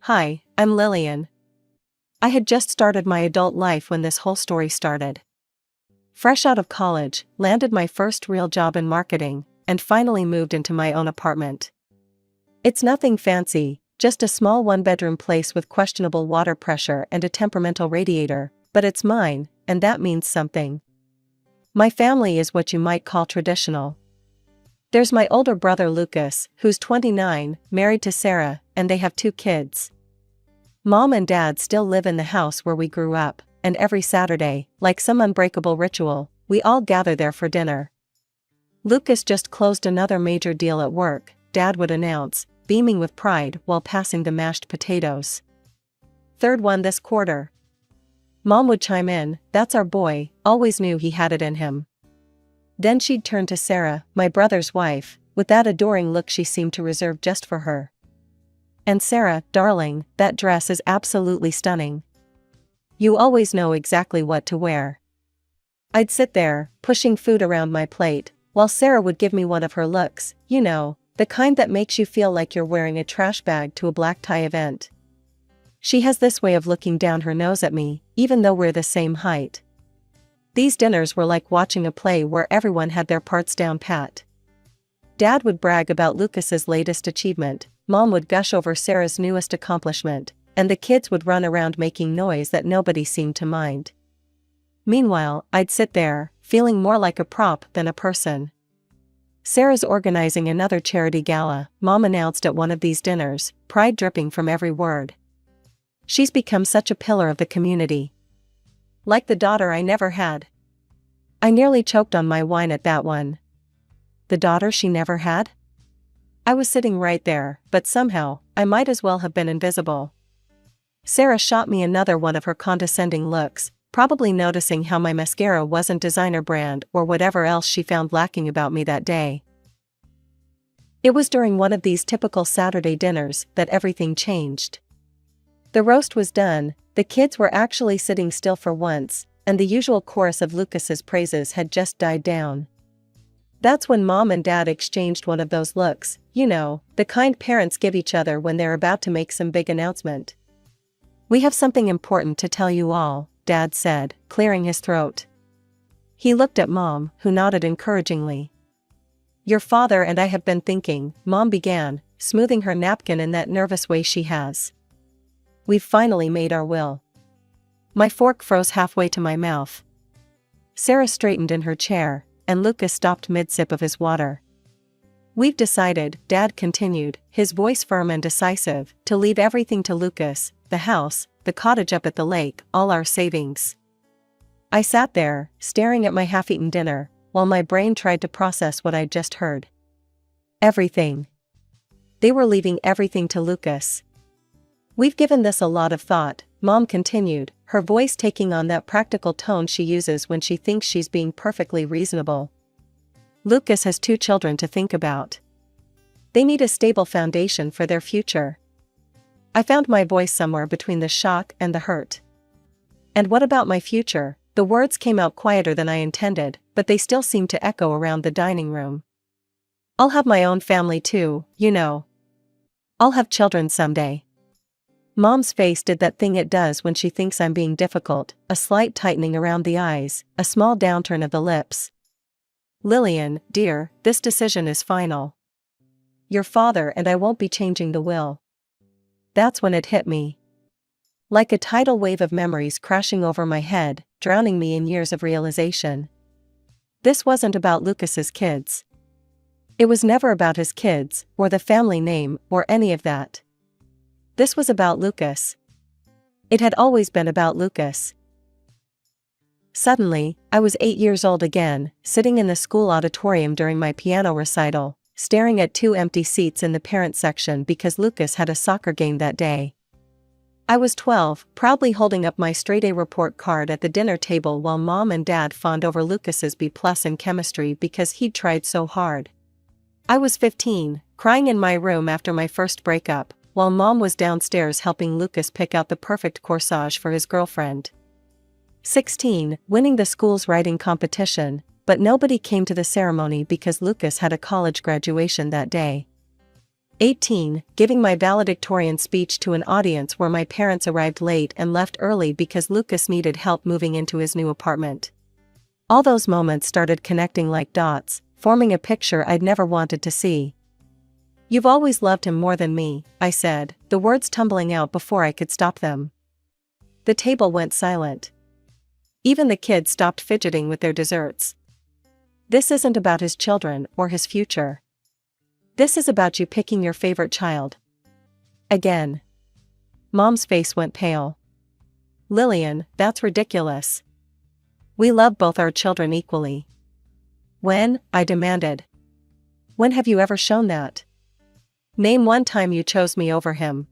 Hi, I'm Lillian. I had just started my adult life when this whole story started. Fresh out of college, landed my first real job in marketing, and finally moved into my own apartment. It's nothing fancy, just a small one-bedroom place with questionable water pressure and a temperamental radiator, but it's mine, and that means something. My family is what you might call traditional. There's my older brother Lucas, who's 29, married to Sarah, and they have 2 kids. Mom and Dad still live in the house where we grew up, and every Saturday, like some unbreakable ritual, we all gather there for dinner. Lucas just closed another major deal at work, Dad would announce, beaming with pride while passing the mashed potatoes. "Third one this quarter." Mom would chime in, "That's our boy, always knew he had it in him." Then she'd turn to Sarah, my brother's wife, with that adoring look she seemed to reserve just for her. "And Sarah, darling, that dress is absolutely stunning. You always know exactly what to wear." I'd sit there, pushing food around my plate, while Sarah would give me one of her looks, you know, the kind that makes you feel like you're wearing a trash bag to a black tie event. She has this way of looking down her nose at me, even though we're the same height. These dinners were like watching a play where everyone had their parts down pat. Dad would brag about Lucas's latest achievement, Mom would gush over Sarah's newest accomplishment, and the kids would run around making noise that nobody seemed to mind. Meanwhile, I'd sit there, feeling more like a prop than a person. "Sarah's organizing another charity gala," Mom announced at one of these dinners, pride dripping from every word. "She's become such a pillar of the community. Like the daughter I never had." I nearly choked on my wine at that one. The daughter she never had? I was sitting right there, but somehow, I might as well have been invisible. Sarah shot me another one of her condescending looks, probably noticing how my mascara wasn't designer brand or whatever else she found lacking about me that day. It was during one of these typical Saturday dinners that everything changed. The roast was done, the kids were actually sitting still for once, and the usual chorus of Lucas's praises had just died down. That's when Mom and Dad exchanged one of those looks, you know, the kind parents give each other when they're about to make some big announcement. "We have something important to tell you all," Dad said, clearing his throat. He looked at Mom, who nodded encouragingly. "Your father and I have been thinking," Mom began, smoothing her napkin in that nervous way she has. "We've finally made our will." My fork froze halfway to my mouth. Sarah straightened in her chair, and Lucas stopped mid-sip of his water. "We've decided," Dad continued, his voice firm and decisive, "to leave everything to Lucas, the house, the cottage up at the lake, all our savings." I sat there, staring at my half-eaten dinner, while my brain tried to process what I'd just heard. Everything. They were leaving everything to Lucas. "We've given this a lot of thought," Mom continued, her voice taking on that practical tone she uses when she thinks she's being perfectly reasonable. "Lucas has 2 children to think about. They need a stable foundation for their future." I found my voice somewhere between the shock and the hurt. "And what about my future?" The words came out quieter than I intended, but they still seemed to echo around the dining room. "I'll have my own family too, you know. I'll have children someday." Mom's face did that thing it does when she thinks I'm being difficult, a slight tightening around the eyes, a small downturn of the lips. "Lillian, dear, this decision is final. Your father and I won't be changing the will." That's when it hit me. Like a tidal wave of memories crashing over my head, drowning me in years of realization. This wasn't about Lucas's kids. It was never about his kids, or the family name, or any of that. This was about Lucas. It had always been about Lucas. Suddenly, I was 8 years old again, sitting in the school auditorium during my piano recital, staring at 2 empty seats in the parent section because Lucas had a soccer game that day. I was 12, proudly holding up my straight-A report card at the dinner table while Mom and Dad fawned over Lucas's B+ in chemistry because he'd tried so hard. I was 15, crying in my room after my first breakup, while Mom was downstairs helping Lucas pick out the perfect corsage for his girlfriend. 16, winning the school's writing competition, but nobody came to the ceremony because Lucas had a college graduation that day. 18. Giving my valedictorian speech to an audience where my parents arrived late and left early because Lucas needed help moving into his new apartment. All those moments started connecting like dots, forming a picture I'd never wanted to see. "You've always loved him more than me," I said, the words tumbling out before I could stop them. The table went silent. Even the kids stopped fidgeting with their desserts. "This isn't about his children or his future. This is about you picking your favorite child." Again. Mom's face went pale. "Lillian, that's ridiculous. We love both our children equally." "When?" I demanded. "When have you ever shown that? Name one time you chose me over him."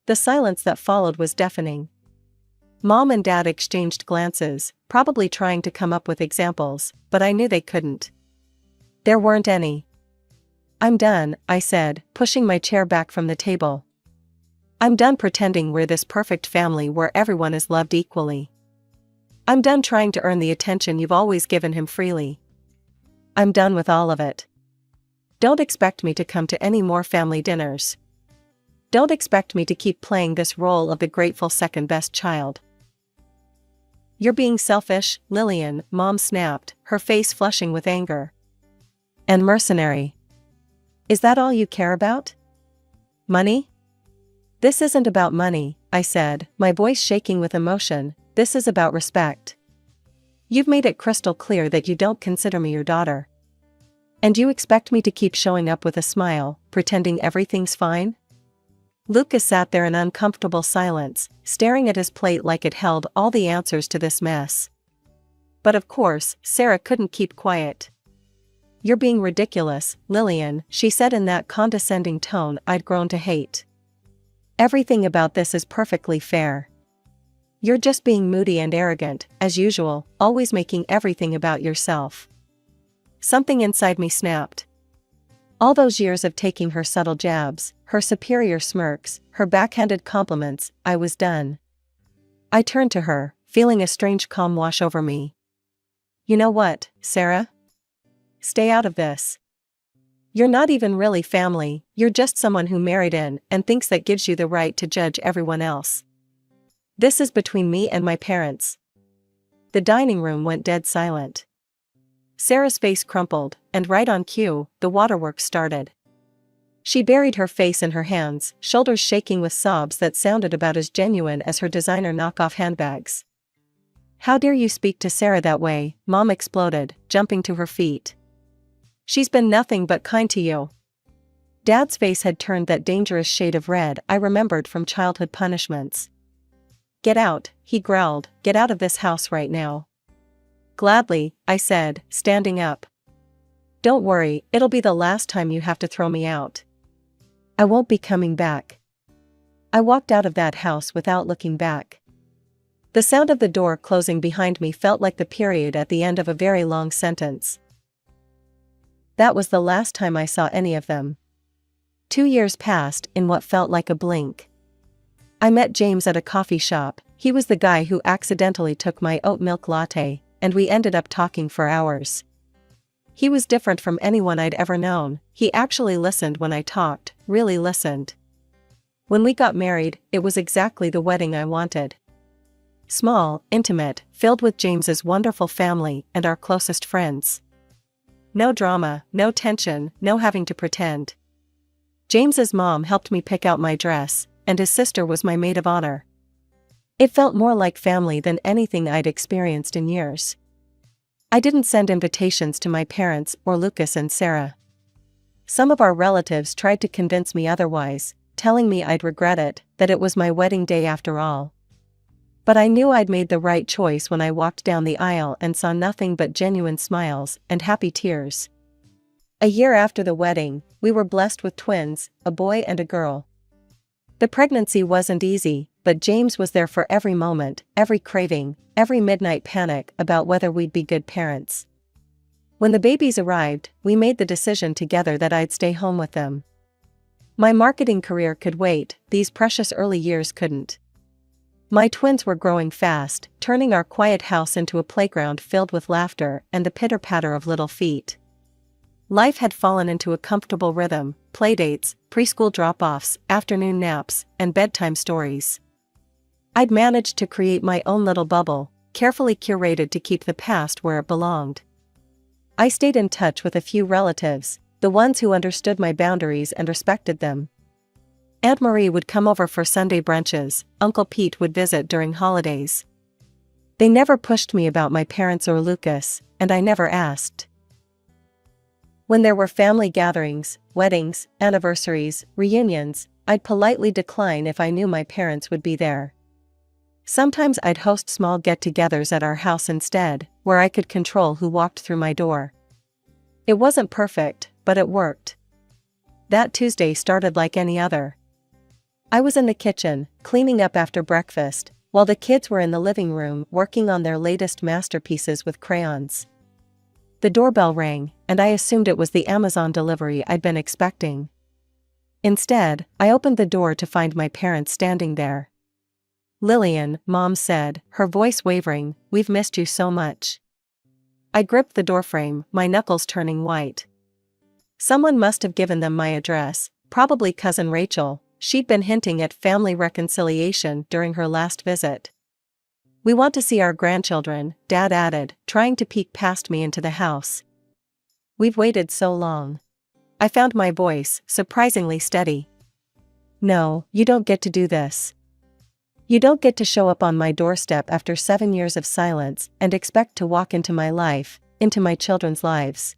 The silence that followed was deafening. Mom and Dad exchanged glances, probably trying to come up with examples, but I knew they couldn't. There weren't any. "I'm done," I said, pushing my chair back from the table. "I'm done pretending we're this perfect family where everyone is loved equally. I'm done trying to earn the attention you've always given him freely. I'm done with all of it. Don't expect me to come to any more family dinners. Don't expect me to keep playing this role of the grateful second-best child." "You're being selfish, Lillian," Mom snapped, her face flushing with anger. "And mercenary. Is that all you care about? Money?" "This isn't about money," I said, my voice shaking with emotion. "This is about respect. You've made it crystal clear that you don't consider me your daughter. And you expect me to keep showing up with a smile, pretending everything's fine?" Lucas sat there in uncomfortable silence, staring at his plate like it held all the answers to this mess. But of course, Sarah couldn't keep quiet. "You're being ridiculous, Lillian," she said in that condescending tone I'd grown to hate. "Everything about this is perfectly fair. You're just being moody and arrogant, as usual, always making everything about yourself." Something inside me snapped. All those years of taking her subtle jabs, her superior smirks, her backhanded compliments, I was done. I turned to her, feeling a strange calm wash over me. "You know what, Sarah? Stay out of this. You're not even really family, you're just someone who married in and thinks that gives you the right to judge everyone else. This is between me and my parents." The dining room went dead silent. Sarah's face crumpled, and right on cue, the waterworks started. She buried her face in her hands, shoulders shaking with sobs that sounded about as genuine as her designer knockoff handbags. "How dare you speak to Sarah that way?" Mom exploded, jumping to her feet. "She's been nothing but kind to you." Dad's face had turned that dangerous shade of red I remembered from childhood punishments. "Get out," he growled, "get out of this house right now." "Gladly," I said, standing up. "Don't worry, it'll be the last time you have to throw me out. I won't be coming back." I walked out of that house without looking back. The sound of the door closing behind me felt like the period at the end of a very long sentence. That was the last time I saw any of them. 2 years passed in what felt like a blink. I met James at a coffee shop. He was the guy who accidentally took my oat milk latte, and we ended up talking for hours. He was different from anyone I'd ever known. He actually listened when I talked, really listened. When we got married, it was exactly the wedding I wanted. Small, intimate, filled with James's wonderful family and our closest friends. No drama, no tension, no having to pretend. James's mom helped me pick out my dress, and his sister was my maid of honor. It felt more like family than anything I'd experienced in years. I didn't send invitations to my parents or Lucas and Sarah. Some of our relatives tried to convince me otherwise, telling me I'd regret it, that it was my wedding day after all. But I knew I'd made the right choice when I walked down the aisle and saw nothing but genuine smiles and happy tears. A year after the wedding, we were blessed with twins, a boy and a girl. The pregnancy wasn't easy, but James was there for every moment, every craving, every midnight panic about whether we'd be good parents. When the babies arrived, we made the decision together that I'd stay home with them. My marketing career could wait, these precious early years couldn't. My twins were growing fast, turning our quiet house into a playground filled with laughter and the pitter-patter of little feet. Life had fallen into a comfortable rhythm: playdates, preschool drop-offs, afternoon naps, and bedtime stories. I'd managed to create my own little bubble, carefully curated to keep the past where it belonged. I stayed in touch with a few relatives, the ones who understood my boundaries and respected them. Aunt Marie would come over for Sunday brunches, Uncle Pete would visit during holidays. They never pushed me about my parents or Lucas, and I never asked. When there were family gatherings, weddings, anniversaries, reunions, I'd politely decline if I knew my parents would be there. Sometimes I'd host small get-togethers at our house instead, where I could control who walked through my door. It wasn't perfect, but it worked. That Tuesday started like any other. I was in the kitchen, cleaning up after breakfast, while the kids were in the living room working on their latest masterpieces with crayons. The doorbell rang, and I assumed it was the Amazon delivery I'd been expecting. Instead, I opened the door to find my parents standing there. "Lillian," Mom said, her voice wavering, "we've missed you so much." I gripped the doorframe, my knuckles turning white. Someone must have given them my address, probably Cousin Rachel. She'd been hinting at family reconciliation during her last visit. "We want to see our grandchildren," Dad added, trying to peek past me into the house. "We've waited so long." I found my voice surprisingly steady. "No, you don't get to do this. You don't get to show up on my doorstep after 7 years of silence and expect to walk into my life, into my children's lives."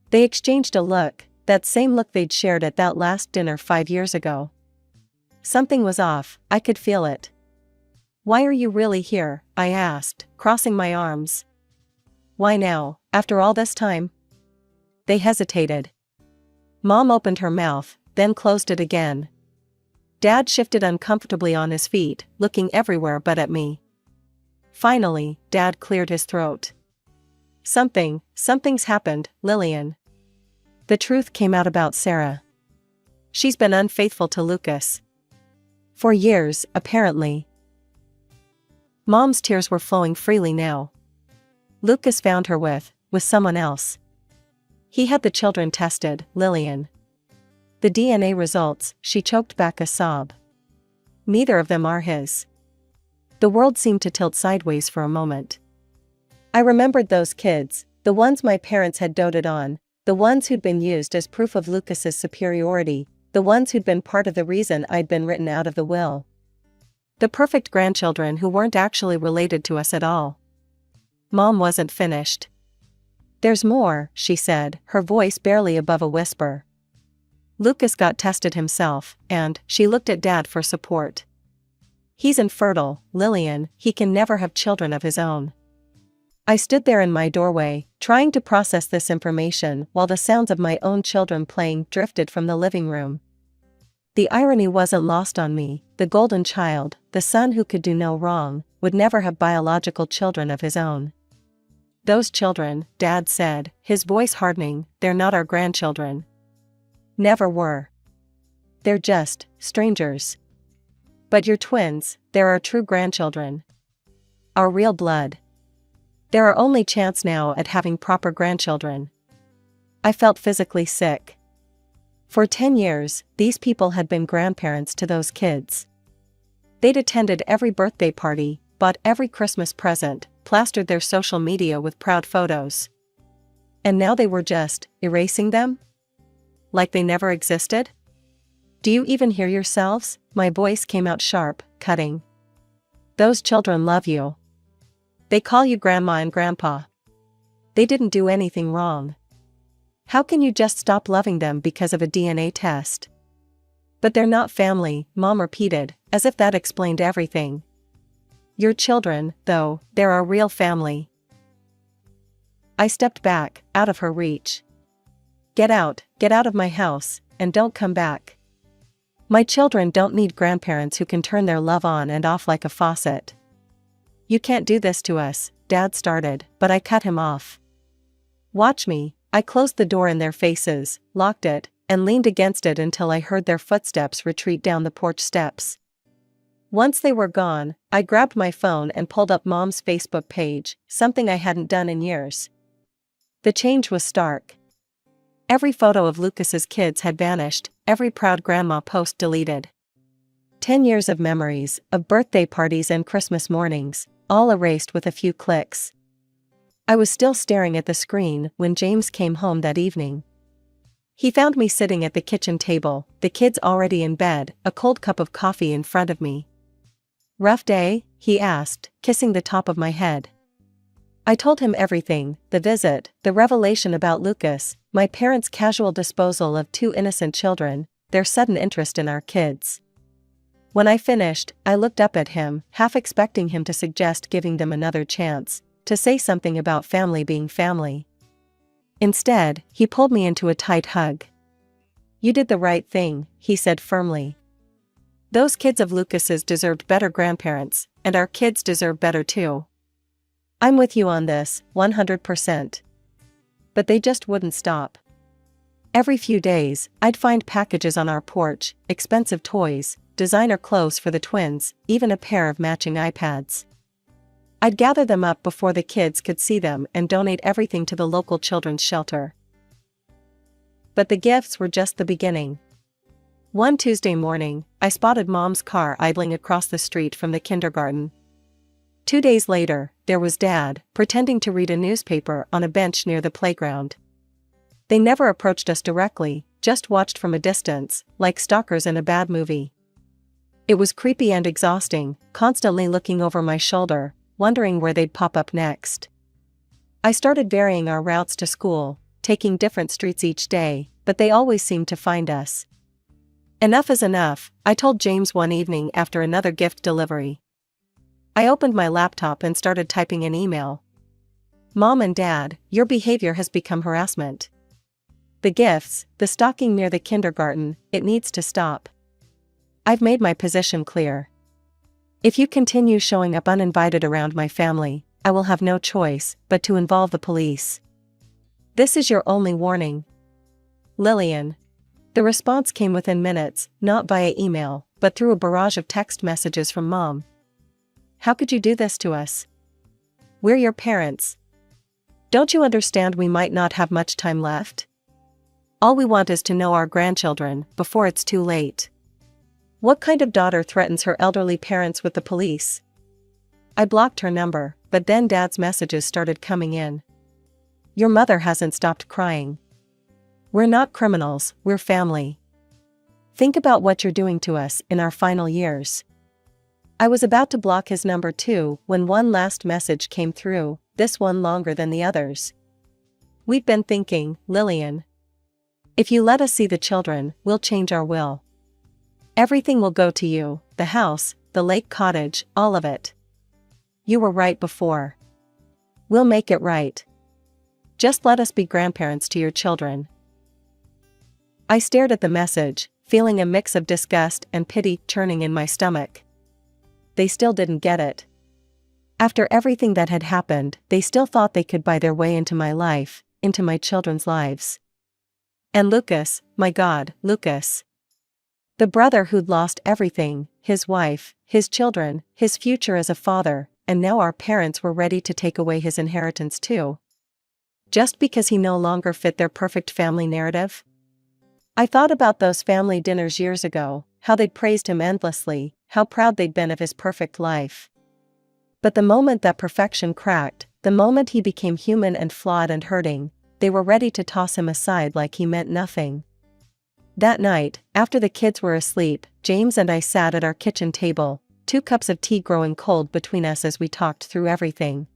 They exchanged a look, that same look they'd shared at that last dinner 5 years ago. Something was off, I could feel it. "Why are you really here?" I asked, crossing my arms. "Why now, after all this time?" They hesitated. Mom opened her mouth, then closed it again. Dad shifted uncomfortably on his feet, looking everywhere but at me. Finally, Dad cleared his throat. Something's happened, Lillian." The truth came out about Sarah. "She's been unfaithful to Lucas. For years, apparently." Mom's tears were flowing freely now. "Lucas found her with someone else. He had the children tested, Lillian. The DNA results," she choked back a sob. "Neither of them are his." The world seemed to tilt sideways for a moment. I remembered those kids, the ones my parents had doted on, the ones who'd been used as proof of Lucas's superiority, the ones who'd been part of the reason I'd been written out of the will. The perfect grandchildren who weren't actually related to us at all. Mom wasn't finished. "There's more," she said, her voice barely above a whisper. "Lucas got tested himself, and," she looked at Dad for support. "He's infertile, Lillian, he can never have children of his own." I stood there in my doorway, trying to process this information while the sounds of my own children playing drifted from the living room. The irony wasn't lost on me: the golden child, the son who could do no wrong, would never have biological children of his own. "Those children," Dad said, his voice hardening, "they're not our grandchildren. Never were. They're just strangers. But you're twins, they're our true grandchildren. Our real blood. They're our only chance now at having proper grandchildren." I felt physically sick. For 10 years, these people had been grandparents to those kids. They'd attended every birthday party, bought every Christmas present, plastered their social media with proud photos. And now they were just erasing them? Like they never existed? "Do you even hear yourselves?" My voice came out sharp, cutting. "Those children love you. They call you Grandma and Grandpa. They didn't do anything wrong. How can you just stop loving them because of a DNA test?" "But they're not family," Mom repeated, as if that explained everything. "Your children, though, they're our real family." I stepped back, out of her reach. Get out of my house, and don't come back. My children don't need grandparents who can turn their love on and off like a faucet." "You can't do this to us," Dad started, but I cut him off. "Watch me." I closed the door in their faces, locked it, and leaned against it until I heard their footsteps retreat down the porch steps. Once they were gone, I grabbed my phone and pulled up Mom's Facebook page, something I hadn't done in years. The change was stark. Every photo of Lucas's kids had vanished, every proud grandma post deleted. 10 years of memories, of birthday parties and Christmas mornings, all erased with a few clicks. I was still staring at the screen when James came home that evening. He found me sitting at the kitchen table, the kids already in bed, a cold cup of coffee in front of me. "Rough day?" he asked, kissing the top of my head. I told him everything, the visit, the revelation about Lucas, my parents' casual disposal of 2 innocent children, their sudden interest in our kids. When I finished, I looked up at him, half expecting him to suggest giving them another chance, to say something about family being family. Instead, he pulled me into a tight hug. "You did the right thing," he said firmly. "Those kids of Lucas's deserved better grandparents, and our kids deserve better too. I'm with you on this, 100%. But they just wouldn't stop. Every few days, I'd find packages on our porch, expensive toys, designer clothes for the twins, even a pair of matching iPads. I'd gather them up before the kids could see them and donate everything to the local children's shelter. But the gifts were just the beginning. One Tuesday morning, I spotted Mom's car idling across the street from the kindergarten. 2 days later, there was Dad, pretending to read a newspaper on a bench near the playground. They never approached us directly, just watched from a distance, like stalkers in a bad movie. It was creepy and exhausting, constantly looking over my shoulder, wondering where they'd pop up next. I started varying our routes to school, taking different streets each day, but they always seemed to find us. "Enough is enough," I told James one evening after another gift delivery. I opened my laptop and started typing an email. "Mom and Dad, your behavior has become harassment. The gifts, the stalking near the kindergarten, it needs to stop. I've made my position clear. If you continue showing up uninvited around my family, I will have no choice but to involve the police. This is your only warning. Lillian." The response came within minutes, not via email, but through a barrage of text messages from Mom. "How could you do this to us? We're your parents. Don't you understand we might not have much time left? All we want is to know our grandchildren before it's too late. What kind of daughter threatens her elderly parents with the police?" I blocked her number, but then Dad's messages started coming in. "Your mother hasn't stopped crying. We're not criminals, we're family. Think about what you're doing to us in our final years." I was about to block his number too when one last message came through, this one longer than the others. "We've been thinking, Lillian. If you let us see the children, we'll change our will. Everything will go to you, the house, the lake cottage, all of it. You were right before. We'll make it right. Just let us be grandparents to your children." I stared at the message, feeling a mix of disgust and pity churning in my stomach. They still didn't get it. After everything that had happened, they still thought they could buy their way into my life, into my children's lives. And Lucas, my God, Lucas. The brother who'd lost everything, his wife, his children, his future as a father, and now our parents were ready to take away his inheritance too. Just because he no longer fit their perfect family narrative? I thought about those family dinners years ago, how they'd praised him endlessly, how proud they'd been of his perfect life. But the moment that perfection cracked, the moment he became human and flawed and hurting, they were ready to toss him aside like he meant nothing. That night, after the kids were asleep, James and I sat at our kitchen table, 2 cups of tea growing cold between us as we talked through everything.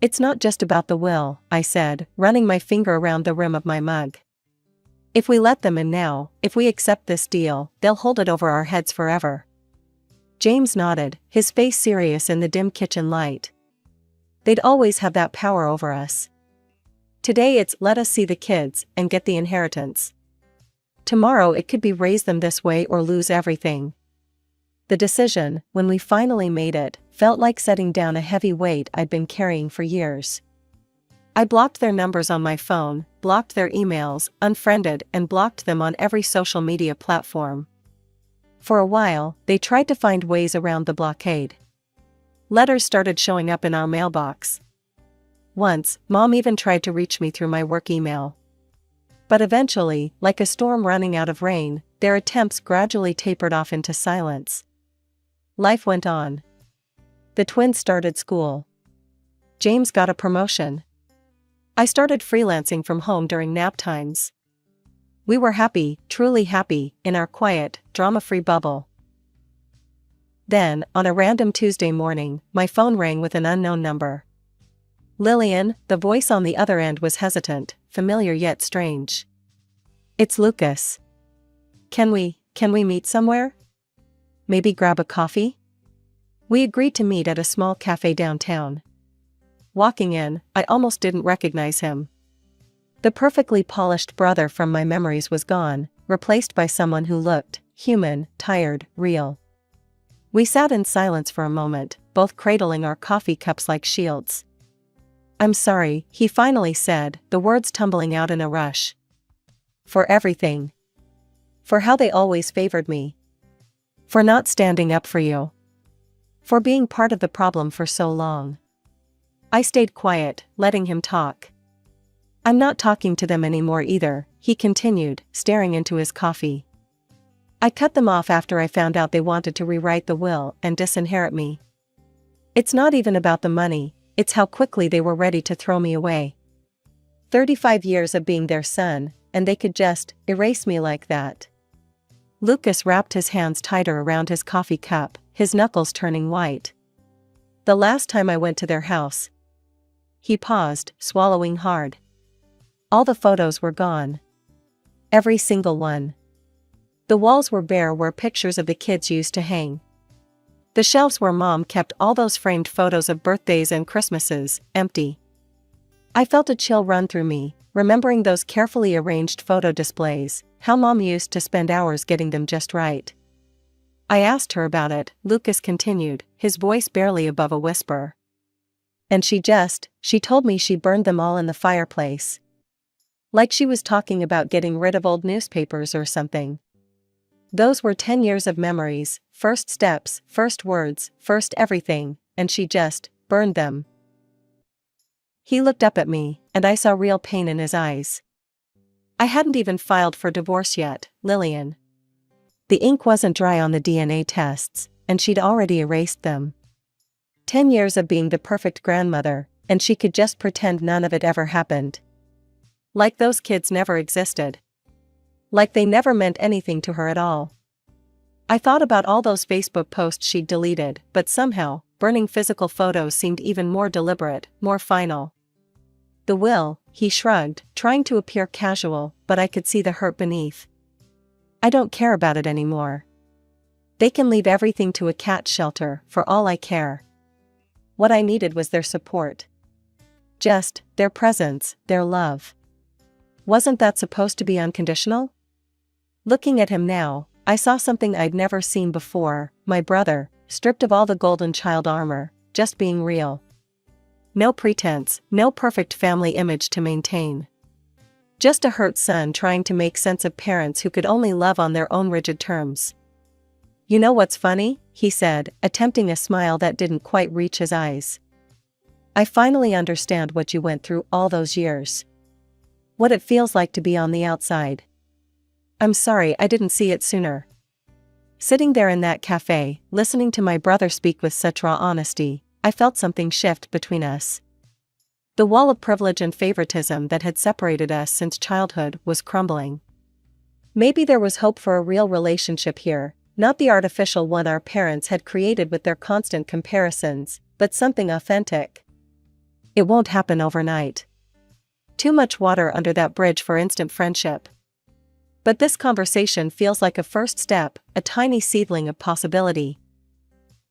"It's not just about the will," I said, running my finger around the rim of my mug. "If we let them in now, if we accept this deal, they'll hold it over our heads forever." James nodded, his face serious in the dim kitchen light. "They'd always have that power over us. Today it's let us see the kids and get the inheritance. Tomorrow it could be raise them this way or lose everything." The decision, when we finally made it, felt like setting down a heavy weight I'd been carrying for years. I blocked their numbers on my phone, blocked their emails, unfriended and blocked them on every social media platform. For a while, they tried to find ways around the blockade. Letters started showing up in our mailbox. Once, Mom even tried to reach me through my work email. But eventually, like a storm running out of rain, their attempts gradually tapered off into silence. Life went on. The twins started school. James got a promotion. I started freelancing from home during nap times. We were happy, truly happy, in our quiet, drama-free bubble. Then, on a random Tuesday morning, my phone rang with an unknown number. Lillian, the voice on the other end was hesitant, familiar yet strange. It's Lucas. Can we meet somewhere? Maybe grab a coffee? We agreed to meet at a small cafe downtown. Walking in, I almost didn't recognize him. The perfectly polished brother from my memories was gone, replaced by someone who looked human, tired, real. We sat in silence for a moment, both cradling our coffee cups like shields. I'm sorry, he finally said, the words tumbling out in a rush. For everything. For how they always favored me. For not standing up for you. For being part of the problem for so long. I stayed quiet, letting him talk. I'm not talking to them anymore either, he continued, staring into his coffee. I cut them off after I found out they wanted to rewrite the will and disinherit me. It's not even about the money, it's how quickly they were ready to throw me away. 35 years of being their son, and they could just erase me like that. Lucas wrapped his hands tighter around his coffee cup, his knuckles turning white. The last time I went to their house. He paused, swallowing hard. All the photos were gone. Every single one. The walls were bare where pictures of the kids used to hang. The shelves where Mom kept all those framed photos of birthdays and Christmases, empty. I felt a chill run through me, remembering those carefully arranged photo displays, how Mom used to spend hours getting them just right. I asked her about it, Lucas continued, his voice barely above a whisper. And she told me she burned them all in the fireplace. Like she was talking about getting rid of old newspapers or something. Those were 10 years of memories, first steps, first words, first everything, and she just burned them. He looked up at me, and I saw real pain in his eyes. I hadn't even filed for divorce yet, Lillian. The ink wasn't dry on the DNA tests, and she'd already erased them. 10 years of being the perfect grandmother, and she could just pretend none of it ever happened. Like those kids never existed. Like they never meant anything to her at all. I thought about all those Facebook posts she'd deleted, but somehow, burning physical photos seemed even more deliberate, more final. The will, he shrugged, trying to appear casual, but I could see the hurt beneath. I don't care about it anymore. They can leave everything to a cat shelter, for all I care. What I needed was their support. Just their presence, their love. Wasn't that supposed to be unconditional? Looking at him now, I saw something I'd never seen before, my brother, stripped of all the golden child armor, just being real. No pretense, no perfect family image to maintain. Just a hurt son trying to make sense of parents who could only love on their own rigid terms. You know what's funny? He said, attempting a smile that didn't quite reach his eyes. I finally understand what you went through all those years. What it feels like to be on the outside. I'm sorry I didn't see it sooner. Sitting there in that cafe, listening to my brother speak with such raw honesty, I felt something shift between us. The wall of privilege and favoritism that had separated us since childhood was crumbling. Maybe there was hope for a real relationship here, not the artificial one our parents had created with their constant comparisons, but something authentic. It won't happen overnight. Too much water under that bridge for instant friendship. But this conversation feels like a first step, a tiny seedling of possibility.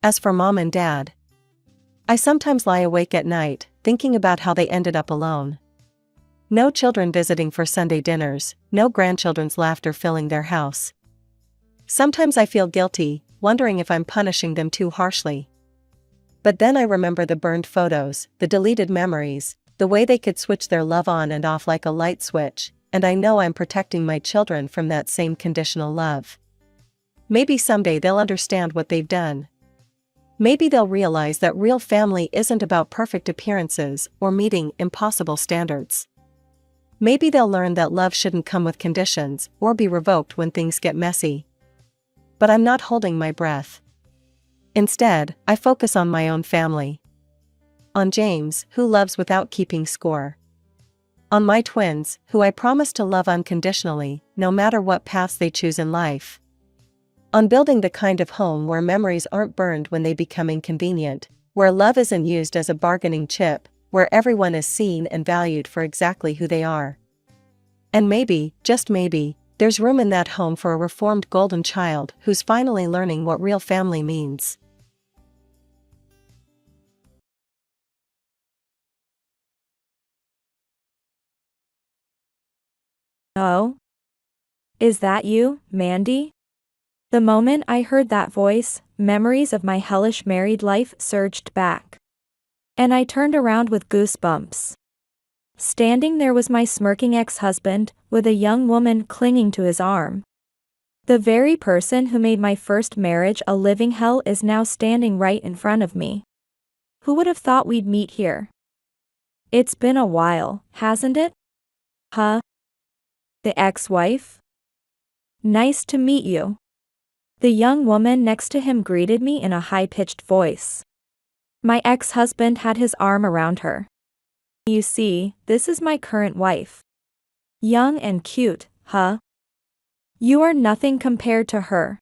As for Mom and Dad, I sometimes lie awake at night, thinking about how they ended up alone. No children visiting for Sunday dinners, no grandchildren's laughter filling their house. Sometimes I feel guilty, wondering if I'm punishing them too harshly. But then I remember the burned photos, the deleted memories, the way they could switch their love on and off like a light switch, and I know I'm protecting my children from that same conditional love. Maybe someday they'll understand what they've done. Maybe they'll realize that real family isn't about perfect appearances or meeting impossible standards. Maybe they'll learn that love shouldn't come with conditions or be revoked when things get messy. But I'm not holding my breath. Instead, I focus on my own family. On James, who loves without keeping score. On my twins, who I promise to love unconditionally, no matter what paths they choose in life. On building the kind of home where memories aren't burned when they become inconvenient, where love isn't used as a bargaining chip, where everyone is seen and valued for exactly who they are. And maybe, just maybe, there's room in that home for a reformed golden child who's finally learning what real family means. Oh? Is that you, Mandy? The moment I heard that voice, memories of my hellish married life surged back. And I turned around with goosebumps. Standing there was my smirking ex-husband, with a young woman clinging to his arm. The very person who made my first marriage a living hell is now standing right in front of me. Who would have thought we'd meet here? It's been a while, hasn't it? Huh? The ex-wife? Nice to meet you. The young woman next to him greeted me in a high-pitched voice. My ex-husband had his arm around her. You see, this is my current wife. Young and cute, huh? You are nothing compared to her.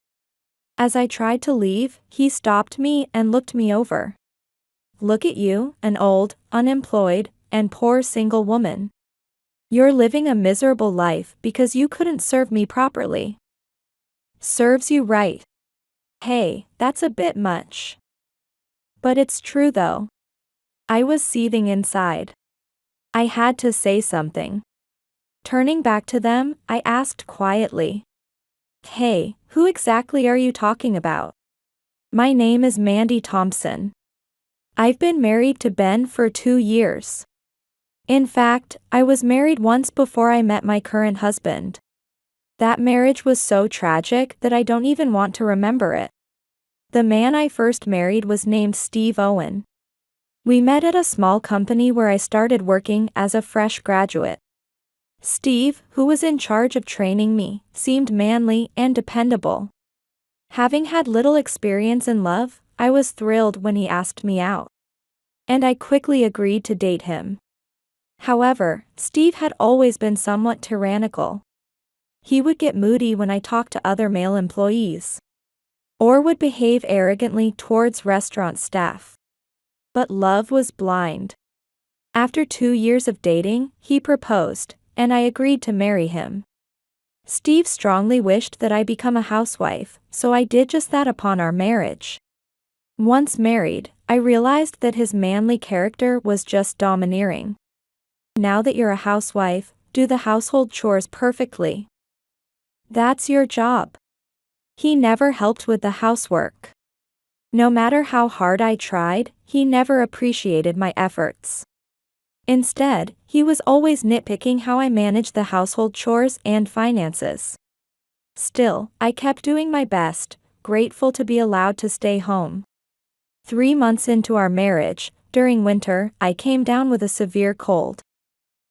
As I tried to leave, he stopped me and looked me over. Look at you, an old, unemployed, and poor single woman. You're living a miserable life because you couldn't serve me properly. Serves you right. Hey, that's a bit much. But it's true though. I was seething inside. I had to say something. Turning back to them, I asked quietly. Hey, who exactly are you talking about? My name is Mandy Thompson. I've been married to Ben for 2 years. In fact, I was married once before I met my current husband. That marriage was so tragic that I don't even want to remember it. The man I first married was named Steve Owen. We met at a small company where I started working as a fresh graduate. Steve, who was in charge of training me, seemed manly and dependable. Having had little experience in love, I was thrilled when he asked me out. And I quickly agreed to date him. However, Steve had always been somewhat tyrannical. He would get moody when I talked to other male employees. Or would behave arrogantly towards restaurant staff. But love was blind. After 2 years of dating, he proposed, and I agreed to marry him. Steve strongly wished that I become a housewife, so I did just that upon our marriage. Once married, I realized that his manly character was just domineering. Now that you're a housewife, do the household chores perfectly. That's your job. He never helped with the housework. No matter how hard I tried, he never appreciated my efforts. Instead, he was always nitpicking how I managed the household chores and finances. Still, I kept doing my best, grateful to be allowed to stay home. 3 months into our marriage, during winter, I came down with a severe cold.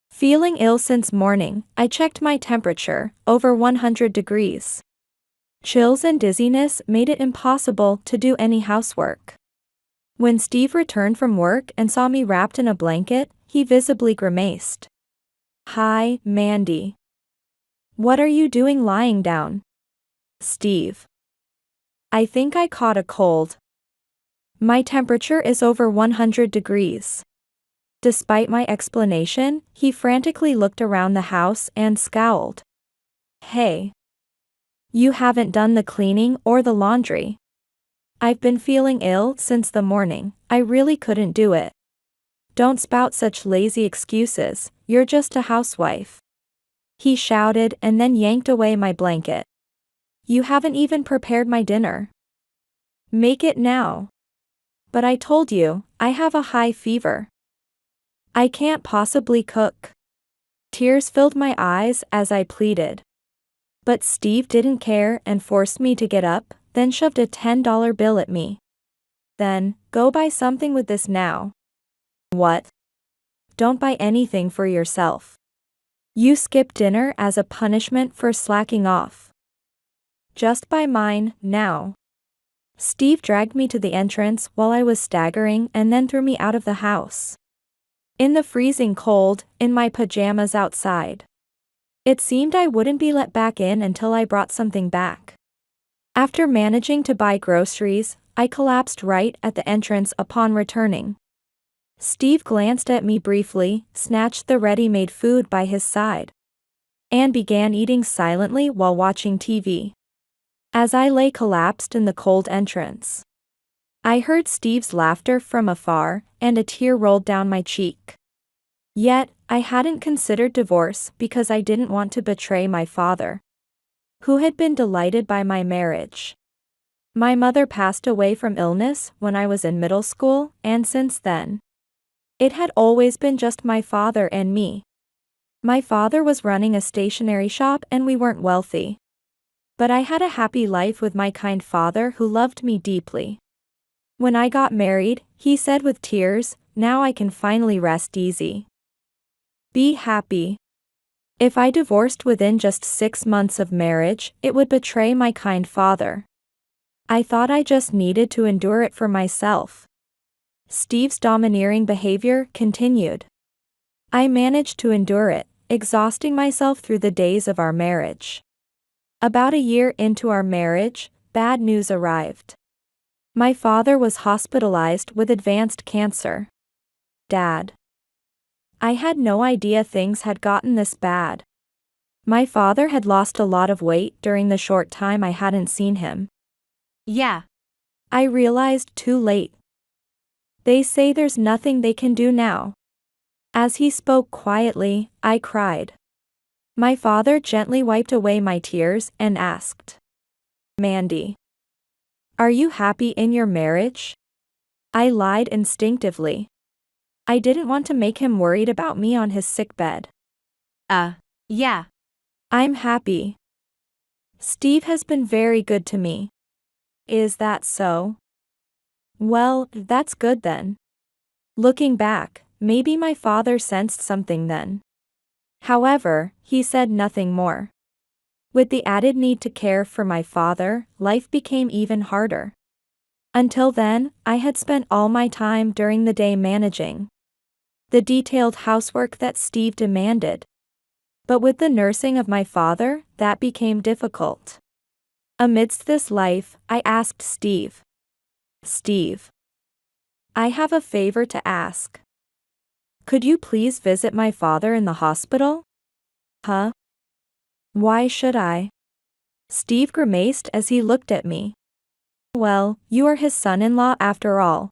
Feeling ill since morning, I checked my temperature, over 100 degrees. Chills and dizziness made it impossible to do any housework. When Steve returned from work and saw me wrapped in a blanket, he visibly grimaced. Hi, Mandy. What are you doing lying down? Steve. I think I caught a cold. My temperature is over 100 degrees. Despite my explanation, he frantically looked around the house and scowled. Hey. You haven't done the cleaning or the laundry. I've been feeling ill since the morning, I really couldn't do it. Don't spout such lazy excuses, you're just a housewife. He shouted and then yanked away my blanket. You haven't even prepared my dinner. Make it now. But I told you, I have a high fever. I can't possibly cook. Tears filled my eyes as I pleaded. But Steve didn't care and forced me to get up, then shoved a $10 bill at me. Then, go buy something with this now. What? Don't buy anything for yourself. You skipped dinner as a punishment for slacking off. Just by mine, now. Steve dragged me to the entrance while I was staggering and then threw me out of the house. In the freezing cold, in my pajamas outside. It seemed I wouldn't be let back in until I brought something back. After managing to buy groceries, I collapsed right at the entrance upon returning. Steve glanced at me briefly, snatched the ready-made food by his side, and began eating silently while watching TV. As I lay collapsed in the cold entrance, I heard Steve's laughter from afar, and a tear rolled down my cheek. Yet, I hadn't considered divorce because I didn't want to betray my father, who had been delighted by my marriage. My mother passed away from illness when I was in middle school, and since then, it had always been just my father and me. My father was running a stationery shop and we weren't wealthy. But I had a happy life with my kind father who loved me deeply. When I got married, he said with tears, "Now I can finally rest easy. Be happy." If I divorced within just 6 months of marriage, it would betray my kind father. I thought I just needed to endure it for myself. Steve's domineering behavior continued. I managed to endure it, exhausting myself through the days of our marriage. About a year into our marriage, bad news arrived. My father was hospitalized with advanced cancer. Dad. I had no idea things had gotten this bad. My father had lost a lot of weight during the short time I hadn't seen him. Yeah. I realized too late. They say there's nothing they can do now. As he spoke quietly, I cried. My father gently wiped away my tears and asked, "Mandy, are you happy in your marriage?" I lied instinctively. I didn't want to make him worried about me on his sickbed. Yeah. I'm happy. Steve has been very good to me. Is that so? Well, that's good then. Looking back, maybe my father sensed something then. However, he said nothing more. With the added need to care for my father, life became even harder. Until then, I had spent all my time during the day managing the detailed housework that Steve demanded. But with the nursing of my father, that became difficult. Amidst this life, I asked Steve, "Steve, I have a favor to ask. Could you please visit my father in the hospital?" Huh? Why should I? Steve grimaced as he looked at me. Well, you are his son-in-law after all.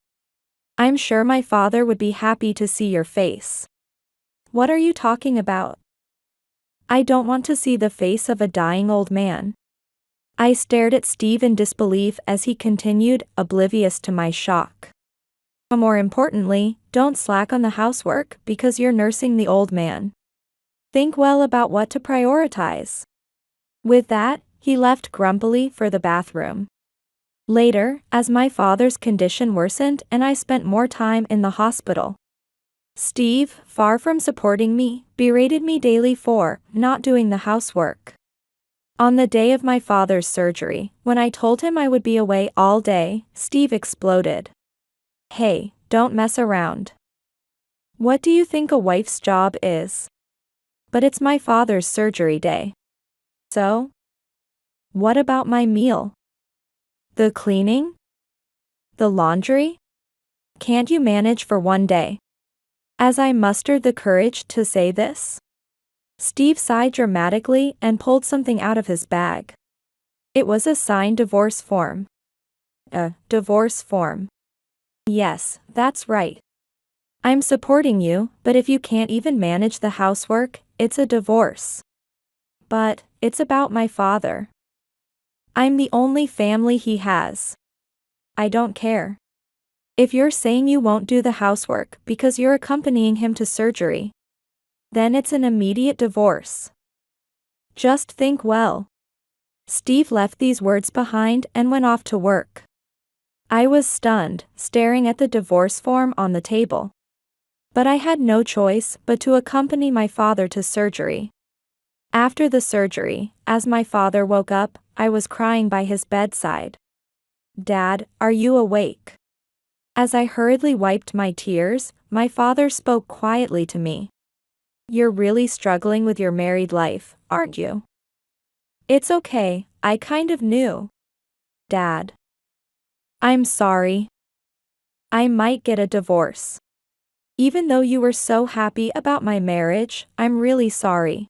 I'm sure my father would be happy to see your face. What are you talking about? I don't want to see the face of a dying old man. I stared at Steve in disbelief as he continued, oblivious to my shock. More importantly, don't slack on the housework because you're nursing the old man. Think well about what to prioritize. With that, he left grumpily for the bathroom. Later, as my father's condition worsened and I spent more time in the hospital, Steve, far from supporting me, berated me daily for not doing the housework. On the day of my father's surgery, when I told him I would be away all day, Steve exploded. Hey, don't mess around. What do you think a wife's job is? But it's my father's surgery day. So? What about my meal? The cleaning? The laundry? Can't you manage for one day? As I mustered the courage to say this, Steve sighed dramatically and pulled something out of his bag. It was a signed divorce form. A divorce form. Yes, that's right. I'm supporting you, but if you can't even manage the housework, it's a divorce. But, it's about my father. I'm the only family he has. I don't care. If you're saying you won't do the housework because you're accompanying him to surgery, then it's an immediate divorce. Just think well. Steve left these words behind and went off to work. I was stunned, staring at the divorce form on the table. But I had no choice but to accompany my father to surgery. After the surgery, as my father woke up, I was crying by his bedside. "Dad, are you awake?" As I hurriedly wiped my tears, my father spoke quietly to me. "You're really struggling with your married life, aren't you?" "It's okay, I kind of knew." "Dad. I'm sorry. I might get a divorce. Even though you were so happy about my marriage, I'm really sorry."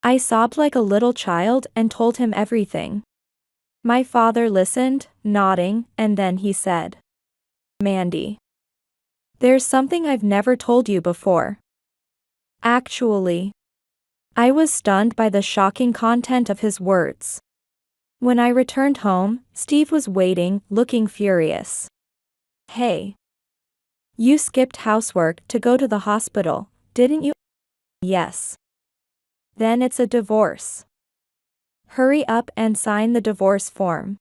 I sobbed like a little child and told him everything. My father listened, nodding, and then he said, "Mandy, there's something I've never told you before." Actually, I was stunned by the shocking content of his words. When I returned home, Steve was waiting, looking furious. "Hey. You skipped housework to go to the hospital, didn't you?" "Yes." "Then it's a divorce. Hurry up and sign the divorce form."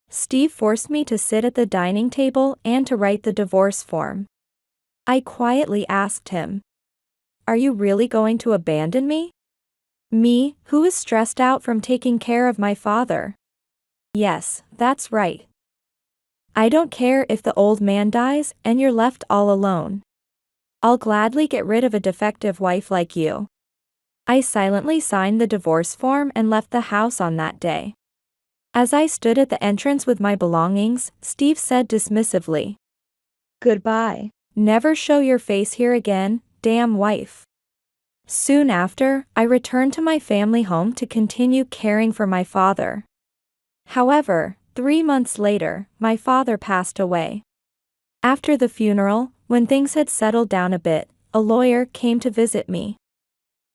Steve forced me to sit at the dining table and to write the divorce form. I quietly asked him, "Are you really going to abandon me? Me, who is stressed out from taking care of my father?" "Yes, that's right. I don't care if the old man dies and you're left all alone. I'll gladly get rid of a defective wife like you." I silently signed the divorce form and left the house on that day. As I stood at the entrance with my belongings, Steve said dismissively, "Goodbye. Never show your face here again, damn wife." Soon after, I returned to my family home to continue caring for my father. However, 3 months later, my father passed away. After the funeral, when things had settled down a bit, a lawyer came to visit me.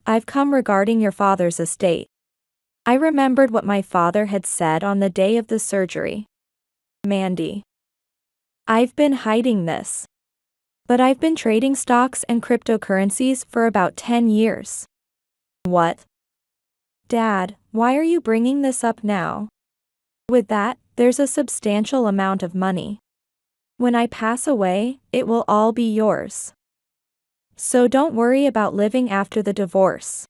"I've come regarding your father's estate." I remembered what my father had said on the day of the surgery. "Mandy, I've been hiding this. But I've been trading stocks and cryptocurrencies for about 10 years. "What? Dad, why are you bringing this up now? With that, there's a substantial amount of money. When I pass away, it will all be yours. So don't worry about living after the divorce.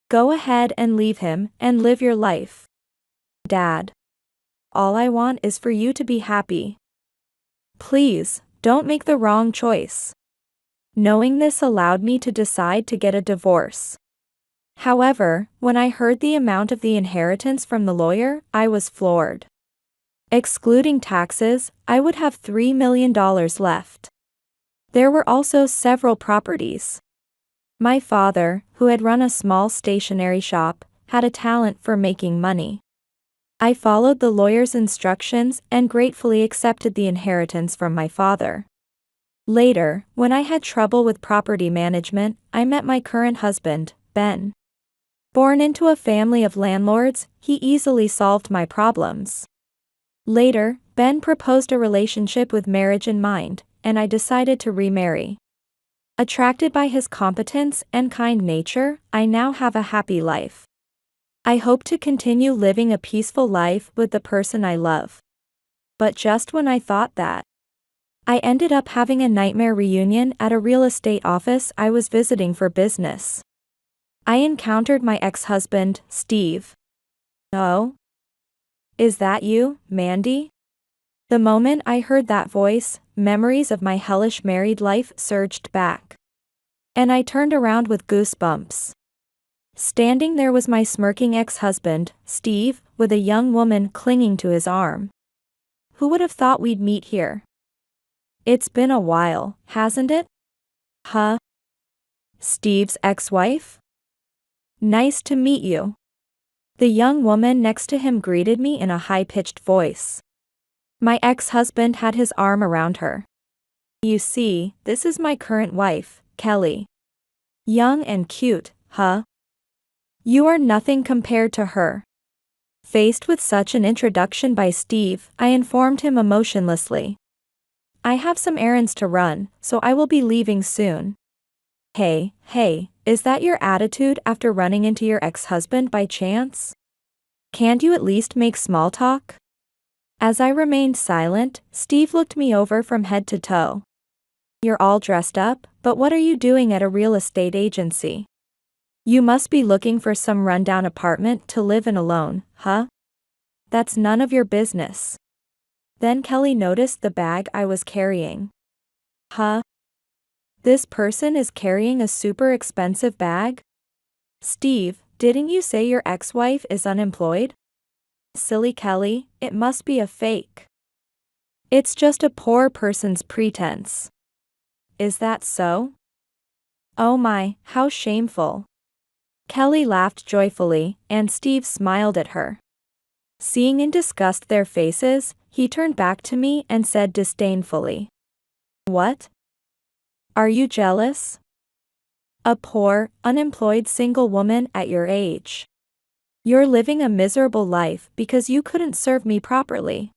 Go ahead and leave him and live your life. Dad, all I want is for you to be happy. Please, don't make the wrong choice." Knowing this allowed me to decide to get a divorce. However, when I heard the amount of the inheritance from the lawyer, I was floored. Excluding taxes, I would have $3 million left. There were also several properties. My father, who had run a small stationery shop, had a talent for making money. I followed the lawyer's instructions and gratefully accepted the inheritance from my father. Later, when I had trouble with property management, I met my current husband, Ben. Born into a family of landlords, he easily solved my problems. Later, Ben proposed a relationship with marriage in mind, and I decided to remarry. Attracted by his competence and kind nature, I now have a happy life. I hope to continue living a peaceful life with the person I love. But just when I thought that, I ended up having a nightmare reunion at a real estate office I was visiting for business. I encountered my ex-husband, Steve. "Oh? Is that you, Mandy?" The moment I heard that voice, memories of my hellish married life surged back. And I turned around with goosebumps. Standing there was my smirking ex-husband, Steve, with a young woman clinging to his arm. Who would have thought we'd meet here? It's been a while, hasn't it? Huh? Steve's ex-wife? Nice to meet you. The young woman next to him greeted me in a high-pitched voice. My ex-husband had his arm around her. "You see, this is my current wife, Kelly. Young and cute, huh? You are nothing compared to her." Faced with such an introduction by Steve, I informed him emotionlessly. "I have some errands to run, so I will be leaving soon." Hey, is that your attitude after running into your ex-husband by chance? Can't you at least make small talk? As I remained silent, Steve looked me over from head to toe. "You're all dressed up, but what are you doing at a real estate agency?" You must be looking for some rundown apartment to live in alone, huh? That's none of your business. Then Kelly noticed the bag I was carrying. Huh? This person is carrying a super expensive bag? Steve, didn't you say your ex-wife is unemployed? Silly Kelly, it must be a fake. It's just a poor person's pretense. Is that so? Oh my, how shameful. Kelly laughed joyfully, and Steve smiled at her. Seeing in disgust their faces, he turned back to me and said disdainfully, "What? Are you jealous? A poor, unemployed single woman at your age. You're living a miserable life because you couldn't serve me properly.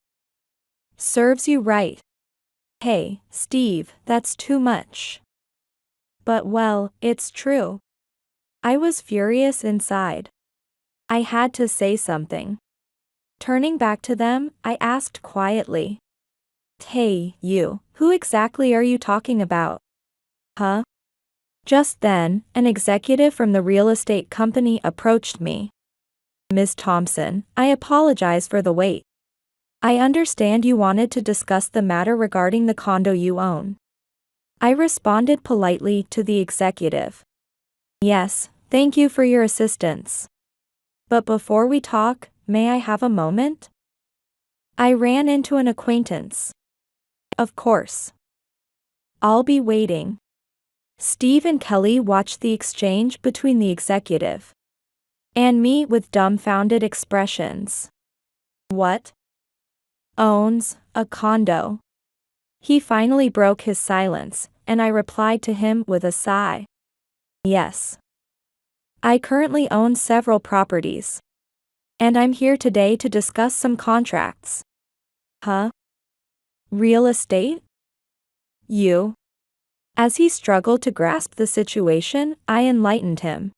Serves you right. Hey, Steve, that's too much." But well, it's true. I was furious inside. I had to say something. Turning back to them, I asked quietly, "Hey, you, who exactly are you talking about? Huh?" Just then, an executive from the real estate company approached me. "Ms. Thompson, I apologize for the wait. I understand you wanted to discuss the matter regarding the condo you own." I responded politely to the executive. "Yes, thank you for your assistance. But before we talk, may I have a moment?" I ran into an acquaintance. "Of course. I'll be waiting." Steve and Kelly watched the exchange between the executive and me with dumbfounded expressions. What? Owns a condo? He finally broke his silence, and I replied to him with a sigh. Yes. I currently own several properties. And I'm here today to discuss some contracts. Huh? Real estate? You? As he struggled to grasp the situation, I enlightened him.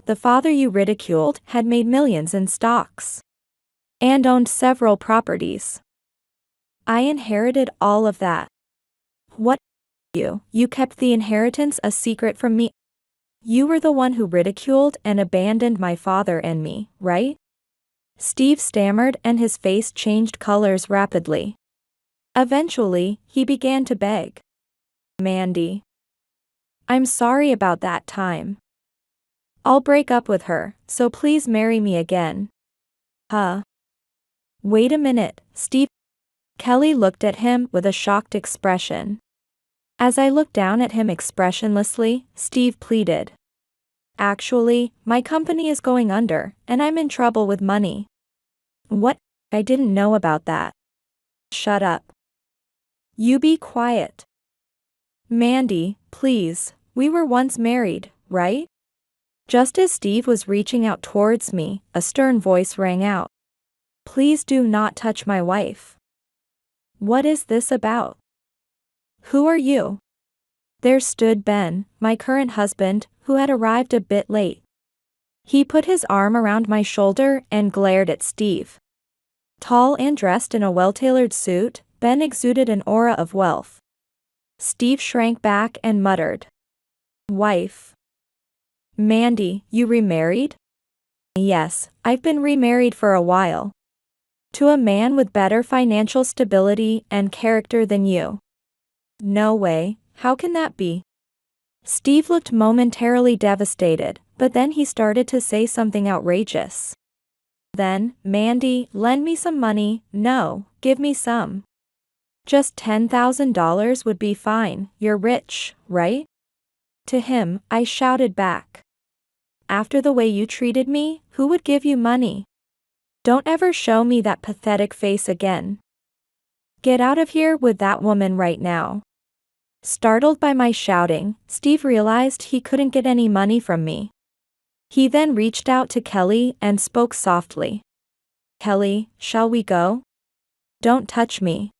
The father you ridiculed had made millions in stocks and owned several properties. I inherited all of that. What? You kept the inheritance a secret from me. You were the one who ridiculed and abandoned my father and me, right? Steve stammered and his face changed colors rapidly. Eventually, he began to beg. Mandy. I'm sorry about that time. I'll break up with her, so please marry me again. Huh? Wait a minute, Steve. Kelly looked at him with a shocked expression. As I looked down at him expressionlessly, Steve pleaded. Actually, my company is going under, and I'm in trouble with money. What? I didn't know about that. Shut up. You be quiet. Mandy, please, we were once married, right? Just as Steve was reaching out towards me, a stern voice rang out. Please do not touch my wife. What is this about? Who are you? There stood Ben, my current husband, who had arrived a bit late. He put his arm around my shoulder and glared at Steve. Tall and dressed in a well-tailored suit, Ben exuded an aura of wealth. Steve shrank back and muttered. Wife. Mandy, you remarried? Yes, I've been remarried for a while. To a man with better financial stability and character than you. No way, how can that be? Steve looked momentarily devastated, but then he started to say something outrageous. Then, Mandy, lend me some money. No, give me some. Just $10,000 would be fine, you're rich, right? To him, I shouted back. After the way you treated me, who would give you money? Don't ever show me that pathetic face again. Get out of here with that woman right now. Startled by my shouting, Steve realized he couldn't get any money from me. He then reached out to Kelly and spoke softly. Kelly, shall we go? Don't touch me.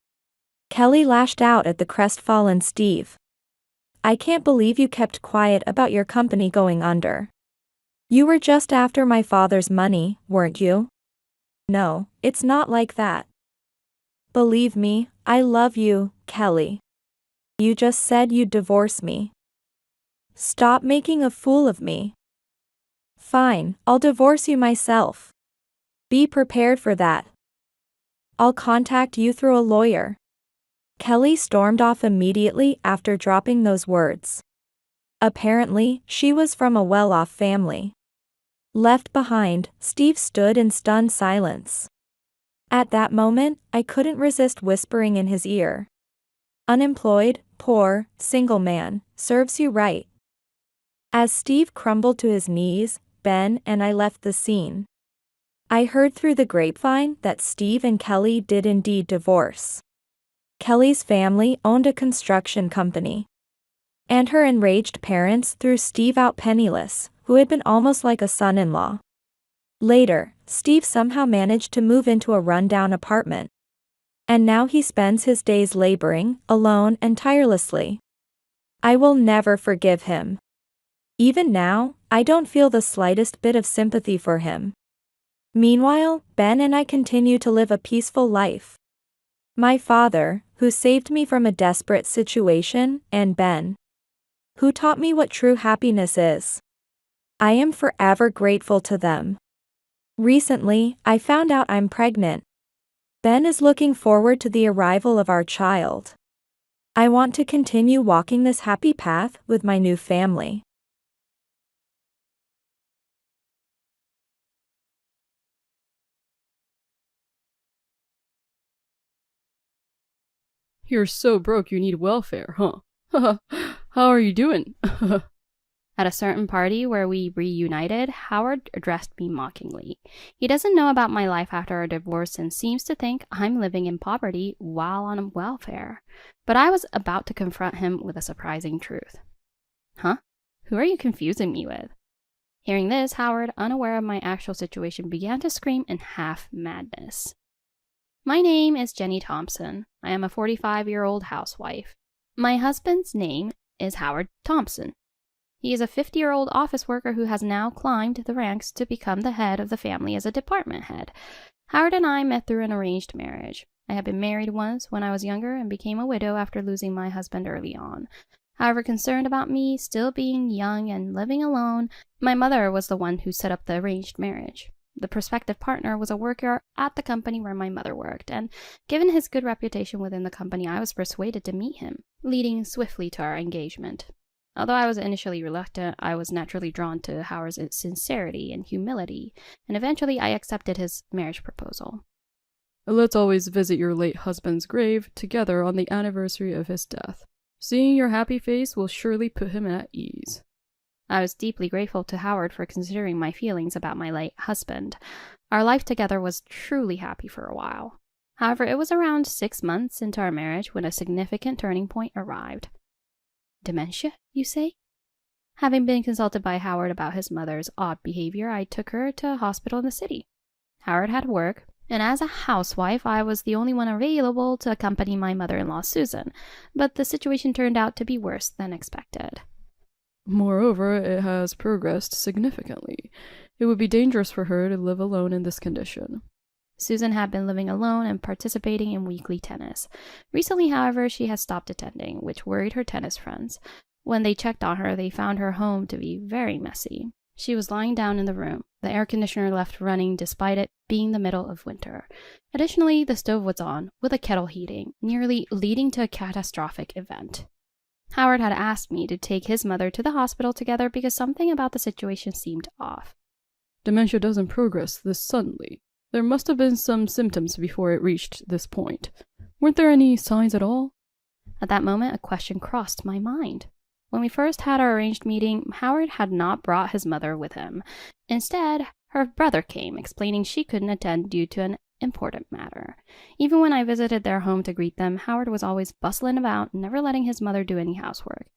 Kelly lashed out at the crestfallen Steve. I can't believe you kept quiet about your company going under. You were just after my father's money, weren't you? No, it's not like that. Believe me, I love you, Kelly. You just said you'd divorce me. Stop making a fool of me. Fine, I'll divorce you myself. Be prepared for that. I'll contact you through a lawyer. Kelly stormed off immediately after dropping those words. Apparently, she was from a well-off family. Left behind, Steve stood in stunned silence. At that moment, I couldn't resist whispering in his ear. Unemployed, poor, single man, serves you right. As Steve crumbled to his knees, Ben and I left the scene. I heard through the grapevine that Steve and Kelly did indeed divorce. Kelly's family owned a construction company. And her enraged parents threw Steve out penniless, who had been almost like a son-in-law. Later, Steve somehow managed to move into a rundown apartment. And now he spends his days laboring, alone and tirelessly. I will never forgive him. Even now, I don't feel the slightest bit of sympathy for him. Meanwhile, Ben and I continue to live a peaceful life. My father, who saved me from a desperate situation, and Ben, who taught me what true happiness is. I am forever grateful to them. Recently, I found out I'm pregnant. Ben is looking forward to the arrival of our child. I want to continue walking this happy path with my new family. You're so broke you need welfare, huh? How are you doing? At a certain party where we reunited, Howard addressed me mockingly. He doesn't know about my life after our divorce and seems to think I'm living in poverty while on welfare. But I was about to confront him with a surprising truth. Huh? Who are you confusing me with? Hearing this, Howard, unaware of my actual situation, began to scream in half madness. My name is Jenny Thompson. I am a 45-year-old housewife. My husband's name is Howard Thompson. He is a 50-year-old office worker who has now climbed the ranks to become the head of the family as a department head. Howard and I met through an arranged marriage. I had been married once when I was younger and became a widow after losing my husband early on. However, concerned about me still being young and living alone, my mother was the one who set up the arranged marriage. The prospective partner was a worker at the company where my mother worked, and given his good reputation within the company, I was persuaded to meet him, leading swiftly to our engagement. Although I was initially reluctant, I was naturally drawn to Howard's sincerity and humility, and eventually I accepted his marriage proposal. Let's always visit your late husband's grave together on the anniversary of his death. Seeing your happy face will surely put him at ease. I was deeply grateful to Howard for considering my feelings about my late husband. Our life together was truly happy for a while. However, it was around 6 months into our marriage when a significant turning point arrived. Dementia, you say? Having been consulted by Howard about his mother's odd behavior, I took her to a hospital in the city. Howard had work, and as a housewife, I was the only one available to accompany my mother-in-law, Susan, but the situation turned out to be worse than expected. Moreover, it has progressed significantly. It would be dangerous for her to live alone in this condition. Susan had been living alone and participating in weekly tennis. Recently, however, she has stopped attending, which worried her tennis friends. When they checked on her, they found her home to be very messy. She was lying down in the room, the air conditioner left running despite it being the middle of winter. Additionally, the stove was on, with a kettle heating, nearly leading to a catastrophic event. Howard had asked me to take his mother to the hospital together because something about the situation seemed off. Dementia doesn't progress this suddenly. There must have been some symptoms before it reached this point. Weren't there any signs at all? At that moment, a question crossed my mind. When we first had our arranged meeting, Howard had not brought his mother with him. Instead, her brother came, explaining she couldn't attend due to an important matter. Even when I visited their home to greet them, Howard was always bustling about, never letting his mother do any housework.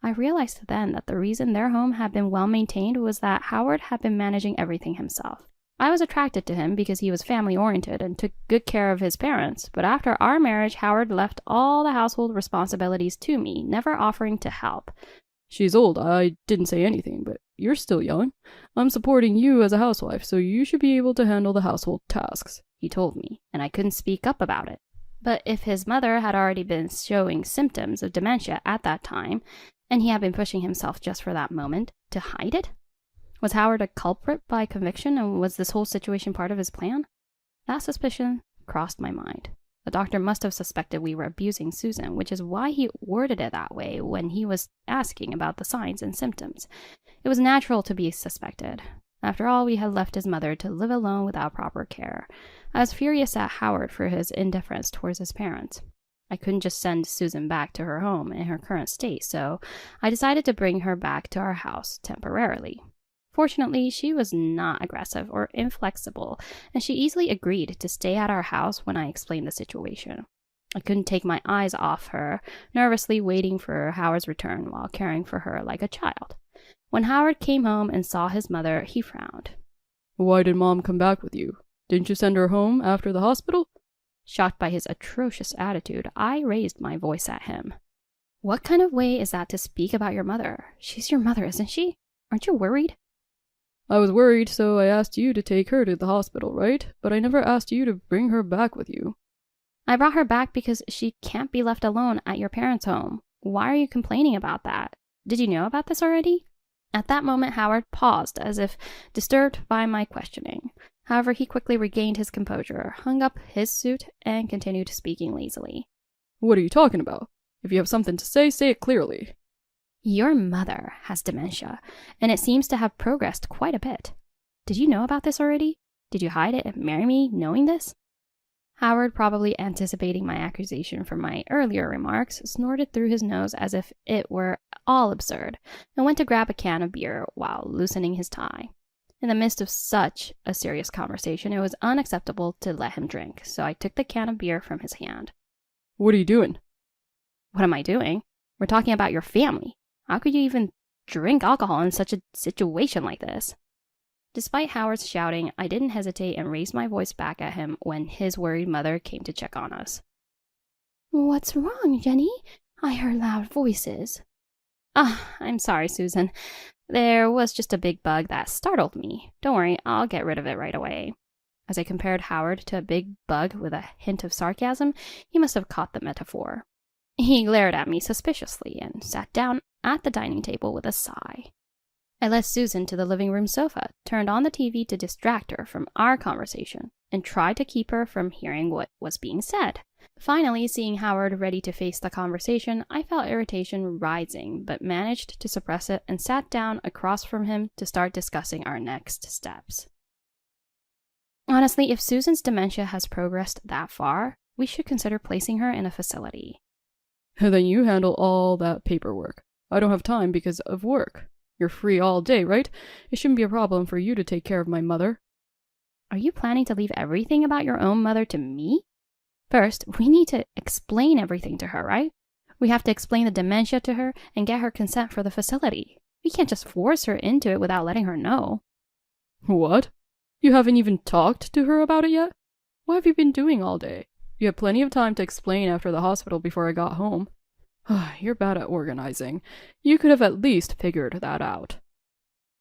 I realized then that the reason their home had been well maintained was that Howard had been managing everything himself. I was attracted to him because he was family-oriented and took good care of his parents, but after our marriage, Howard left all the household responsibilities to me, never offering to help. She's old, I didn't say anything, but you're still young. I'm supporting you as a housewife, so you should be able to handle the household tasks, he told me, and I couldn't speak up about it. But if his mother had already been showing symptoms of dementia at that time, and he had been pushing himself just for that moment, to hide it? Was Howard a culprit by conviction, and was this whole situation part of his plan? That suspicion crossed my mind. The doctor must have suspected we were abusing Susan, which is why he worded it that way when he was asking about the signs and symptoms. It was natural to be suspected. After all, we had left his mother to live alone without proper care. I was furious at Howard for his indifference towards his parents. I couldn't just send Susan back to her home in her current state, so I decided to bring her back to our house temporarily. Fortunately, she was not aggressive or inflexible, and she easily agreed to stay at our house when I explained the situation. I couldn't take my eyes off her, nervously waiting for Howard's return while caring for her like a child. When Howard came home and saw his mother, he frowned. Why did Mom come back with you? Didn't you send her home after the hospital? Shocked by his atrocious attitude, I raised my voice at him. What kind of way is that to speak about your mother? She's your mother, isn't she? Aren't you worried? I was worried, so I asked you to take her to the hospital, right? But I never asked you to bring her back with you. I brought her back because she can't be left alone at your parents' home. Why are you complaining about that? Did you know about this already? At that moment, Howard paused, as if disturbed by my questioning. However, he quickly regained his composure, hung up his suit, and continued speaking lazily. What are you talking about? If you have something to say it clearly. Your mother has dementia, and it seems to have progressed quite a bit. Did you know about this already? Did you hide it and marry me knowing this? Howard, probably anticipating my accusation from my earlier remarks, snorted through his nose as if it were all absurd, and went to grab a can of beer while loosening his tie. In the midst of such a serious conversation, it was unacceptable to let him drink, so I took the can of beer from his hand. What are you doing? What am I doing? We're talking about your family. How could you even drink alcohol in such a situation like this? Despite Howard's shouting, I didn't hesitate and raised my voice back at him when his worried mother came to check on us. What's wrong, Jenny? I heard loud voices. I'm sorry, Susan. There was just a big bug that startled me. Don't worry, I'll get rid of it right away. As I compared Howard to a big bug with a hint of sarcasm, he must have caught the metaphor. He glared at me suspiciously and sat down at the dining table with a sigh. I led Susan to the living room sofa, turned on the TV to distract her from our conversation, and tried to keep her from hearing what was being said. Finally, seeing Howard ready to face the conversation, I felt irritation rising, but managed to suppress it and sat down across from him to start discussing our next steps. Honestly, if Susan's dementia has progressed that far, we should consider placing her in a facility. Then you handle all that paperwork. I don't have time because of work. You're free all day, right? It shouldn't be a problem for you to take care of my mother. Are you planning to leave everything about your own mother to me? First, we need to explain everything to her, right? We have to explain the dementia to her and get her consent for the facility. We can't just force her into it without letting her know. What? You haven't even talked to her about it yet? What have you been doing all day? You had plenty of time to explain after the hospital before I got home. You're bad at organizing. You could have at least figured that out.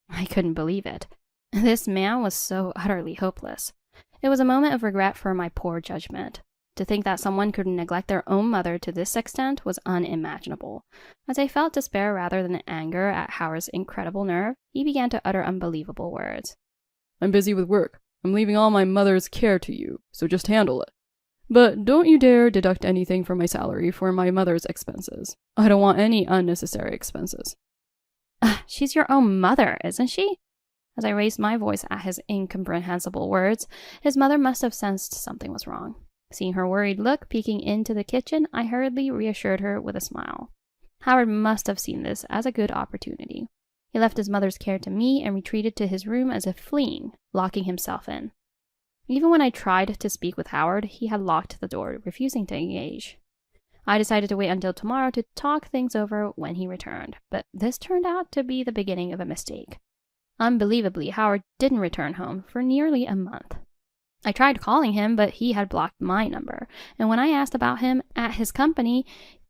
I couldn't believe it. This man was so utterly hopeless. It was a moment of regret for my poor judgment. To think that someone could neglect their own mother to this extent was unimaginable. As I felt despair rather than anger at Howard's incredible nerve, he began to utter unbelievable words. I'm busy with work. I'm leaving all my mother's care to you, so just handle it. But don't you dare deduct anything from my salary for my mother's expenses. I don't want any unnecessary expenses. She's your own mother, isn't she? As I raised my voice at his incomprehensible words, his mother must have sensed something was wrong. Seeing her worried look peeking into the kitchen, I hurriedly reassured her with a smile. Howard must have seen this as a good opportunity. He left his mother's care to me and retreated to his room as if fleeing, locking himself in. Even when I tried to speak with Howard, he had locked the door, refusing to engage. I decided to wait until tomorrow to talk things over when he returned, but this turned out to be the beginning of a mistake. Unbelievably, Howard didn't return home for nearly a month. I tried calling him, but he had blocked my number, and when I asked about him at his company,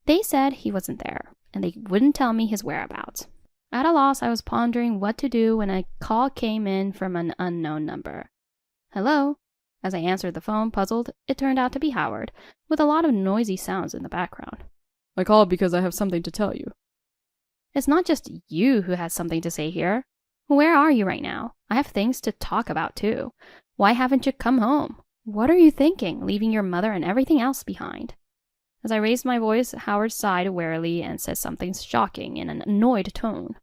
they said he wasn't there, and they wouldn't tell me his whereabouts. At a loss, I was pondering what to do when a call came in from an unknown number. Hello? As I answered the phone, puzzled, it turned out to be Howard, with a lot of noisy sounds in the background. I called because I have something to tell you. It's not just you who has something to say here. Where are you right now? I have things to talk about too. Why haven't you come home? What are you thinking, leaving your mother and everything else behind? As I raised my voice, Howard sighed wearily and said something shocking in an annoyed tone.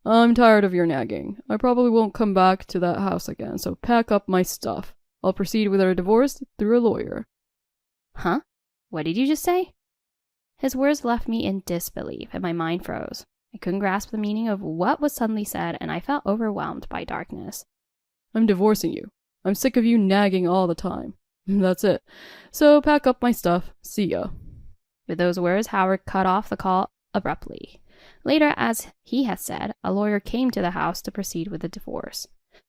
I'm tired of your nagging. I probably won't come back to that house again, so pack up my stuff. I'll proceed with our divorce through a lawyer. Huh? What did you just say? His words left me in disbelief, and my mind froze. I couldn't grasp the meaning of what was suddenly said, and I felt overwhelmed by darkness. I'm divorcing you. I'm sick of you nagging all the time. That's it. So pack up my stuff. See ya. With those words, Howard cut off the call abruptly. Later, as he had said, a lawyer came to the house to proceed with the divorce.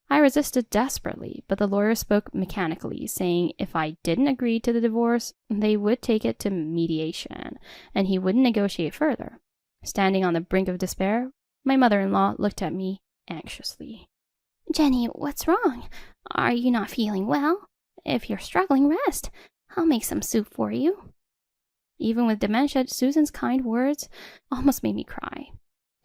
I resisted desperately, but the lawyer spoke mechanically, saying if I didn't agree to the divorce, they would take it to mediation, and he wouldn't negotiate further. Standing on the brink of despair, my mother-in-law looked at me anxiously. Jenny, what's wrong? Are you not feeling well? If you're struggling, rest. I'll make some soup for you. Even with dementia, Susan's kind words almost made me cry.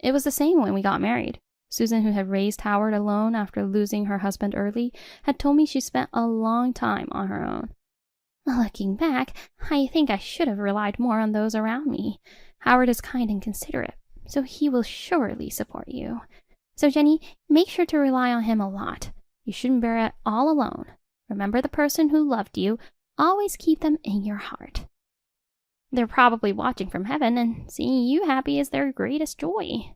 It was the same when we got married. Susan, who had raised Howard alone after losing her husband early, had told me she spent a long time on her own. Looking back, I think I should have relied more on those around me. Howard is kind and considerate, so he will surely support you. So, Jenny, make sure to rely on him a lot. You shouldn't bear it all alone. Remember the person who loved you. Always keep them in your heart. They're probably watching from heaven, and seeing you happy is their greatest joy.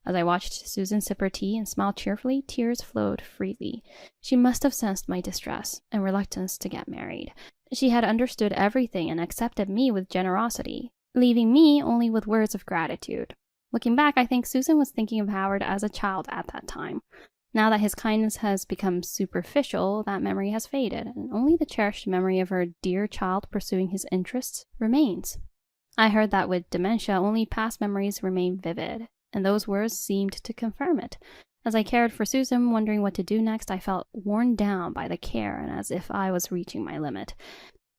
As I watched Susan sip her tea and smile cheerfully, tears flowed freely. She must have sensed my distress and reluctance to get married. She had understood everything and accepted me with generosity, leaving me only with words of gratitude. Looking back, I think Susan was thinking of Howard as a child at that time. Now that his kindness has become superficial, that memory has faded, and only the cherished memory of her dear child pursuing his interests remains. I heard that with dementia, only past memories remain vivid, and those words seemed to confirm it. As I cared for Susan, wondering what to do next, I felt worn down by the care and as if I was reaching my limit.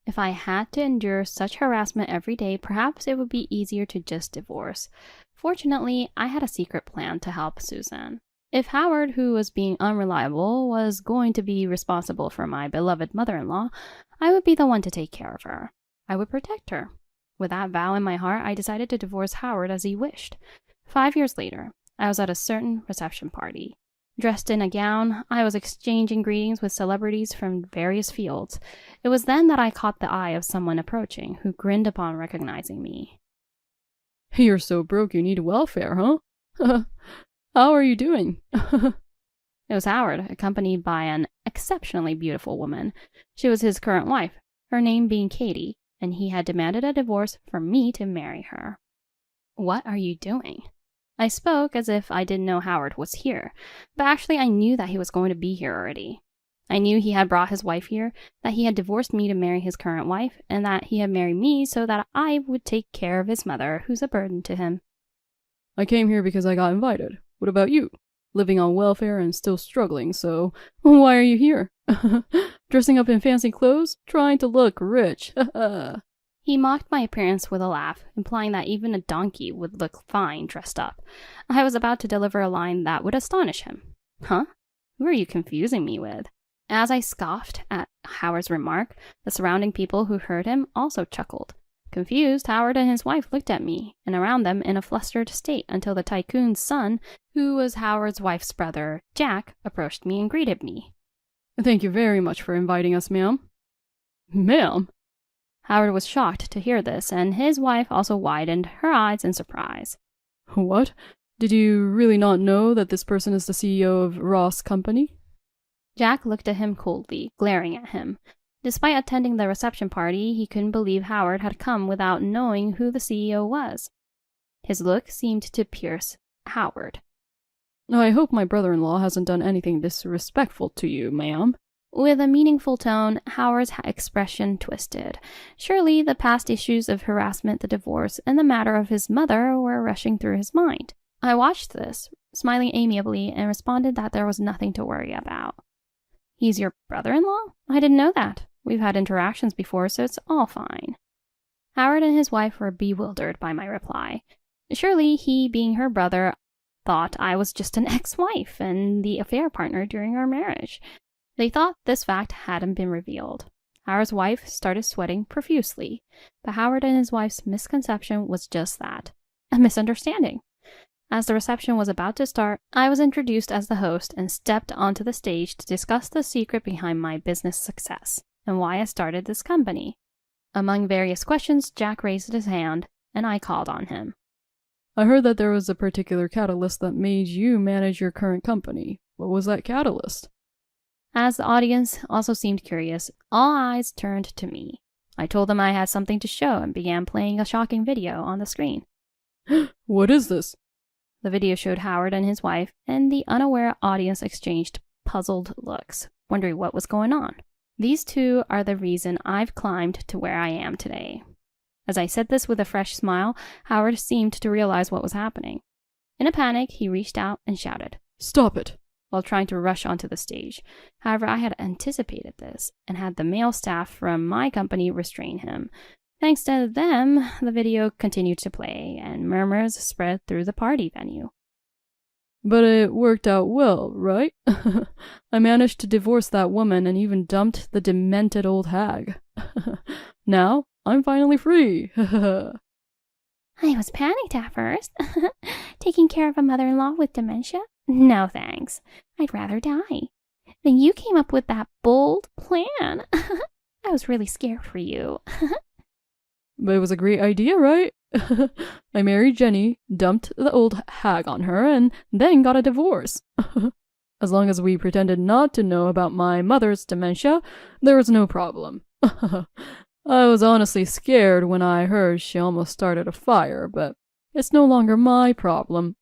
If I had to endure such harassment every day, perhaps it would be easier to just divorce. Fortunately, I had a secret plan to help Susan. If Howard, who was being unreliable, was going to be responsible for my beloved mother-in-law, I would be the one to take care of her. I would protect her. With that vow in my heart, I decided to divorce Howard as he wished. 5 years later, I was at a certain reception party. Dressed in a gown, I was exchanging greetings with celebrities from various fields. It was then that I caught the eye of someone approaching, who grinned upon recognizing me. You're so broke you need welfare, huh? How are you doing? It was Howard, accompanied by an exceptionally beautiful woman. She was his current wife, her name being Katie, and he had demanded a divorce for me to marry her. What are you doing? I spoke as if I didn't know Howard was here, but actually I knew that he was going to be here already. I knew he had brought his wife here, that he had divorced me to marry his current wife, and that he had married me so that I would take care of his mother, who's a burden to him. I came here because I got invited. What about you? Living on welfare and still struggling, so why are you here? Dressing up in fancy clothes? Trying to look rich. He mocked my appearance with a laugh, implying that even a donkey would look fine dressed up. I was about to deliver a line that would astonish him. Huh? Who are you confusing me with? As I scoffed at Howard's remark, the surrounding people who heard him also chuckled. Confused, Howard and his wife looked at me and around them in a flustered state until the tycoon's son, who was Howard's wife's brother, Jack, approached me and greeted me. Thank you very much for inviting us, ma'am. Ma'am? Howard was shocked to hear this, and his wife also widened her eyes in surprise. What? Did you really not know that this person is the CEO of Ross Company? Jack looked at him coldly, glaring at him. Despite attending the reception party, he couldn't believe Howard had come without knowing who the CEO was. His look seemed to pierce Howard. I hope my brother-in-law hasn't done anything disrespectful to you, ma'am. With a meaningful tone, Howard's expression twisted. Surely the past issues of harassment, the divorce, and the matter of his mother were rushing through his mind. I watched this, smiling amiably, and responded that there was nothing to worry about. He's your brother-in-law? I didn't know that. We've had interactions before, so it's all fine. Howard and his wife were bewildered by my reply. Surely he, being her brother, thought I was just an ex-wife and the affair partner during our marriage. They thought this fact hadn't been revealed. Howard's wife started sweating profusely, but Howard and his wife's misconception was just that, a misunderstanding. As the reception was about to start, I was introduced as the host and stepped onto the stage to discuss the secret behind my business success and why I started this company. Among various questions, Jack raised his hand, and I called on him. I heard that there was a particular catalyst that made you manage your current company. What was that catalyst? As the audience also seemed curious, all eyes turned to me. I told them I had something to show and began playing a shocking video on the screen. What is this? The video showed Howard and his wife, and the unaware audience exchanged puzzled looks, wondering what was going on. These two are the reason I've climbed to where I am today. As I said this with a fresh smile, Howard seemed to realize what was happening. In a panic, he reached out and shouted, "Stop it!" while trying to rush onto the stage. However, I had anticipated this and had the male staff from my company restrain him. Thanks to them, the video continued to play, and murmurs spread through the party venue. But it worked out well, right? I managed to divorce that woman and even dumped the demented old hag. Now, I'm finally free. I was panicked at first. Taking care of a mother-in-law with dementia? No thanks. I'd rather die. Then you came up with that bold plan. I was really scared for you. But it was a great idea, right? I married Jenny, dumped the old hag on her, and then got a divorce. As long as we pretended not to know about my mother's dementia, there was no problem. I was honestly scared when I heard she almost started a fire, but it's no longer my problem.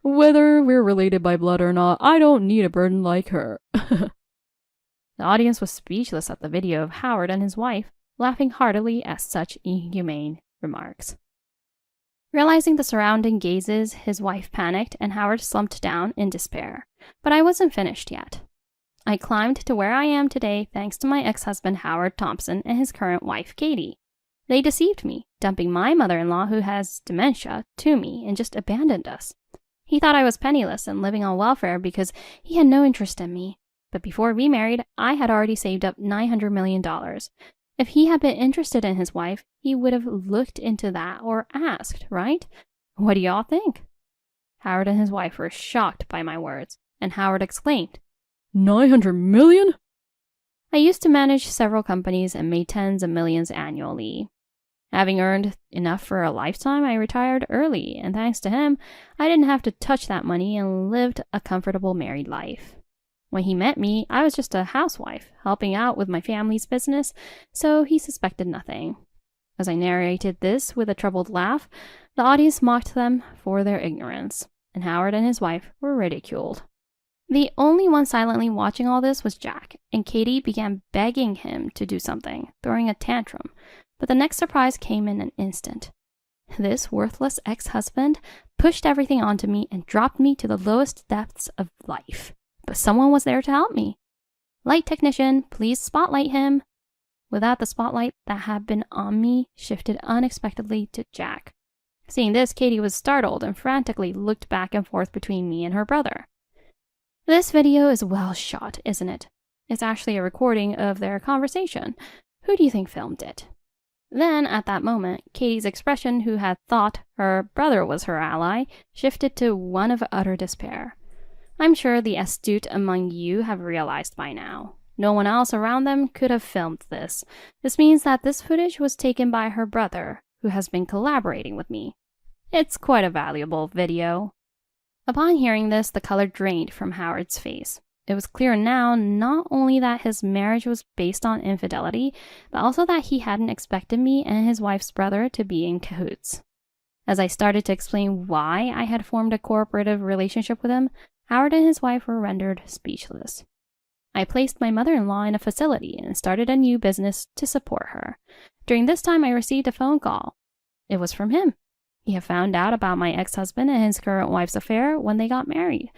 Whether we're related by blood or not, I don't need a burden like her. The audience was speechless at the video of Howard and his wife, laughing heartily at such inhumane remarks. Realizing the surrounding gazes, his wife panicked and Howard slumped down in despair. But I wasn't finished yet. I climbed to where I am today thanks to my ex-husband Howard Thompson and his current wife Katie. They deceived me, dumping my mother-in-law who has dementia to me and just abandoned us. He thought I was penniless and living on welfare because he had no interest in me. But before we married, I had already saved up $900 million. If he had been interested in his wife, he would have looked into that or asked, right? What do y'all think? Howard and his wife were shocked by my words, and Howard exclaimed, 900 million? I used to manage several companies and made tens of millions annually. Having earned enough for a lifetime, I retired early, and thanks to him, I didn't have to touch that money and lived a comfortable married life. When he met me, I was just a housewife, helping out with my family's business, so he suspected nothing. As I narrated this with a troubled laugh, the audience mocked them for their ignorance, and Howard and his wife were ridiculed. The only one silently watching all this was Jack, and Katie began begging him to do something, throwing a tantrum. But the next surprise came in an instant. This worthless ex-husband pushed everything onto me and dropped me to the lowest depths of life. But someone was there to help me. Light technician, please spotlight him. Without the spotlight that had been on me shifted unexpectedly to Jack. Seeing this, Katie was startled and frantically looked back and forth between me and her brother. This video is well shot, isn't it? It's actually a recording of their conversation. Who do you think filmed it? Then, at that moment, Katie's expression, who had thought her brother was her ally, shifted to one of utter despair. I'm sure the astute among you have realized by now. No one else around them could have filmed this. This means that this footage was taken by her brother, who has been collaborating with me. It's quite a valuable video. Upon hearing this, the color drained from Howard's face. It was clear now not only that his marriage was based on infidelity, but also that he hadn't expected me and his wife's brother to be in cahoots. As I started to explain why I had formed a cooperative relationship with him, Howard and his wife were rendered speechless. I placed my mother-in-law in a facility and started a new business to support her. During this time, I received a phone call. It was from him. He had found out about my ex-husband and his current wife's affair when they got married.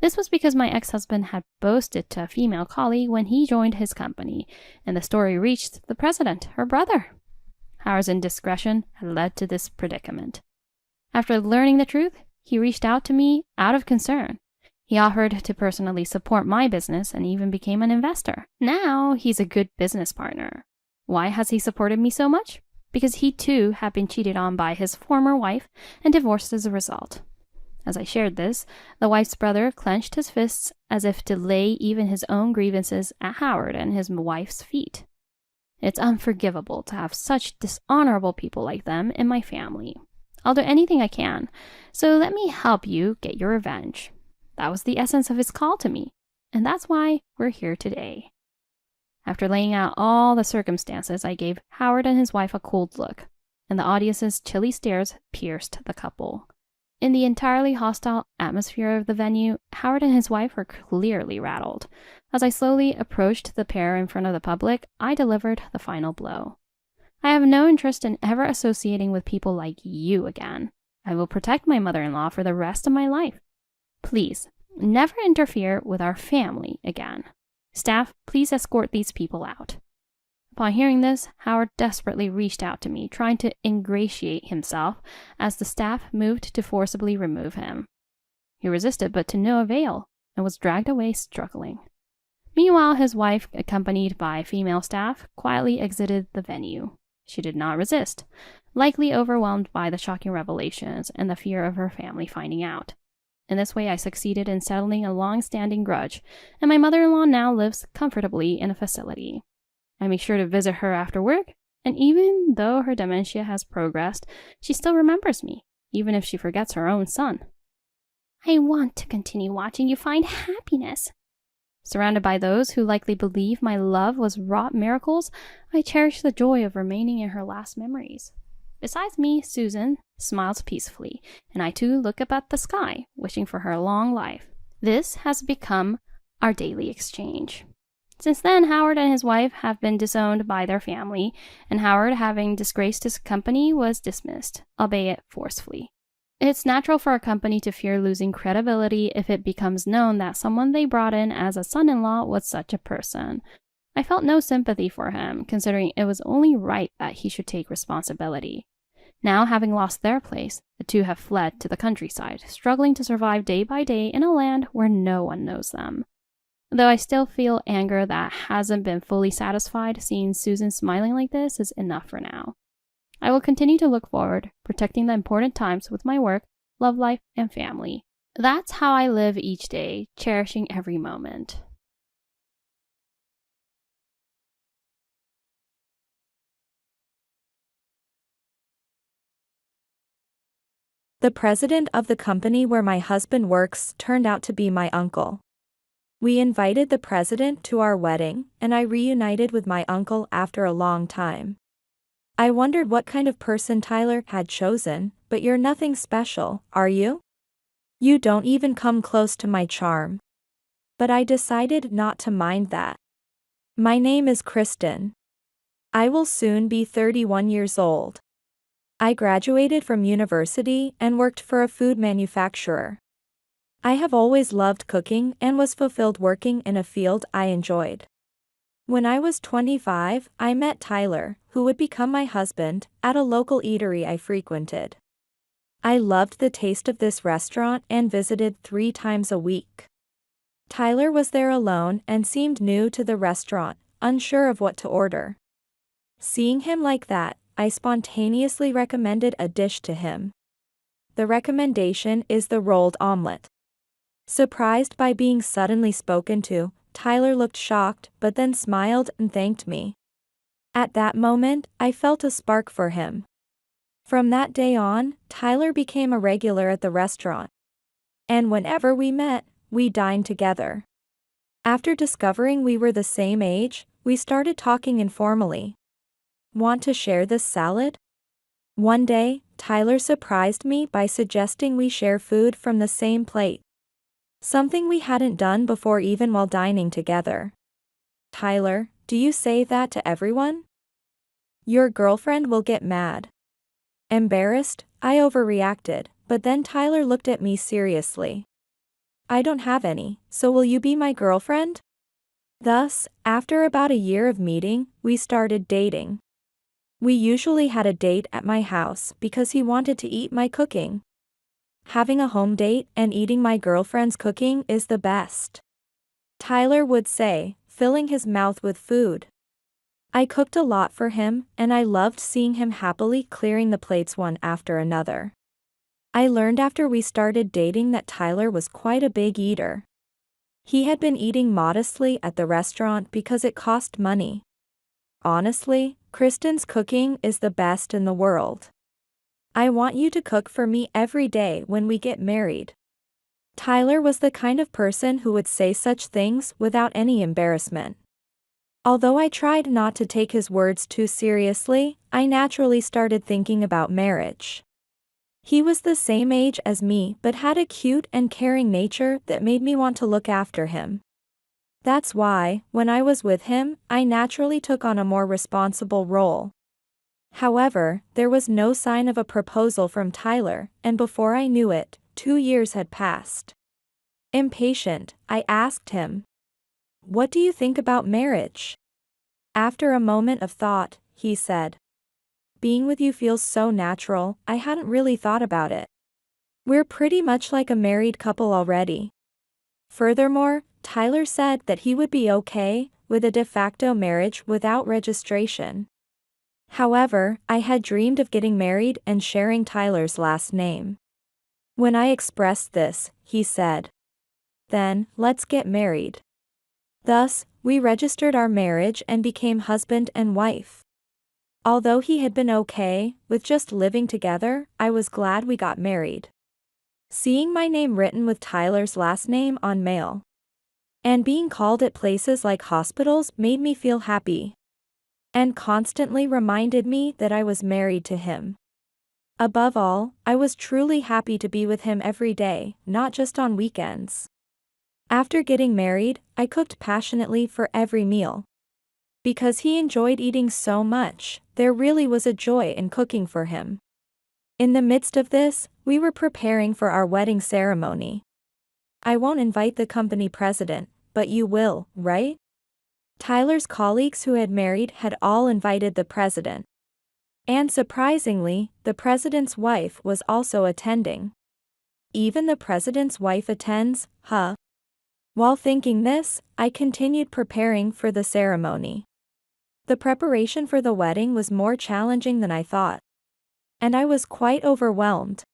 This was because my ex-husband had boasted to a female colleague when he joined his company, and the story reached the president, her brother. Howard's indiscretion had led to this predicament. After learning the truth, He reached out to me out of concern. He offered to personally support my business and even became an investor. Now he's a good business partner. Why has he supported me so much? Because he too had been cheated on by his former wife and divorced as a result. As I shared this, the wife's brother clenched his fists as if to lay even his own grievances at Howard and his wife's feet. It's unforgivable to have such dishonorable people like them in my family. I'll do anything I can, so let me help you get your revenge. That was the essence of his call to me, and that's why we're here today. After laying out all the circumstances, I gave Howard and his wife a cold look, and the audience's chilly stares pierced the couple. In the entirely hostile atmosphere of the venue, Howard and his wife were clearly rattled. As I slowly approached the pair in front of the public, I delivered the final blow. I have no interest in ever associating with people like you again. I will protect my mother-in-law for the rest of my life. Please, never interfere with our family again. Staff, please escort these people out. Upon hearing this, Howard desperately reached out to me, trying to ingratiate himself as the staff moved to forcibly remove him. He resisted, but to no avail, and was dragged away struggling. Meanwhile, his wife, accompanied by female staff, quietly exited the venue. She did not resist, likely overwhelmed by the shocking revelations and the fear of her family finding out. In this way, I succeeded in settling a long-standing grudge, and my mother-in-law now lives comfortably in a facility. I make sure to visit her after work, and even though her dementia has progressed, she still remembers me, even if she forgets her own son. I want to continue watching you find happiness. Surrounded by those who likely believe my love was wrought miracles, I cherish the joy of remaining in her last memories. Besides me, Susan smiles peacefully, and I too look up at the sky, wishing for her long life. This has become our daily exchange. Since then, Howard and his wife have been disowned by their family, and Howard, having disgraced his company, was dismissed, albeit forcefully. It's natural for a company to fear losing credibility if it becomes known that someone they brought in as a son-in-law was such a person. I felt no sympathy for him, considering it was only right that he should take responsibility. Now, having lost their place, the two have fled to the countryside, struggling to survive day by day in a land where no one knows them. Though I still feel anger that hasn't been fully satisfied, seeing Susan smiling like this is enough for now. I will continue to look forward, protecting the important times with my work, love life, and family. That's how I live each day, cherishing every moment. The president of the company where my husband works turned out to be my uncle. We invited the president to our wedding, and I reunited with my uncle after a long time. I wondered what kind of person Tyler had chosen, but you're nothing special, are you? You don't even come close to my charm. But I decided not to mind that. My name is Kristen. I will soon be 31 years old. I graduated from university and worked for a food manufacturer. I have always loved cooking and was fulfilled working in a field I enjoyed. When I was 25, I met Tyler, who would become my husband, at a local eatery I frequented. I loved the taste of this restaurant and visited 3 times a week. Tyler was there alone and seemed new to the restaurant, unsure of what to order. Seeing him like that, I spontaneously recommended a dish to him. The recommendation is the rolled omelet. Surprised by being suddenly spoken to, Tyler looked shocked but then smiled and thanked me. At that moment, I felt a spark for him. From that day on, Tyler became a regular at the restaurant. And whenever we met, we dined together. After discovering we were the same age, we started talking informally. Want to share this salad? One day, Tyler surprised me by suggesting we share food from the same plate. Something we hadn't done before even while dining together. Tyler, do you say that to everyone? Your girlfriend will get mad. Embarrassed, I overreacted, but then Tyler looked at me seriously. I don't have any, so will you be my girlfriend? Thus, after about a year of meeting, we started dating. We usually had a date at my house because he wanted to eat my cooking. having a home date and eating my girlfriend's cooking is the best," Tyler would say, filling his mouth with food. I cooked a lot for him, and I loved seeing him happily clearing the plates one after another. I learned after we started dating that Tyler was quite a big eater. He had been eating modestly at the restaurant because it cost money. "Honestly, Kristen's cooking is the best in the world. I want you to cook for me every day when we get married." Tyler was the kind of person who would say such things without any embarrassment. Although I tried not to take his words too seriously, I naturally started thinking about marriage. He was the same age as me but had a cute and caring nature that made me want to look after him. That's why, when I was with him, I naturally took on a more responsible role. However, there was no sign of a proposal from Tyler, and before I knew it, 2 years had passed. Impatient, I asked him, "What do you think about marriage?" After a moment of thought, he said, "Being with you feels so natural, I hadn't really thought about it. We're pretty much like a married couple already." Furthermore, Tyler said that he would be okay with a de facto marriage without registration. However, I had dreamed of getting married and sharing Tyler's last name. When I expressed this, he said, "Then, let's get married." Thus, we registered our marriage and became husband and wife. Although he had been okay with just living together, I was glad we got married. Seeing my name written with Tyler's last name on mail and being called at places like hospitals made me feel happy and constantly reminded me that I was married to him. Above all, I was truly happy to be with him every day, not just on weekends. After getting married, I cooked passionately for every meal. Because he enjoyed eating so much, there really was a joy in cooking for him. In the midst of this, we were preparing for our wedding ceremony. I won't invite the company president, but you will, right? Tyler's colleagues who had married had all invited the president. And surprisingly, the president's wife was also attending. Even the president's wife attends, huh? While thinking this, I continued preparing for the ceremony. The preparation for the wedding was more challenging than I thought. And I was quite overwhelmed.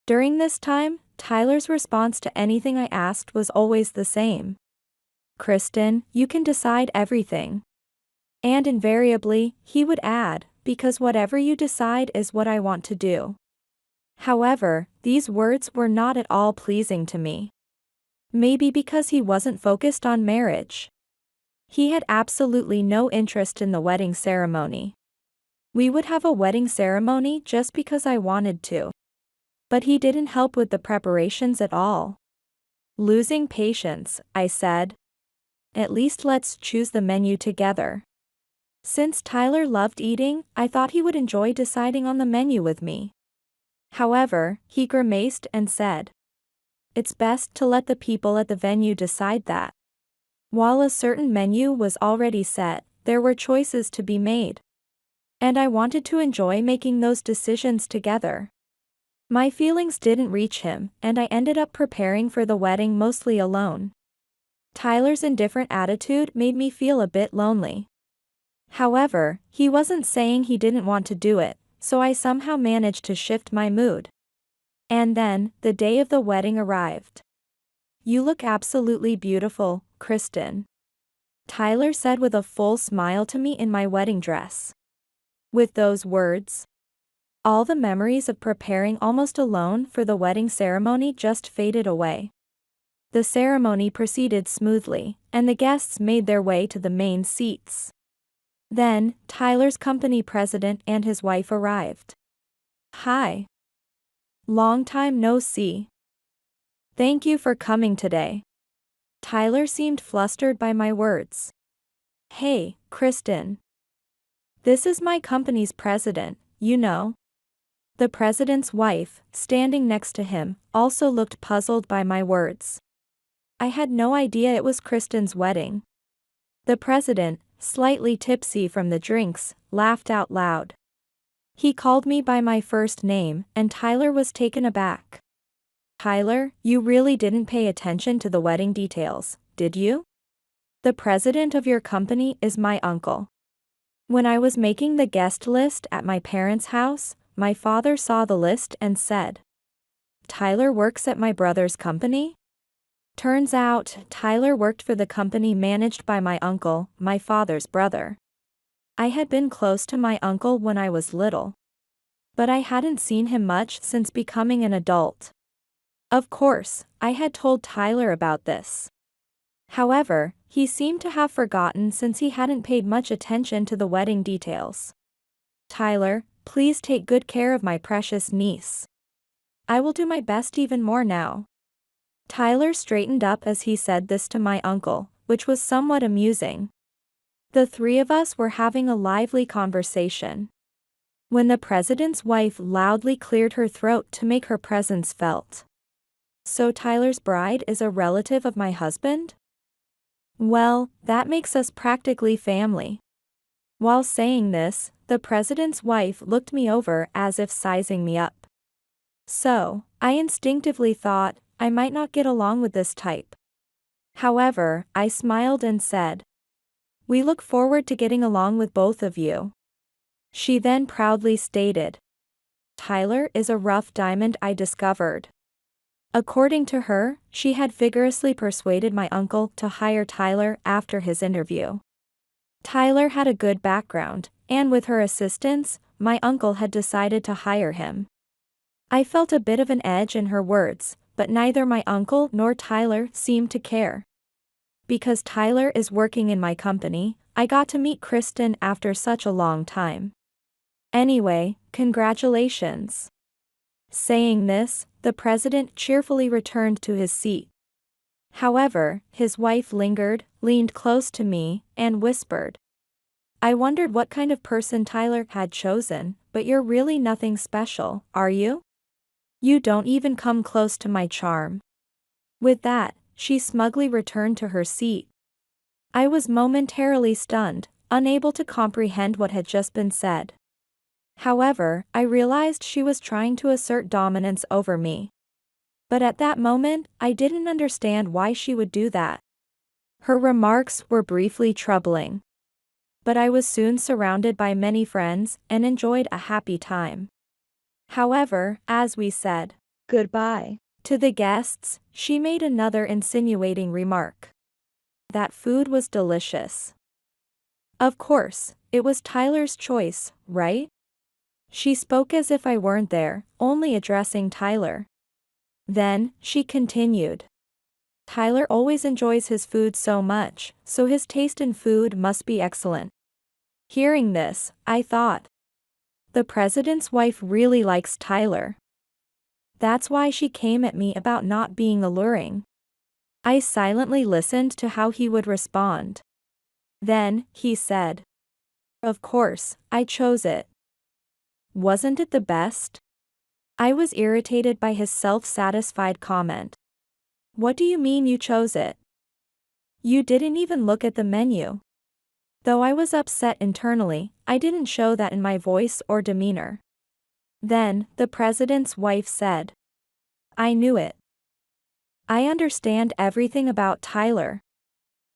During this time, Tyler's response to anything I asked was always the same. "Kristen, you can decide everything." And invariably, he would add, "Because whatever you decide is what I want to do." However, these words were not at all pleasing to me. Maybe because he wasn't focused on marriage. He had absolutely no interest in the wedding ceremony. We would have a wedding ceremony just because I wanted to. But he didn't help with the preparations at all. Losing patience, I said, "At least let's choose the menu together." Since Tyler loved eating, I thought he would enjoy deciding on the menu with me. However, he grimaced and said, "It's best to let the people at the venue decide that." While a certain menu was already set, there were choices to be made. And I wanted to enjoy making those decisions together. My feelings didn't reach him, and I ended up preparing for the wedding mostly alone. Tyler's indifferent attitude made me feel a bit lonely. However, he wasn't saying he didn't want to do it, so I somehow managed to shift my mood. And then, the day of the wedding arrived. "You look absolutely beautiful, Kristen," Tyler said with a full smile to me in my wedding dress. With those words, all the memories of preparing almost alone for the wedding ceremony just faded away. The ceremony proceeded smoothly, and the guests made their way to the main seats. Then, Tyler's company president and his wife arrived. "Hi. Long time no see. Thank you for coming today." Tyler seemed flustered by my words. "Hey, Kristen. This is my company's president, you know." The president's wife, standing next to him, also looked puzzled by my words. I had no idea it was Kristen's wedding. The president, slightly tipsy from the drinks, laughed out loud. He called me by my first name, and Tyler was taken aback. Tyler, you really didn't pay attention to the wedding details, did you? The president of your company is my uncle. When I was making the guest list at my parents' house, my father saw the list and said, "Tyler works at my brother's company?" Turns out, Tyler worked for the company managed by my uncle, my father's brother. I had been close to my uncle when I was little, but I hadn't seen him much since becoming an adult. Of course, I had told Tyler about this. However, he seemed to have forgotten since he hadn't paid much attention to the wedding details. Tyler, please take good care of my precious niece. I will do my best even more now. Tyler straightened up as he said this to my uncle, which was somewhat amusing. The three of us were having a lively conversation when the president's wife loudly cleared her throat to make her presence felt. "So Tyler's bride is a relative of my husband? Well, that makes us practically family." While saying this, the president's wife looked me over as if sizing me up. So, I instinctively thought, I might not get along with this type. However, I smiled and said, "We look forward to getting along with both of you." She then proudly stated, "Tyler is a rough diamond I discovered." According to her, she had vigorously persuaded my uncle to hire Tyler after his interview. Tyler had a good background, and with her assistance, my uncle had decided to hire him. I felt a bit of an edge in her words, but neither my uncle nor Tyler seemed to care. Because Tyler is working in my company, I got to meet Kristen after such a long time. Anyway, congratulations. Saying this, the president cheerfully returned to his seat. However, his wife lingered, leaned close to me, and whispered. I wondered what kind of person Tyler had chosen, but you're really nothing special, are you? You don't even come close to my charm. With that, she smugly returned to her seat. I was momentarily stunned, unable to comprehend what had just been said. However, I realized she was trying to assert dominance over me. But at that moment, I didn't understand why she would do that. Her remarks were briefly troubling. But I was soon surrounded by many friends and enjoyed a happy time. However, as we said goodbye to the guests, she made another insinuating remark. That food was delicious. Of course, it was Tyler's choice, right? She spoke as if I weren't there, only addressing Tyler. Then, she continued. Tyler always enjoys his food so much, so his taste in food must be excellent. Hearing this, I thought, the president's wife really likes Tyler. That's why she came at me about not being alluring. I silently listened to how he would respond. Then, he said, "Of course, I chose it. Wasn't it the best?" I was irritated by his self-satisfied comment. What do you mean you chose it? You didn't even look at the menu. Though I was upset internally, I didn't show that in my voice or demeanor. Then, the president's wife said, I knew it. I understand everything about Tyler.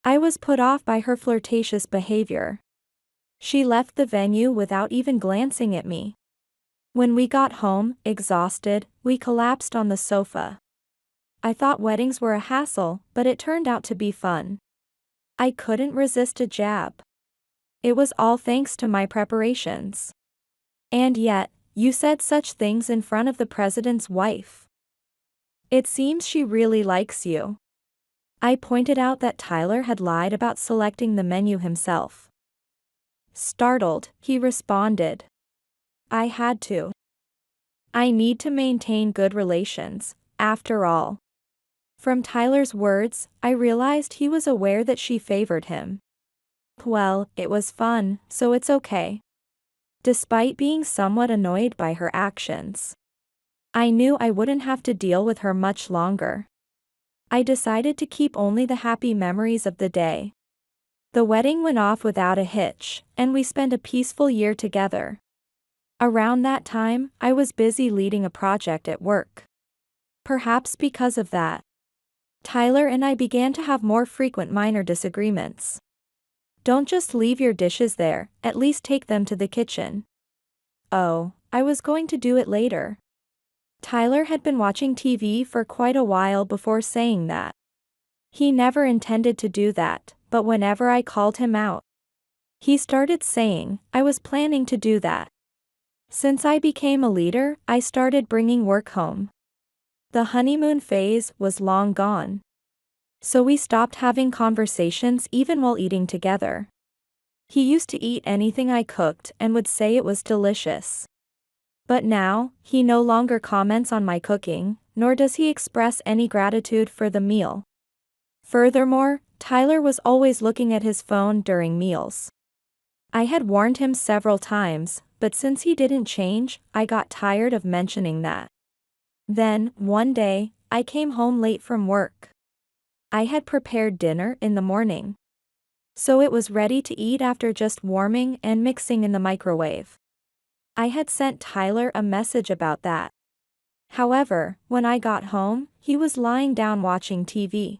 I was put off by her flirtatious behavior. She left the venue without even glancing at me. When we got home, exhausted, we collapsed on the sofa. I thought weddings were a hassle, but it turned out to be fun. I couldn't resist a jab. It was all thanks to my preparations. And yet, you said such things in front of the president's wife. It seems she really likes you. I pointed out that Tyler had lied about selecting the menu himself. Startled, he responded, I had to. I need to maintain good relations, after all. From Tyler's words, I realized he was aware that she favored him. Well, it was fun, so it's okay. Despite being somewhat annoyed by her actions, I knew I wouldn't have to deal with her much longer. I decided to keep only the happy memories of the day. The wedding went off without a hitch, and we spent a peaceful year together. Around that time, I was busy leading a project at work. Perhaps because of that, Tyler and I began to have more frequent minor disagreements. Don't just leave your dishes there, at least take them to the kitchen. Oh, I was going to do it later. Tyler had been watching TV for quite a while before saying that. He never intended to do that, but whenever I called him out, he started saying, I was planning to do that. Since I became a leader, I started bringing work home. The honeymoon phase was long gone. So we stopped having conversations even while eating together. He used to eat anything I cooked and would say it was delicious. But now, he no longer comments on my cooking, nor does he express any gratitude for the meal. Furthermore, Tyler was always looking at his phone during meals. I had warned him several times, but since he didn't change, I got tired of mentioning that. Then, one day, I came home late from work. I had prepared dinner in the morning, so it was ready to eat after just warming and mixing in the microwave. I had sent Tyler a message about that. However, when I got home, he was lying down watching TV.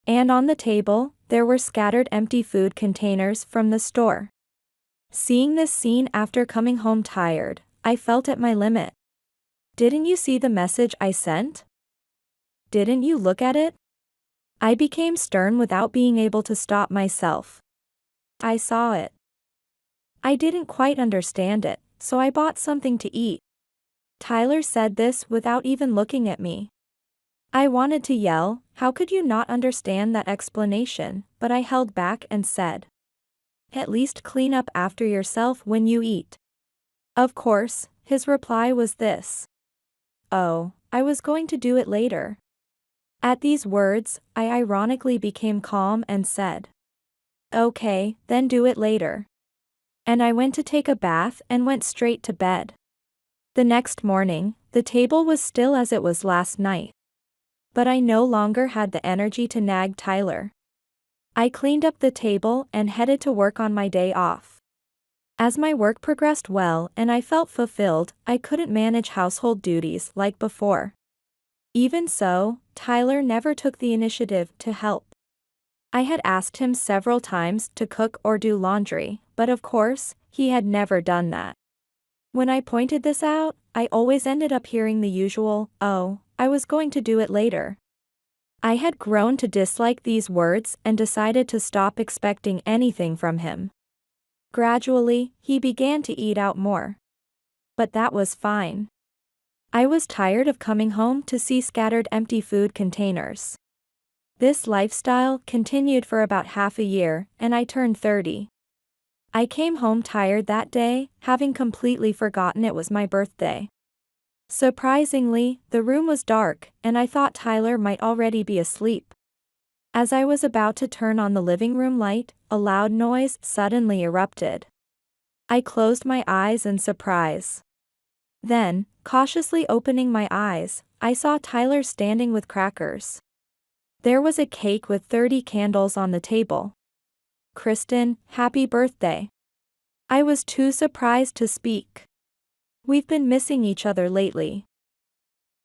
And on the table, there were scattered empty food containers from the store. Seeing this scene after coming home tired, I felt at my limit. Didn't you see the message I sent? Didn't you look at it? I became stern without being able to stop myself. I saw it. I didn't quite understand it, so I bought something to eat. Tyler said this without even looking at me. I wanted to yell, how could you not understand that explanation, but I held back and said, at least clean up after yourself when you eat. Of course, his reply was this. Oh, I was going to do it later. At these words, I ironically became calm and said, okay, then do it later. And I went to take a bath and went straight to bed. The next morning, the table was still as it was last night. But I no longer had the energy to nag Tyler. I cleaned up the table and headed to work on my day off. As my work progressed well and I felt fulfilled, I couldn't manage household duties like before. Even so, Tyler never took the initiative to help. I had asked him several times to cook or do laundry, but of course, he had never done that. When I pointed this out, I always ended up hearing the usual, oh, I was going to do it later. I had grown to dislike these words and decided to stop expecting anything from him. Gradually, he began to eat out more. But that was fine. I was tired of coming home to see scattered empty food containers. This lifestyle continued for about half a year, and I turned 30. I came home tired that day, having completely forgotten it was my birthday. Surprisingly, the room was dark, and I thought Tyler might already be asleep. As I was about to turn on the living room light, a loud noise suddenly erupted. I closed my eyes in surprise. Then, cautiously opening my eyes, I saw Tyler standing with crackers. There was a cake with 30 candles on the table. Kristen, happy birthday. I was too surprised to speak. We've been missing each other lately.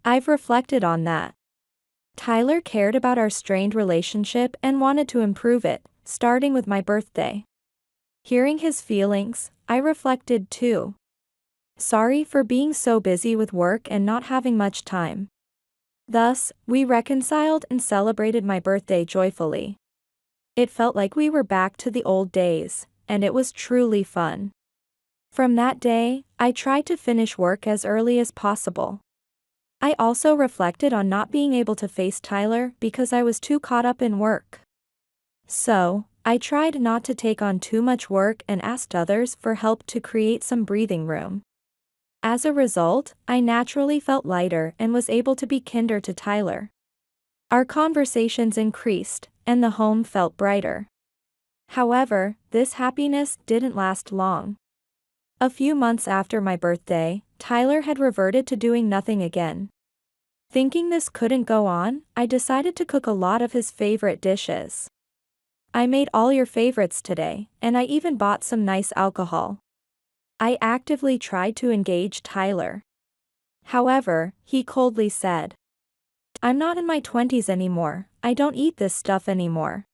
I've reflected on that. Tyler cared about our strained relationship and wanted to improve it, starting with my birthday. Hearing his feelings, I reflected too. Sorry for being so busy with work and not having much time. Thus, we reconciled and celebrated my birthday joyfully. It felt like we were back to the old days, and it was truly fun. From that day, I tried to finish work as early as possible. I also reflected on not being able to face Tyler because I was too caught up in work. So, I tried not to take on too much work and asked others for help to create some breathing room. As a result, I naturally felt lighter and was able to be kinder to Tyler. Our conversations increased, and the home felt brighter. However, this happiness didn't last long. A few months after my birthday, Tyler had reverted to doing nothing again. Thinking this couldn't go on, I decided to cook a lot of his favorite dishes. I made all your favorites today, and I even bought some nice alcohol. I actively tried to engage Tyler. However, he coldly said, I'm not in my 20s anymore, I don't eat this stuff anymore.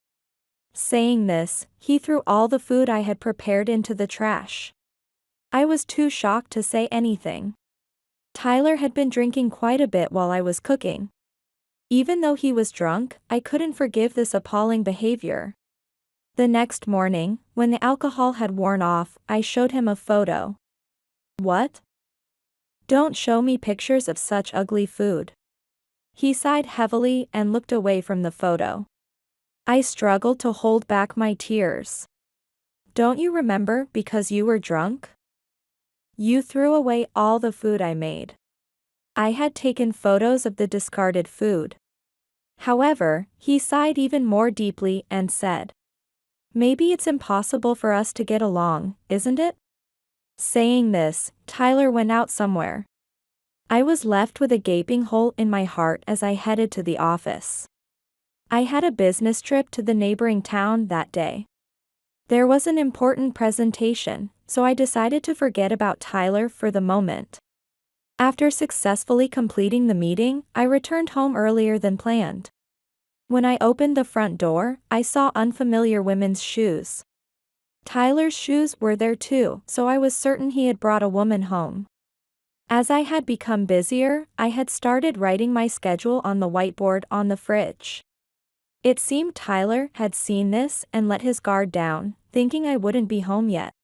Saying this, he threw all the food I had prepared into the trash. I was too shocked to say anything. Tyler had been drinking quite a bit while I was cooking. Even though he was drunk, I couldn't forgive this appalling behavior. The next morning, when the alcohol had worn off, I showed him a photo. What? Don't show me pictures of such ugly food. He sighed heavily and looked away from the photo. I struggled to hold back my tears. Don't you remember because you were drunk? You threw away all the food I made. I had taken photos of the discarded food. However, he sighed even more deeply and said, maybe it's impossible for us to get along, isn't it? Saying this, Tyler went out somewhere. I was left with a gaping hole in my heart as I headed to the office. I had a business trip to the neighboring town that day. There was an important presentation, so I decided to forget about Tyler for the moment. After successfully completing the meeting, I returned home earlier than planned. When I opened the front door, I saw unfamiliar women's shoes. Tyler's shoes were there too, so I was certain he had brought a woman home. As I had become busier, I had started writing my schedule on the whiteboard on the fridge. It seemed Tyler had seen this and let his guard down, thinking I wouldn't be home yet.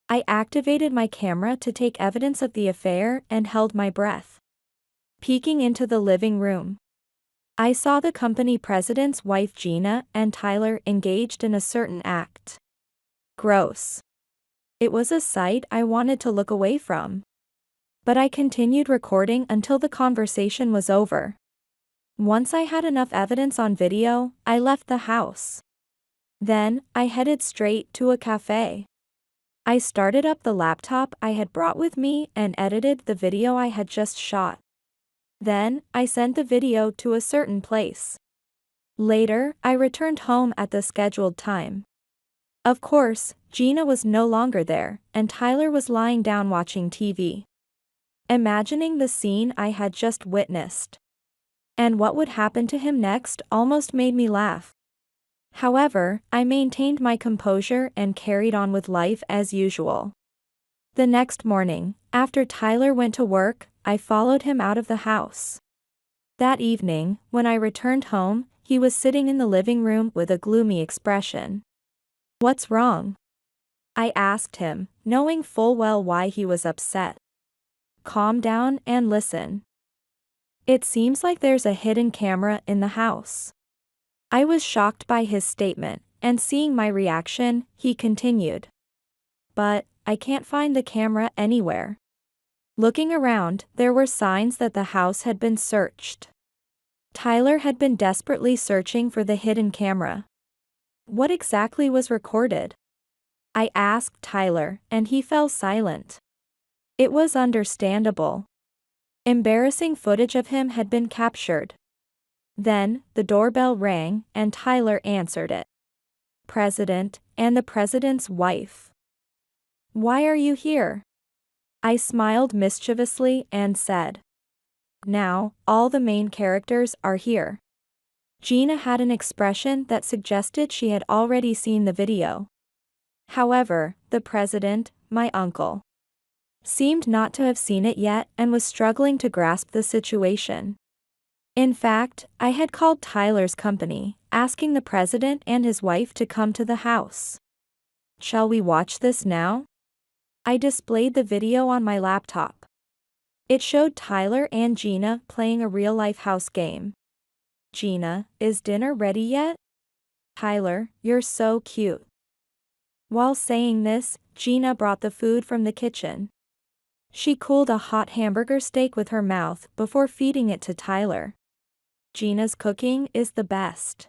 I activated my camera to take evidence of the affair and held my breath. Peeking into the living room, I saw the company president's wife Gina and Tyler engaged in a certain act. Gross. It was a sight I wanted to look away from. But I continued recording until the conversation was over. Once I had enough evidence on video, I left the house. Then, I headed straight to a cafe. I started up the laptop I had brought with me and edited the video I had just shot. Then, I sent the video to a certain place. Later, I returned home at the scheduled time. Of course, Gina was no longer there, and Tyler was lying down watching TV. Imagining the scene I had just witnessed and what would happen to him next almost made me laugh. However, I maintained my composure and carried on with life as usual. The next morning, after Tyler went to work, I followed him out of the house. That evening, when I returned home, he was sitting in the living room with a gloomy expression. What's wrong? I asked him, knowing full well why he was upset. Calm down and listen. It seems like there's a hidden camera in the house. I was shocked by his statement, and seeing my reaction, he continued. But, I can't find the camera anywhere. Looking around, there were signs that the house had been searched. Tyler had been desperately searching for the hidden camera. What exactly was recorded? I asked Tyler, and he fell silent. It was understandable. Embarrassing footage of him had been captured. Then, the doorbell rang, and Tyler answered it. President, and the president's wife. Why are you here? I smiled mischievously and said. Now, all the main characters are here. Gina had an expression that suggested she had already seen the video. However, the president, my uncle, seemed not to have seen it yet and was struggling to grasp the situation. In fact, I had called Tyler's company, asking the president and his wife to come to the house. Shall we watch this now? I displayed the video on my laptop. It showed Tyler and Gina playing a real-life house game. Gina, is dinner ready yet? Tyler, you're so cute. While saying this, Gina brought the food from the kitchen. She cooled a hot hamburger steak with her mouth before feeding it to Tyler. Gina's cooking is the best.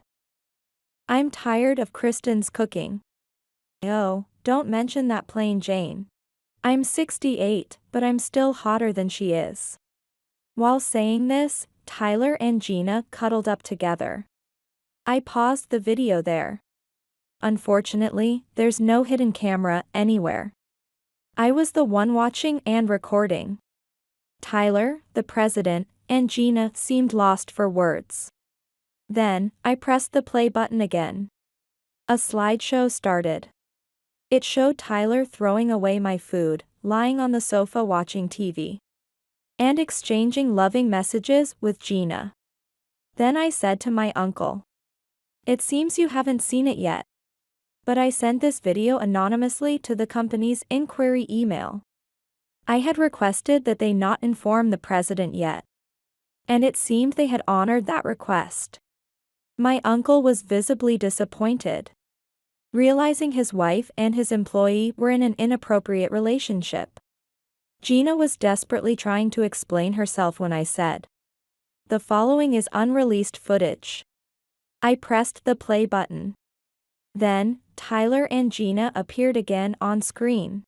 I'm tired of Kristen's cooking. Oh, don't mention that plain Jane. I'm 68, but I'm still hotter than she is. While saying this, Tyler and Gina cuddled up together. I paused the video there. Unfortunately, there's no hidden camera anywhere. I was the one watching and recording. Tyler, the president, and Gina seemed lost for words. Then, I pressed the play button again. A slideshow started. It showed Tyler throwing away my food, lying on the sofa watching TV, and exchanging loving messages with Gina. Then I said to my uncle, "It seems you haven't seen it yet. But I sent this video anonymously to the company's inquiry email. I had requested that they not inform the president yet. And it seemed they had honored that request." My uncle was visibly disappointed, realizing his wife and his employee were in an inappropriate relationship. Gina was desperately trying to explain herself when I said, "The following is unreleased footage." I pressed the play button. Then, Tyler and Gina appeared again on screen.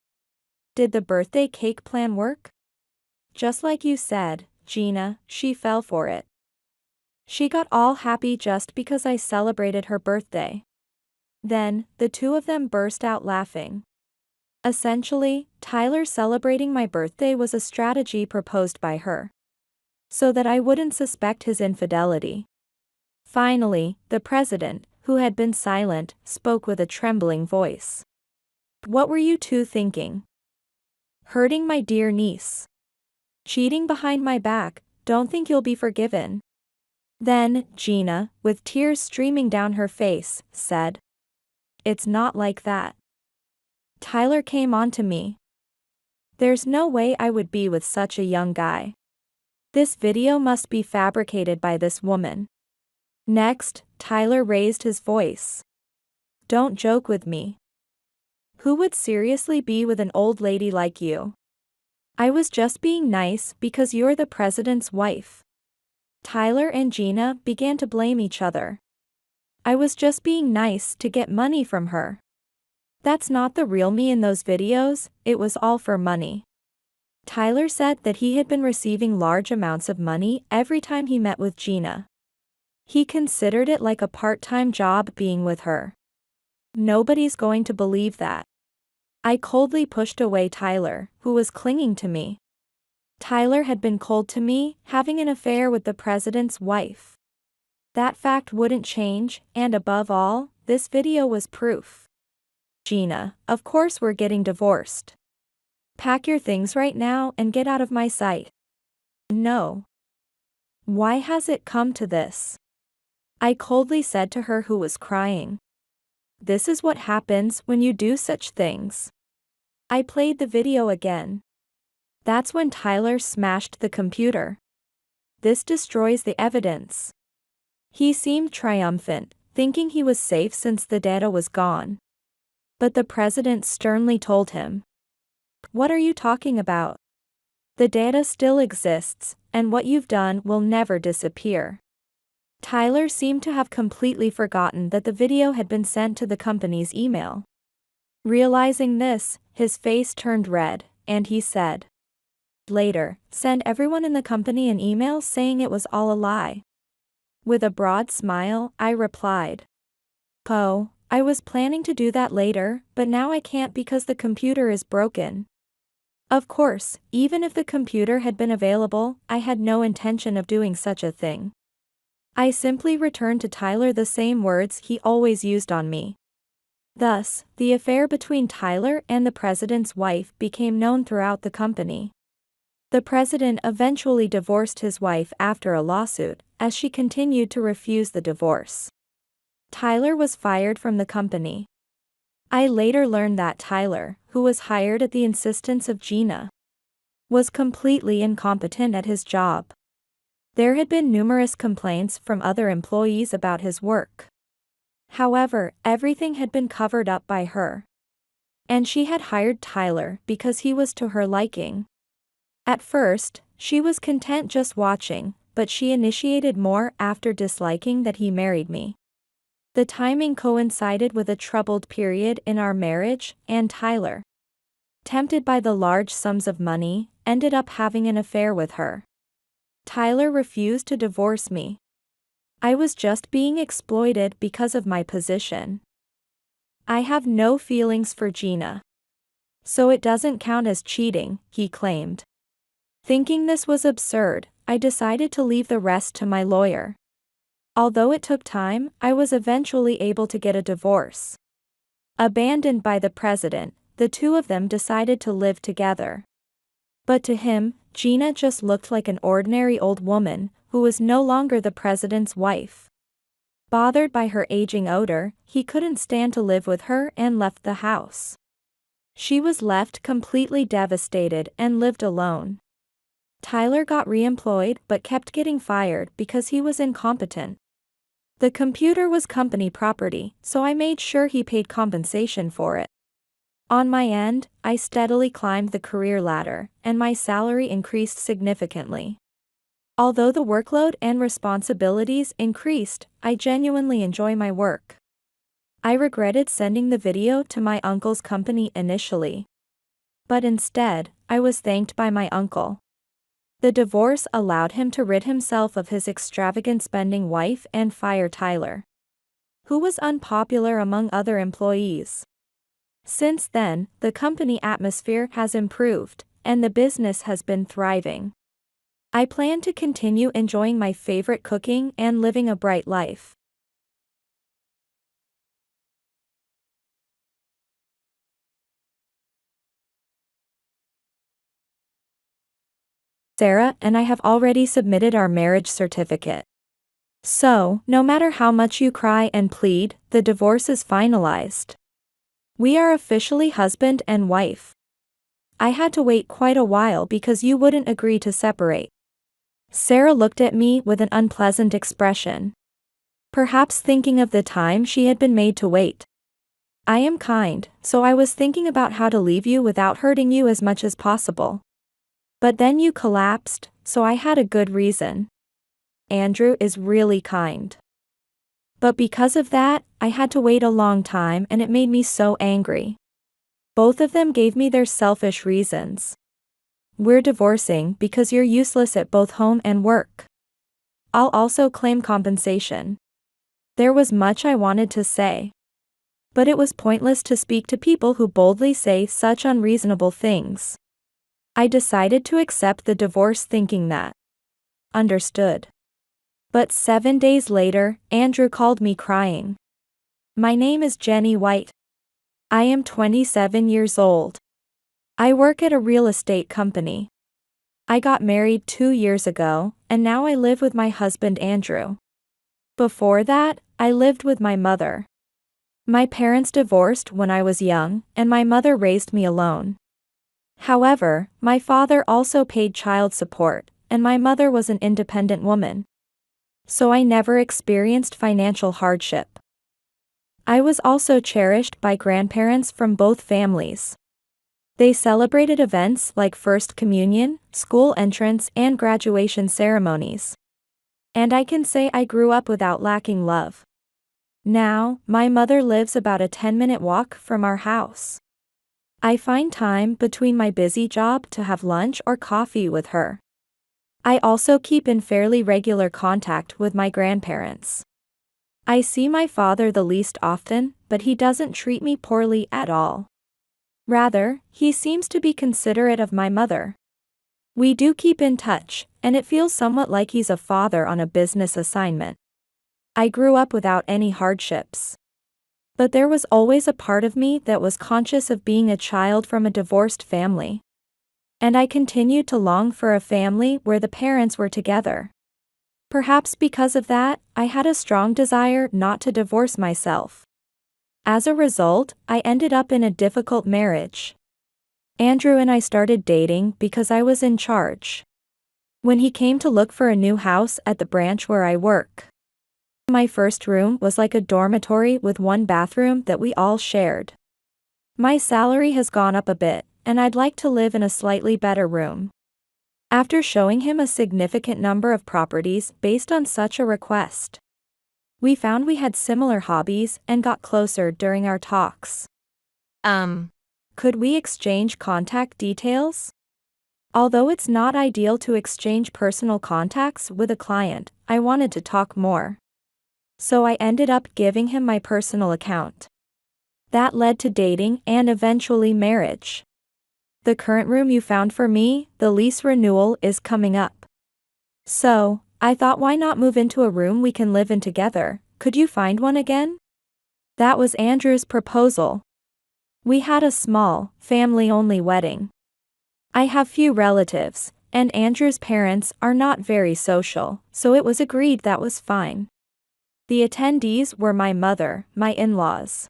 Did the birthday cake plan work? Just like you said, Gina, she fell for it. She got all happy just because I celebrated her birthday. Then, the two of them burst out laughing. Essentially, Tyler celebrating my birthday was a strategy proposed by her, so that I wouldn't suspect his infidelity. Finally, the president, who had been silent, spoke with a trembling voice. "What were you two thinking? Hurting my dear niece? Cheating behind my back, don't think you'll be forgiven." Then, Gina, with tears streaming down her face, said, "It's not like that." Tyler came on to me. "There's no way I would be with such a young guy. This video must be fabricated by this woman." Next, Tyler raised his voice. "Don't joke with me. Who would seriously be with an old lady like you? I was just being nice because you're the president's wife." Tyler and Gina began to blame each other. "I was just being nice to get money from her. That's not the real me in those videos, it was all for money." Tyler said that he had been receiving large amounts of money every time he met with Gina. He considered it like a part-time job being with her. Nobody's going to believe that. I coldly pushed away Tyler, who was clinging to me. Tyler had been cold to me, having an affair with the president's wife. That fact wouldn't change, and above all, this video was proof. "Gina, of course we're getting divorced. Pack your things right now and get out of my sight." "No. Why has it come to this?" I coldly said to her, who was crying. "This is what happens when you do such things." I played the video again. That's when Tyler smashed the computer. "This destroys the evidence." He seemed triumphant, thinking he was safe since the data was gone. But the president sternly told him, "What are you talking about? The data still exists, and what you've done will never disappear." Tyler seemed to have completely forgotten that the video had been sent to the company's email. Realizing this, his face turned red, and he said, "Later, send everyone in the company an email saying it was all a lie." With a broad smile, I replied, "Oh, I was planning to do that later, but now I can't because the computer is broken." Of course, even if the computer had been available, I had no intention of doing such a thing. I simply returned to Tyler the same words he always used on me. Thus, the affair between Tyler and the president's wife became known throughout the company. The president eventually divorced his wife after a lawsuit, as she continued to refuse the divorce. Tyler was fired from the company. I later learned that Tyler, who was hired at the insistence of Gina, was completely incompetent at his job. There had been numerous complaints from other employees about his work. However, everything had been covered up by her. And she had hired Tyler because he was to her liking. At first, she was content just watching, but she initiated more after disliking that he married me. The timing coincided with a troubled period in our marriage, and Tyler, tempted by the large sums of money, ended up having an affair with her. Tyler refused to divorce me. I was just being exploited because of my position. "I have no feelings for Gina. So it doesn't count as cheating," he claimed. Thinking this was absurd, I decided to leave the rest to my lawyer. Although it took time, I was eventually able to get a divorce. Abandoned by the president, the two of them decided to live together. But to him, Gina just looked like an ordinary old woman, who was no longer the president's wife. Bothered by her aging odor, he couldn't stand to live with her and left the house. She was left completely devastated and lived alone. Tyler got reemployed but kept getting fired because he was incompetent. The computer was company property, so I made sure he paid compensation for it. On my end, I steadily climbed the career ladder, and my salary increased significantly. Although the workload and responsibilities increased, I genuinely enjoy my work. I regretted sending the video to my uncle's company initially. But instead, I was thanked by my uncle. The divorce allowed him to rid himself of his extravagant spending wife and fire Tyler, who was unpopular among other employees. Since then, the company atmosphere has improved, and the business has been thriving. I plan to continue enjoying my favorite cooking and living a bright life. Sarah and I have already submitted our marriage certificate. So, no matter how much you cry and plead, the divorce is finalized. We are officially husband and wife. I had to wait quite a while because you wouldn't agree to separate. Sarah looked at me with an unpleasant expression, perhaps thinking of the time she had been made to wait. I am kind, so I was thinking about how to leave you without hurting you as much as possible. But then you collapsed, so I had a good reason. Andrew is really kind. But because of that, I had to wait a long time and it made me so angry. Both of them gave me their selfish reasons. We're divorcing because you're useless at both home and work. I'll also claim compensation. There was much I wanted to say. But it was pointless to speak to people who boldly say such unreasonable things. I decided to accept the divorce thinking that understood. But 7 days later, Andrew called me crying. My name is Jenny White. I am 27 years old. I work at a real estate company. I got married 2 years ago, and now I live with my husband Andrew. Before that, I lived with my mother. My parents divorced when I was young, and my mother raised me alone. However, my father also paid child support, and my mother was an independent woman. So I never experienced financial hardship. I was also cherished by grandparents from both families. They celebrated events like First Communion, school entrance, and graduation ceremonies. And I can say I grew up without lacking love. Now, my mother lives about a 10-minute walk from our house. I find time between my busy job to have lunch or coffee with her. I also keep in fairly regular contact with my grandparents. I see my father the least often, but he doesn't treat me poorly at all. Rather, he seems to be considerate of my mother. We do keep in touch, and it feels somewhat like he's a father on a business assignment. I grew up without any hardships. But there was always a part of me that was conscious of being a child from a divorced family. And I continued to long for a family where the parents were together. Perhaps because of that, I had a strong desire not to divorce myself. As a result, I ended up in a difficult marriage. Andrew and I started dating because I was in charge. When he came to look for a new house at the branch where I work, my first room was like a dormitory with one bathroom that we all shared. My salary has gone up a bit, and I'd like to live in a slightly better room. After showing him a significant number of properties based on such a request, we found we had similar hobbies and got closer during our talks. Could we exchange contact details? Although it's not ideal to exchange personal contacts with a client, I wanted to talk more. So I ended up giving him my personal account. That led to dating and eventually marriage. The current room you found for me, the lease renewal is coming up. So, I thought, why not move into a room we can live in together? Could you find one again? That was Andrew's proposal. We had a small, family-only wedding. I have few relatives, and Andrew's parents are not very social, so it was agreed that was fine. The attendees were my mother, my in-laws,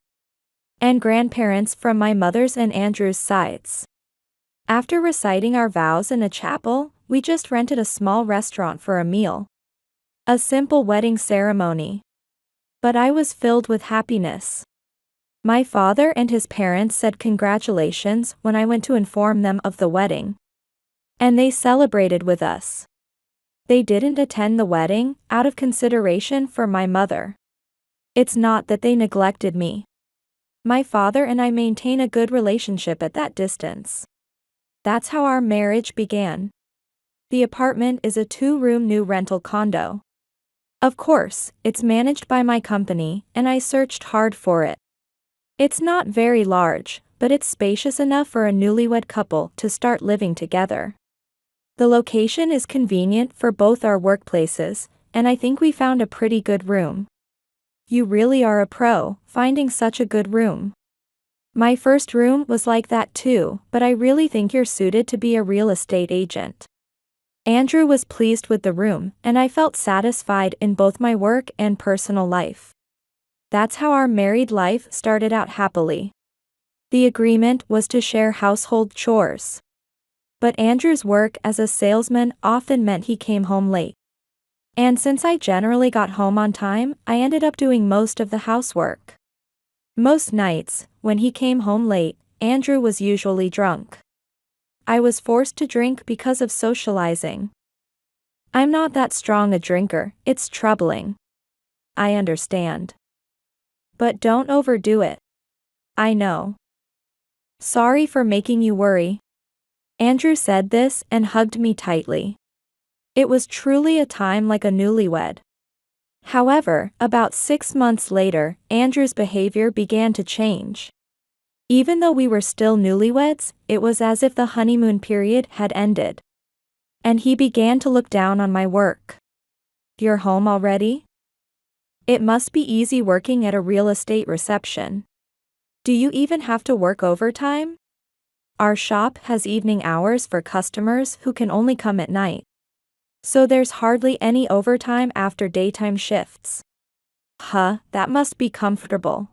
and grandparents from my mother's and Andrew's sides. After reciting our vows in a chapel, we just rented a small restaurant for a meal. A simple wedding ceremony. But I was filled with happiness. My father and his parents said congratulations when I went to inform them of the wedding. And they celebrated with us. They didn't attend the wedding out of consideration for my mother. It's not that they neglected me. My father and I maintain a good relationship at that distance. That's how our marriage began. The apartment is a 2-room new rental condo. Of course, it's managed by my company, and I searched hard for it. It's not very large, but it's spacious enough for a newlywed couple to start living together. The location is convenient for both our workplaces, and I think we found a pretty good room. You really are a pro, finding such a good room. My first room was like that too, but I really think you're suited to be a real estate agent. Andrew was pleased with the room, and I felt satisfied in both my work and personal life. That's how our married life started out happily. The agreement was to share household chores. But Andrew's work as a salesman often meant he came home late. And since I generally got home on time, I ended up doing most of the housework. Most nights, when he came home late, Andrew was usually drunk. I was forced to drink because of socializing. I'm not that strong a drinker, it's troubling. I understand. But don't overdo it. I know. Sorry for making you worry. Andrew said this and hugged me tightly. It was truly a time like a newlywed. However, about 6 months later, Andrew's behavior began to change. Even though we were still newlyweds, it was as if the honeymoon period had ended. And he began to look down on my work. You're home already? It must be easy working at a real estate reception. Do you even have to work overtime? Our shop has evening hours for customers who can only come at night. So there's hardly any overtime after daytime shifts. That must be comfortable.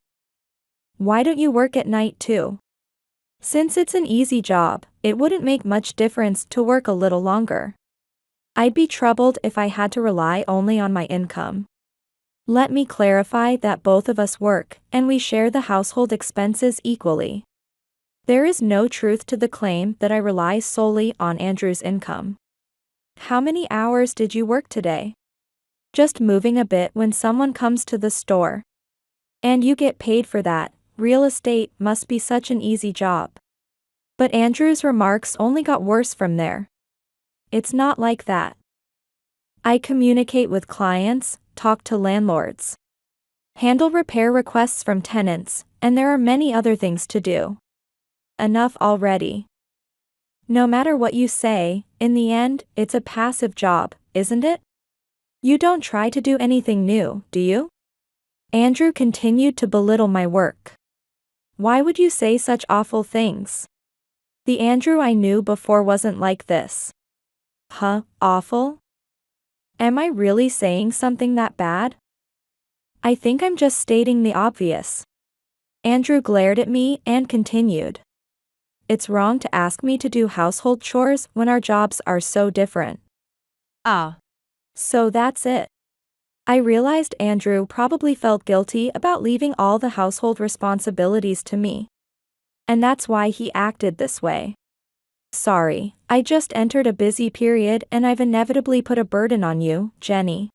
Why don't you work at night too? Since it's an easy job, it wouldn't make much difference to work a little longer. I'd be troubled if I had to rely only on my income. Let me clarify that both of us work, and we share the household expenses equally. There is no truth to the claim that I rely solely on Andrew's income. How many hours did you work today? Just moving a bit when someone comes to the store. And you get paid for that. Real estate must be such an easy job. But Andrew's remarks only got worse from there. It's not like that. I communicate with clients, talk to landlords, handle repair requests from tenants, and there are many other things to do. Enough already. No matter what you say, in the end, it's a passive job, isn't it? You don't try to do anything new, do you? Andrew continued to belittle my work. Why would you say such awful things? The Andrew I knew before wasn't like this. Awful? Am I really saying something that bad? I think I'm just stating the obvious. Andrew glared at me and continued. It's wrong to ask me to do household chores when our jobs are so different. So that's it. I realized Andrew probably felt guilty about leaving all the household responsibilities to me. And that's why he acted this way. Sorry, I just entered a busy period and I've inevitably put a burden on you, Jenny.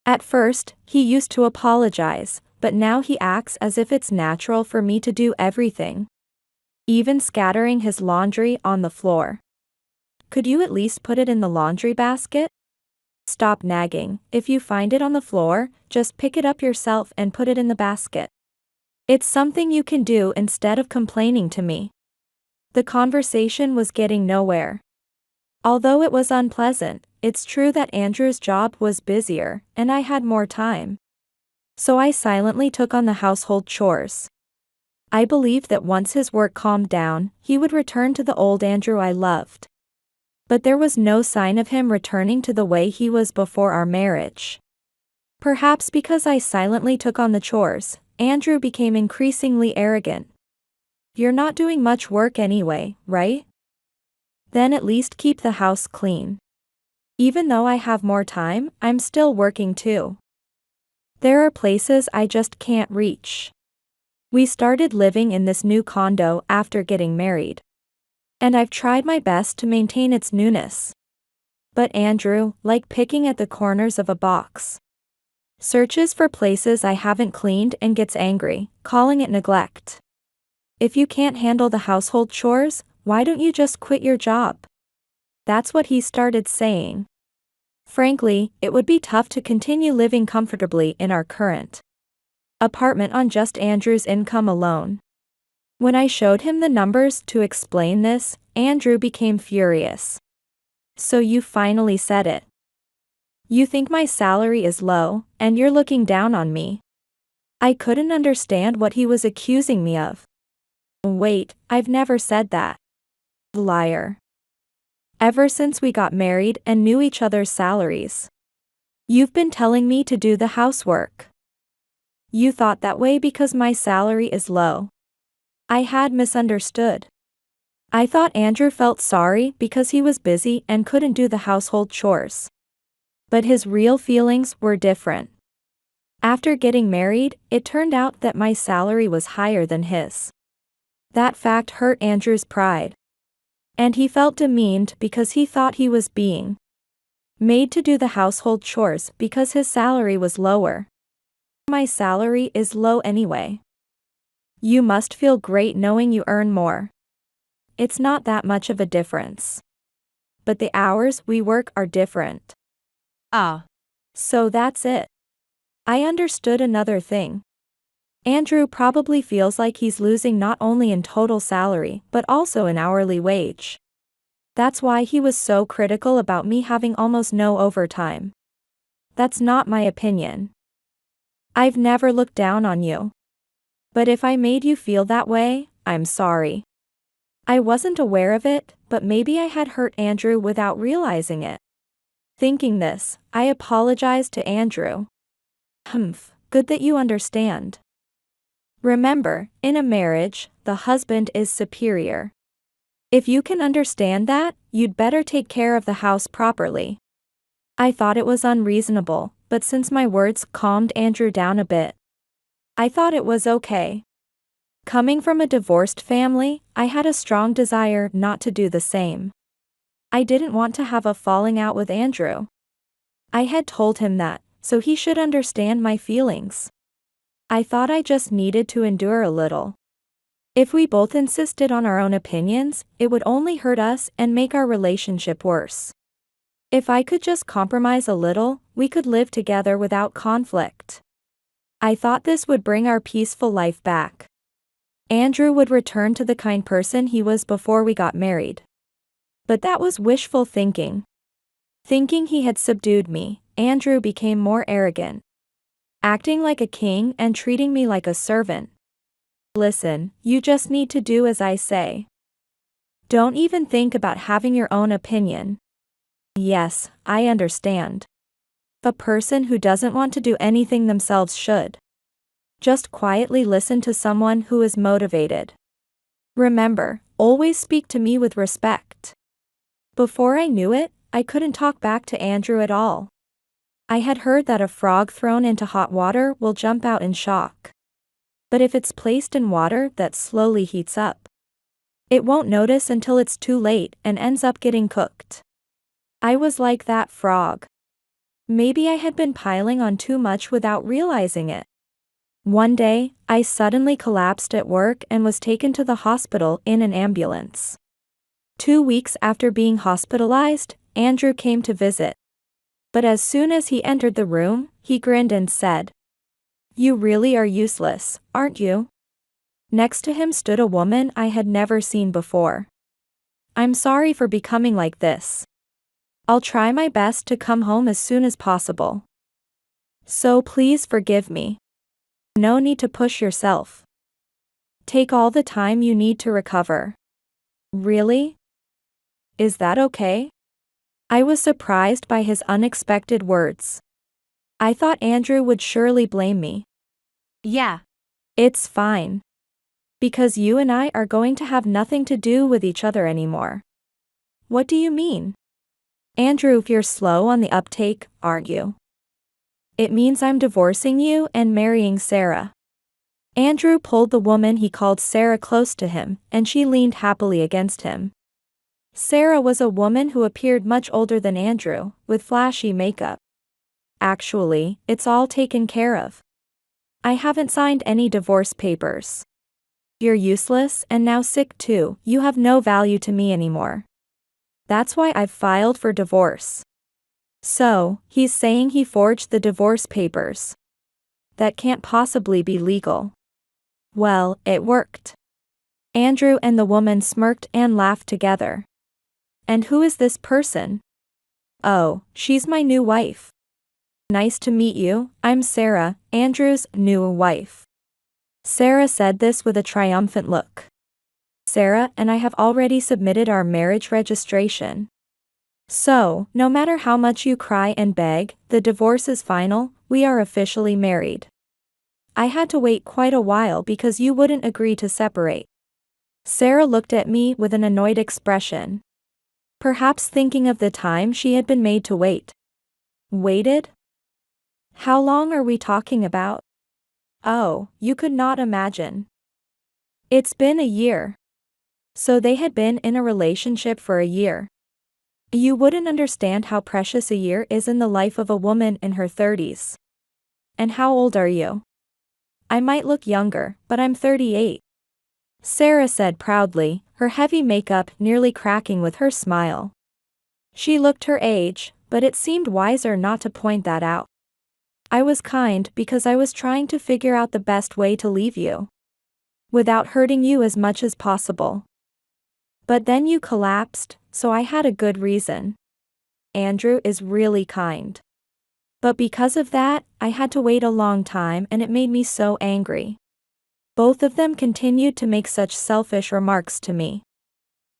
At first, he used to apologize, but now he acts as if it's natural for me to do everything. Even scattering his laundry on the floor. Could you at least put it in the laundry basket? Stop nagging. If you find it on the floor, just pick it up yourself and put it in the basket. It's something you can do instead of complaining to me. The conversation was getting nowhere. Although it was unpleasant, it's true that Andrew's job was busier, and I had more time. So I silently took on the household chores. I believed that once his work calmed down, he would return to the old Andrew I loved. But there was no sign of him returning to the way he was before our marriage. Perhaps because I silently took on the chores, Andrew became increasingly arrogant. "You're not doing much work anyway, right? Then at least keep the house clean. Even though I have more time, I'm still working too. There are places I just can't reach." We started living in this new condo after getting married. And I've tried my best to maintain its newness. But Andrew, like picking at the corners of a box, searches for places I haven't cleaned and gets angry, calling it neglect. "If you can't handle the household chores, why don't you just quit your job?" That's what he started saying. Frankly, it would be tough to continue living comfortably in our current apartment on just Andrew's income alone. When I showed him the numbers to explain this, Andrew became furious. "So you finally said it. You think my salary is low, and you're looking down on me." I couldn't understand what he was accusing me of. "Wait, I've never said that." Liar. Ever since we got married and knew each other's salaries, you've been telling me to do the housework. You thought that way because my salary is low. I had misunderstood. I thought Andrew felt sorry because he was busy and couldn't do the household chores. But his real feelings were different. After getting married, it turned out that my salary was higher than his. That fact hurt Andrew's pride. And he felt demeaned because he thought he was being made to do the household chores because his salary was lower. My salary is low anyway. You must feel great knowing you earn more. It's not that much of a difference. But the hours we work are different. So that's it. I understood another thing. Andrew probably feels like he's losing not only in total salary but also in hourly wage. That's why he was so critical about me having almost no overtime. That's not my opinion. I've never looked down on you. But if I made you feel that way, I'm sorry. I wasn't aware of it, but maybe I had hurt Andrew without realizing it. Thinking this, I apologized to Andrew. Good that you understand. Remember, in a marriage, the husband is superior. If you can understand that, you'd better take care of the house properly. I thought it was unreasonable, but since my words calmed Andrew down a bit, I thought it was okay. Coming from a divorced family, I had a strong desire not to do the same. I didn't want to have a falling out with Andrew. I had told him that, so he should understand my feelings. I thought I just needed to endure a little. If we both insisted on our own opinions, it would only hurt us and make our relationship worse. If I could just compromise a little, we could live together without conflict. I thought this would bring our peaceful life back. Andrew would return to the kind person he was before we got married. But that was wishful thinking. Thinking he had subdued me, Andrew became more arrogant, acting like a king and treating me like a servant. "Listen, you just need to do as I say. Don't even think about having your own opinion." Yes, I understand. A person who doesn't want to do anything themselves should just quietly listen to someone who is motivated. Remember, always speak to me with respect. Before I knew it, I couldn't talk back to Andrew at all. I had heard that a frog thrown into hot water will jump out in shock. But if it's placed in water that slowly heats up, it won't notice until it's too late and ends up getting cooked. I was like that frog. Maybe I had been piling on too much without realizing it. One day, I suddenly collapsed at work and was taken to the hospital in an ambulance. 2 weeks after being hospitalized, Andrew came to visit. But as soon as he entered the room, he grinned and said, "You really are useless, aren't you?" Next to him stood a woman I had never seen before. "I'm sorry for becoming like this," I'll try my best to come home as soon as possible. So please forgive me. No need to push yourself. Take all the time you need to recover. Really? Is that okay? I was surprised by his unexpected words. I thought Andrew would surely blame me. Yeah. It's fine. Because you and I are going to have nothing to do with each other anymore. What do you mean? Andrew, you're slow on the uptake, aren't you? It means I'm divorcing you and marrying Sarah. Andrew pulled the woman he called Sarah close to him, and she leaned happily against him. Sarah was a woman who appeared much older than Andrew, with flashy makeup. Actually, it's all taken care of. I haven't signed any divorce papers. You're useless and now sick too, you have no value to me anymore. That's why I've filed for divorce. So, he's saying he forged the divorce papers. That can't possibly be legal. Well, it worked. Andrew and the woman smirked and laughed together. And who is this person? Oh, she's my new wife. Nice to meet you, I'm Sarah, Andrew's new wife. Sarah said this with a triumphant look. Sarah and I have already submitted our marriage registration. So, no matter how much you cry and beg, the divorce is final, we are officially married. I had to wait quite a while because you wouldn't agree to separate. Sarah looked at me with an annoyed expression. Perhaps thinking of the time she had been made to wait. Waited? How long are we talking about? Oh, you could not imagine. It's been a year. So they had been in a relationship for a year. You wouldn't understand how precious a year is in the life of a woman in her 30s. And how old are you? I might look younger, but I'm 38. Sarah said proudly, her heavy makeup nearly cracking with her smile. She looked her age, but it seemed wiser not to point that out. I was kind because I was trying to figure out the best way to leave you. Without hurting you as much as possible. But then you collapsed, so I had a good reason. Andrew is really kind. But because of that, I had to wait a long time and it made me so angry. Both of them continued to make such selfish remarks to me.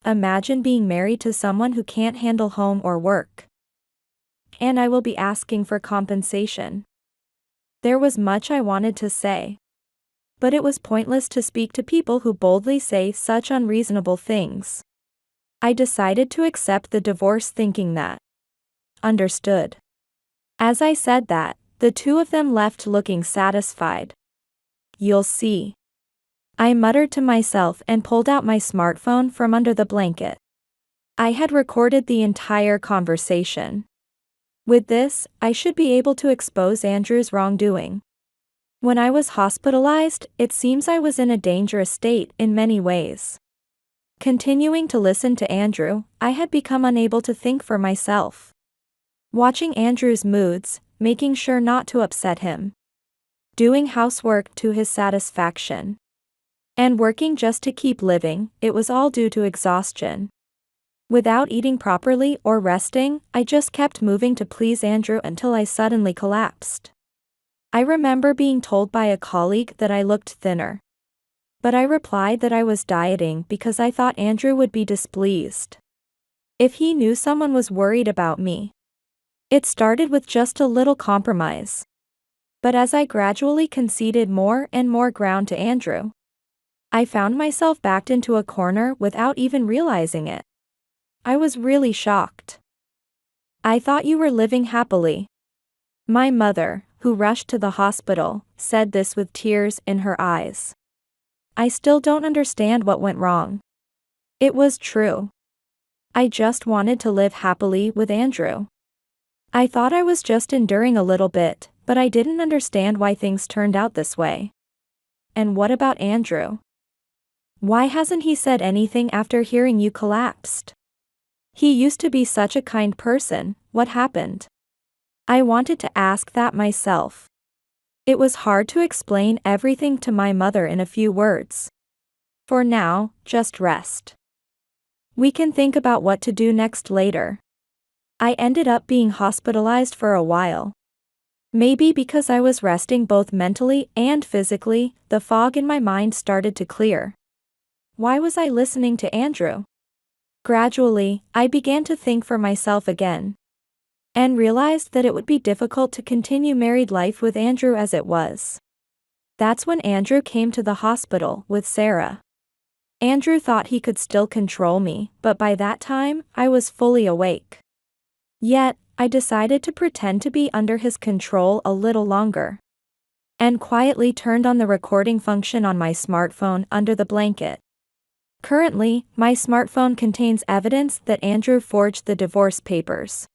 Imagine being married to someone who can't handle home or work. And I will be asking for compensation. There was much I wanted to say. But it was pointless to speak to people who boldly say such unreasonable things. I decided to accept the divorce thinking that. Understood. As I said that, the two of them left looking satisfied. You'll see. I muttered to myself and pulled out my smartphone from under the blanket. I had recorded the entire conversation. With this, I should be able to expose Andrew's wrongdoing. When I was hospitalized, it seems I was in a dangerous state in many ways. Continuing to listen to Andrew, I had become unable to think for myself. Watching Andrew's moods, making sure not to upset him. Doing housework to his satisfaction. And working just to keep living, it was all due to exhaustion. Without eating properly or resting, I just kept moving to please Andrew until I suddenly collapsed. I remember being told by a colleague that I looked thinner. But I replied that I was dieting because I thought Andrew would be displeased. If he knew someone was worried about me. It started with just a little compromise. But as I gradually conceded more and more ground to Andrew, I found myself backed into a corner without even realizing it. I was really shocked. I thought you were living happily. My mother, who rushed to the hospital, said this with tears in her eyes. I still don't understand what went wrong. It was true. I just wanted to live happily with Andrew. I thought I was just enduring a little bit, but I didn't understand why things turned out this way. And what about Andrew? Why hasn't he said anything after hearing you collapsed? He used to be such a kind person, what happened? I wanted to ask that myself. It was hard to explain everything to my mother in a few words. For now, just rest. We can think about what to do next later. I ended up being hospitalized for a while. Maybe because I was resting both mentally and physically, the fog in my mind started to clear. Why was I listening to Andrew? Gradually, I began to think for myself again. And realized that it would be difficult to continue married life with Andrew as it was. That's when Andrew came to the hospital with Sarah. Andrew thought he could still control me, but by that time, I was fully awake. Yet, I decided to pretend to be under his control a little longer. And quietly turned on the recording function on my smartphone under the blanket. Currently, my smartphone contains evidence that Andrew forged the divorce papers.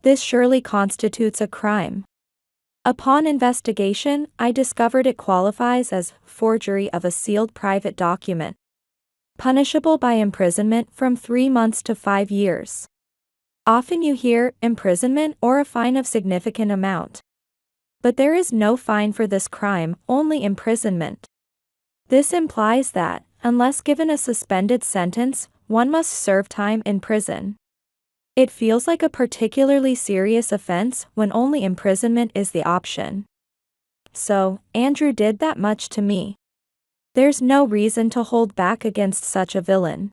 This surely constitutes a crime. Upon investigation, I discovered it qualifies as forgery of a sealed private document, punishable by imprisonment from 3 months to 5 years. Often you hear imprisonment or a fine of significant amount. But there is no fine for this crime, only imprisonment. This implies that, unless given a suspended sentence, one must serve time in prison. It feels like a particularly serious offense when only imprisonment is the option. So, Andrew did that much to me. There's no reason to hold back against such a villain.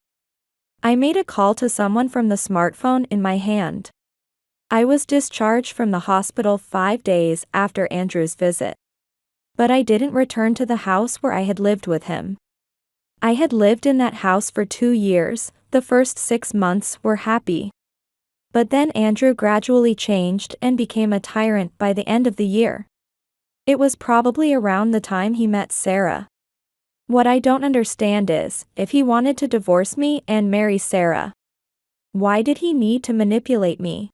I made a call to someone from the smartphone in my hand. I was discharged from the hospital 5 days after Andrew's visit. But I didn't return to the house where I had lived with him. I had lived in that house for 2 years, the first 6 months were happy. But then Andrew gradually changed and became a tyrant by the end of the year. It was probably around the time he met Sarah. What I don't understand is, if he wanted to divorce me and marry Sarah, why did he need to manipulate me?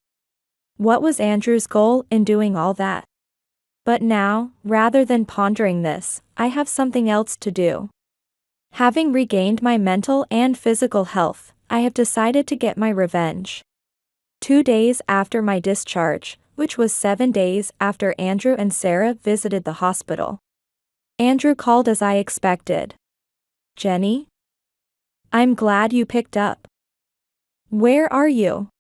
What was Andrew's goal in doing all that? But now, rather than pondering this, I have something else to do. Having regained my mental and physical health, I have decided to get my revenge. 2 days after my discharge, which was 7 days after Andrew and Sarah visited the hospital, Andrew called as I expected. "Jenny? I'm glad you picked up. Where are you?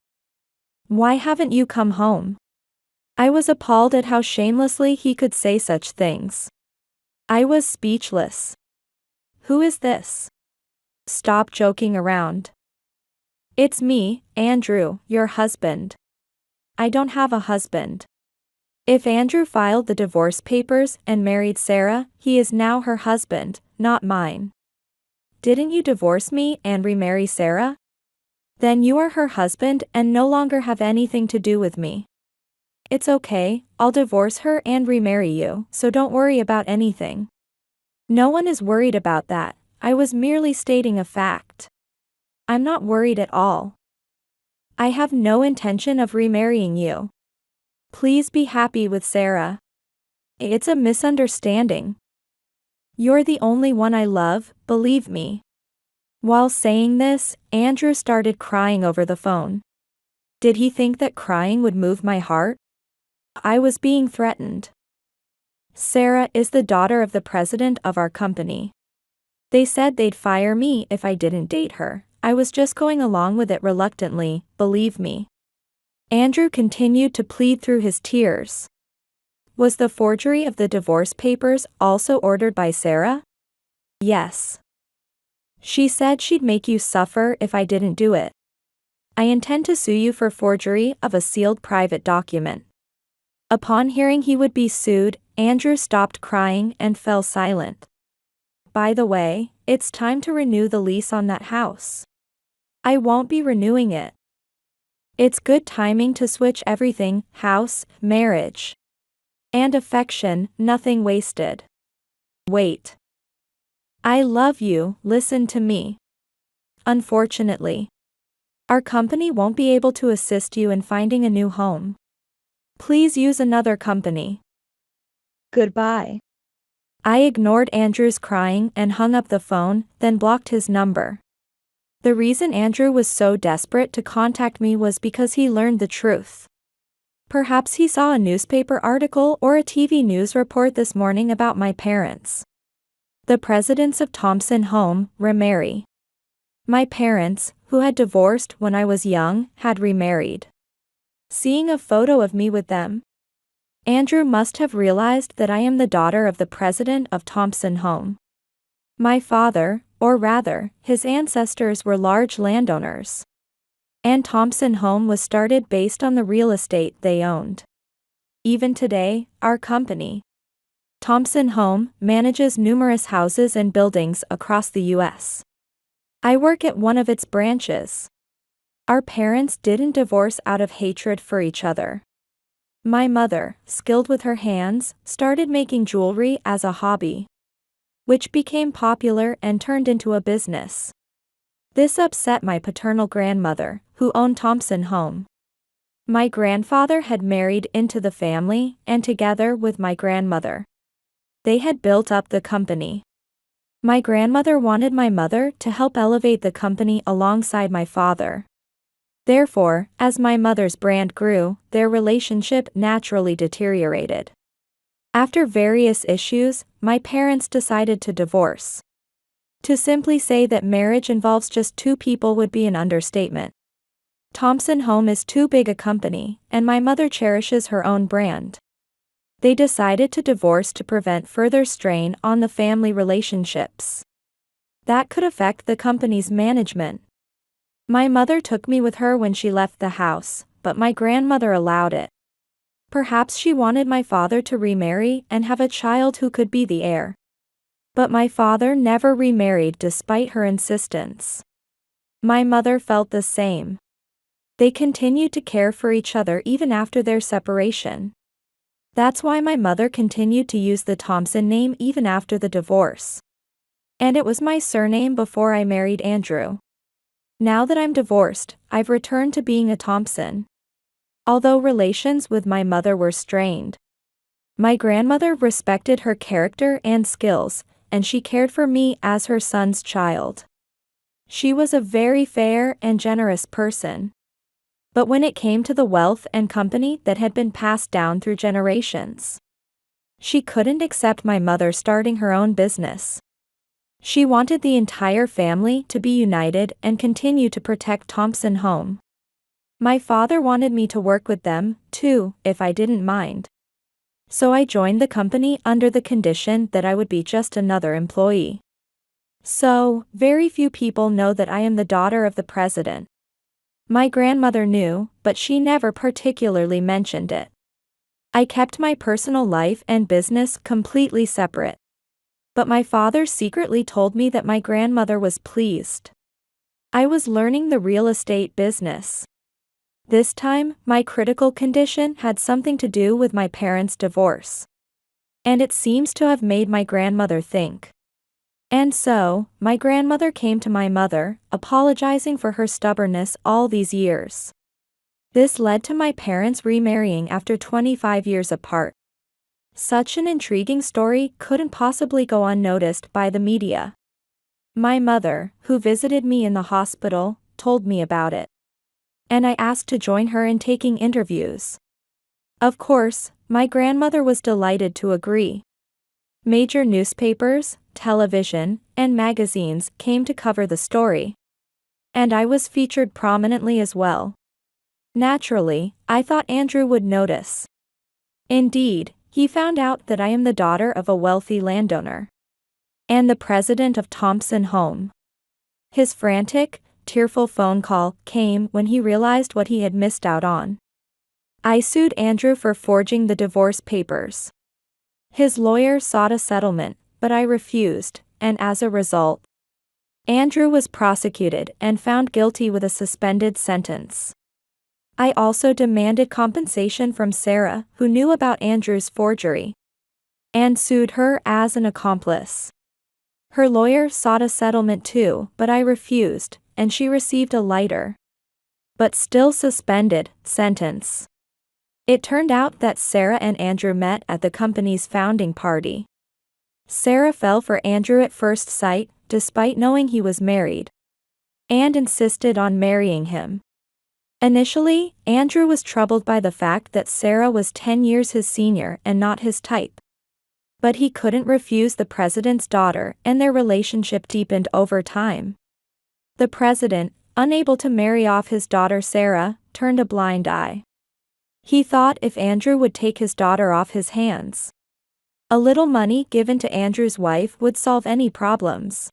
Why haven't you come home?" I was appalled at how shamelessly he could say such things. I was speechless. "Who is this? Stop joking around. It's me, Andrew, your husband." "I don't have a husband. If Andrew filed the divorce papers and married Sarah, he is now her husband, not mine." "Didn't you divorce me and remarry Sarah? Then you are her husband and no longer have anything to do with me." "It's okay, I'll divorce her and remarry you, so don't worry about anything." "No one is worried about that, I was merely stating a fact." "I'm not worried at all. I have no intention of remarrying you. Please be happy with Sarah. It's a misunderstanding. You're the only one I love, believe me." While saying this, Andrew started crying over the phone. Did he think that crying would move my heart? I was being threatened. Sarah is the daughter of the president of our company. They said they'd fire me if I didn't date her. I was just going along with it reluctantly, believe me. Andrew continued to plead through his tears. Was the forgery of the divorce papers also ordered by Sarah? Yes. She said she'd make you suffer if I didn't do it. I intend to sue you for forgery of a sealed private document. Upon hearing he would be sued, Andrew stopped crying and fell silent. By the way, it's time to renew the lease on that house. I won't be renewing it. It's good timing to switch everything, house, marriage, and affection, nothing wasted. Wait. I love you, listen to me. Unfortunately, our company won't be able to assist you in finding a new home. Please use another company. Goodbye. I ignored Andrew's crying and hung up the phone, then blocked his number. The reason Andrew was so desperate to contact me was because he learned the truth. Perhaps he saw a newspaper article or a TV news report this morning about my parents, the presidents of Thompson Home, remarry. My parents, who had divorced when I was young, had remarried. seeing a photo of me with them. Andrew must have realized that I am the daughter of the president of Thompson Home. My father, or rather, his ancestors were large landowners. And Thompson Home was started based on the real estate they owned. Even today, our company, Thompson Home, manages numerous houses and buildings across the U.S. I work at one of its branches. Our parents didn't divorce out of hatred for each other. My mother, skilled with her hands, started making jewelry as a hobby, which became popular and turned into a business. This upset my paternal grandmother, who owned Thompson Home. My grandfather had married into the family, and together with my grandmother, they had built up the company. My grandmother wanted my mother to help elevate the company alongside my father. Therefore, as my mother's brand grew, their relationship naturally deteriorated. After various issues, my parents decided to divorce. To simply say that marriage involves just two people would be an understatement. Thompson Home is too big a company, and my mother cherishes her own brand. They decided to divorce to prevent further strain on the family relationships that could affect the company's management. My mother took me with her when she left the house, but my grandmother allowed it. Perhaps she wanted my father to remarry and have a child who could be the heir. But my father never remarried despite her insistence. My mother felt the same. They continued to care for each other even after their separation. That's why my mother continued to use the Thompson name even after the divorce. And it was my surname before I married Andrew. Now that I'm divorced, I've returned to being a Thompson. Although relations with my mother were strained, my grandmother respected her character and skills, and she cared for me as her son's child. She was a very fair and generous person. But when it came to the wealth and company that had been passed down through generations, she couldn't accept my mother starting her own business. She wanted the entire family to be united and continue to protect Thompson Home. My father wanted me to work with them, too, if I didn't mind. So I joined the company under the condition that I would be just another employee. So, very few people know that I am the daughter of the president. My grandmother knew, but she never particularly mentioned it. I kept my personal life and business completely separate. But my father secretly told me that my grandmother was pleased. I was learning the real estate business. This time, my critical condition had something to do with my parents' divorce. And it seems to have made my grandmother think. And so, my grandmother came to my mother, apologizing for her stubbornness all these years. This led to my parents remarrying after 25 years apart. Such an intriguing story couldn't possibly go unnoticed by the media. My mother, who visited me in the hospital, told me about it. And I asked to join her in taking interviews. Of course, my grandmother was delighted to agree. Major newspapers, television, and magazines came to cover the story. And I was featured prominently as well. Naturally, I thought Andrew would notice. Indeed, he found out that I am the daughter of a wealthy landowner and the president of Thompson Home. His frantic, tearful phone call came when he realized what he had missed out on. I sued Andrew for forging the divorce papers. His lawyer sought a settlement, but I refused, and as a result, Andrew was prosecuted and found guilty with a suspended sentence. I also demanded compensation from Sarah, who knew about Andrew's forgery, and sued her as an accomplice. Her lawyer sought a settlement too, but I refused, and she received a lighter, but still suspended, sentence. It turned out that Sarah and Andrew met at the company's founding party. Sarah fell for Andrew at first sight, despite knowing he was married, and insisted on marrying him. Initially, Andrew was troubled by the fact that Sarah was 10 years his senior and not his type. But he couldn't refuse the president's daughter, and their relationship deepened over time. The president, unable to marry off his daughter Sarah, turned a blind eye. He thought if Andrew would take his daughter off his hands, a little money given to Andrew's wife would solve any problems.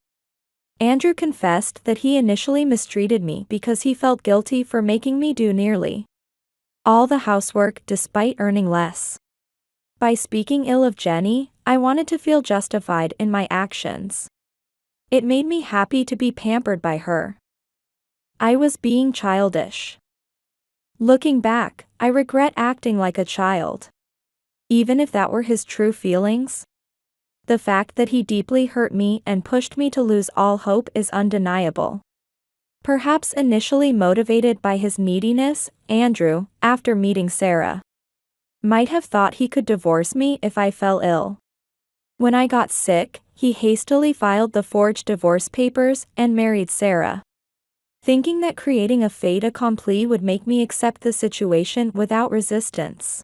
Andrew confessed that he initially mistreated me because he felt guilty for making me do nearly all the housework despite earning less. By speaking ill of Jenny, I wanted to feel justified in my actions. It made me happy to be pampered by her. I was being childish. Looking back, I regret acting like a child. Even if that were his true feelings, the fact that he deeply hurt me and pushed me to lose all hope is undeniable. Perhaps initially motivated by his neediness, Andrew, after meeting Sarah, might have thought he could divorce me if I fell ill. When I got sick, he hastily filed the forged divorce papers and married Sarah, thinking that creating a fait accompli would make me accept the situation without resistance.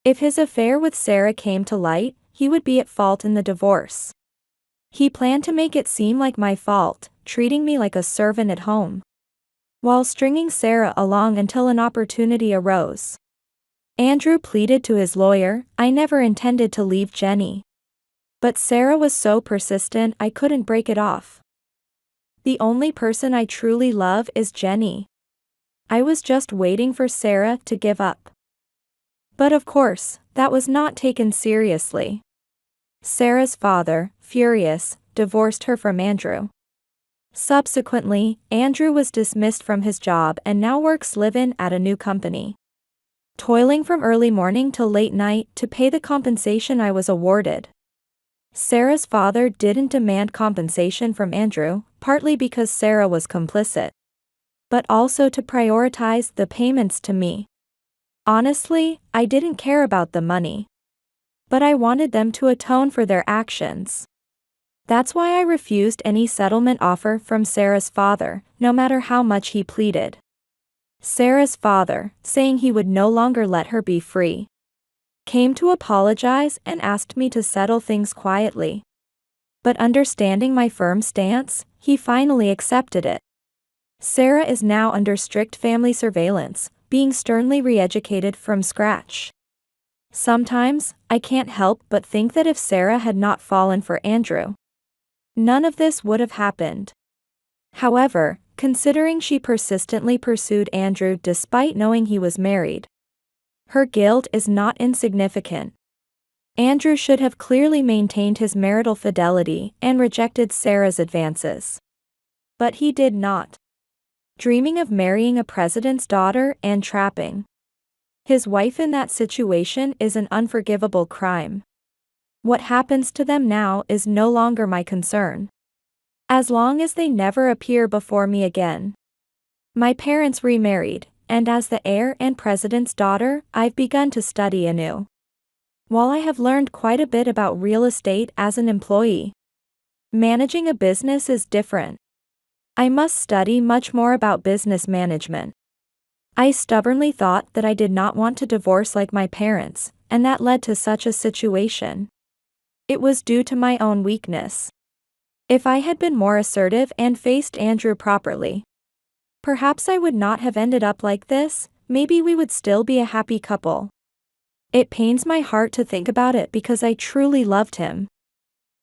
If his affair with Sarah came to light, he would be at fault in the divorce. He planned to make it seem like my fault, treating me like a servant at home, while stringing Sarah along until an opportunity arose. Andrew pleaded to his lawyer, "I never intended to leave Jenny." But Sarah was so persistent I couldn't break it off. The only person I truly love is Jenny. I was just waiting for Sarah to give up. But of course, that was not taken seriously. Sarah's father, furious, divorced her from Andrew. Subsequently, Andrew was dismissed from his job and now works live-in at a new company, toiling from early morning till late night to pay the compensation I was awarded. Sarah's father didn't demand compensation from Andrew, partly because Sarah was complicit, but also to prioritize the payments to me. Honestly, I didn't care about the money, but I wanted them to atone for their actions. That's why I refused any settlement offer from Sarah's father, no matter how much he pleaded. Sarah's father, saying he would no longer let her be free, came to apologize and asked me to settle things quietly. But understanding my firm stance, he finally accepted it. Sarah is now under strict family surveillance, being sternly re-educated from scratch. Sometimes, I can't help but think that if Sarah had not fallen for Andrew, none of this would have happened. However, considering she persistently pursued Andrew despite knowing he was married, her guilt is not insignificant. Andrew should have clearly maintained his marital fidelity and rejected Sarah's advances. But he did not. Dreaming of marrying a president's daughter and trapping his wife in that situation is an unforgivable crime. What happens to them now is no longer my concern, as long as they never appear before me again. My parents remarried, and as the heir and president's daughter, I've begun to study anew. While I have learned quite a bit about real estate as an employee, managing a business is different. I must study much more about business management. I stubbornly thought that I did not want to divorce like my parents, and that led to such a situation. It was due to my own weakness. If I had been more assertive and faced Andrew properly, perhaps I would not have ended up like this. Maybe we would still be a happy couple. It pains my heart to think about it because I truly loved him.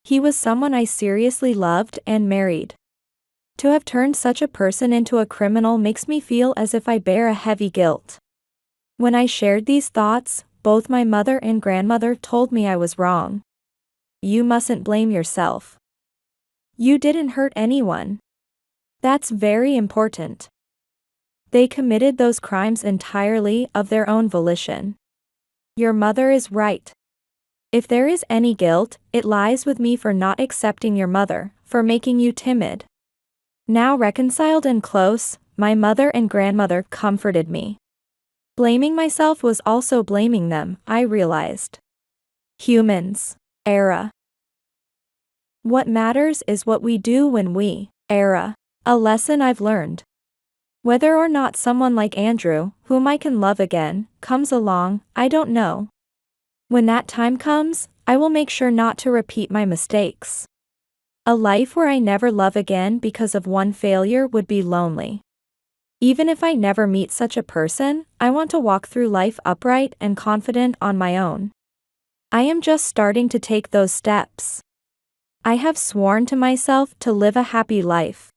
He was someone I seriously loved and married. To have turned such a person into a criminal makes me feel as if I bear a heavy guilt. When I shared these thoughts, both my mother and grandmother told me I was wrong. You mustn't blame yourself. You didn't hurt anyone. That's very important. They committed those crimes entirely of their own volition. Your mother is right. If there is any guilt, it lies with me for not accepting your mother, for making you timid. Now reconciled and close, my mother and grandmother comforted me. Blaming myself was also blaming them, I realized. Humans. Era. What matters is what we do when we era. A lesson I've learned. Whether or not someone like Andrew, whom I can love again, comes along, I don't know. When that time comes, I will make sure not to repeat my mistakes. A life where I never love again because of one failure would be lonely. Even if I never meet such a person, I want to walk through life upright and confident on my own. I am just starting to take those steps. I have sworn to myself to live a happy life.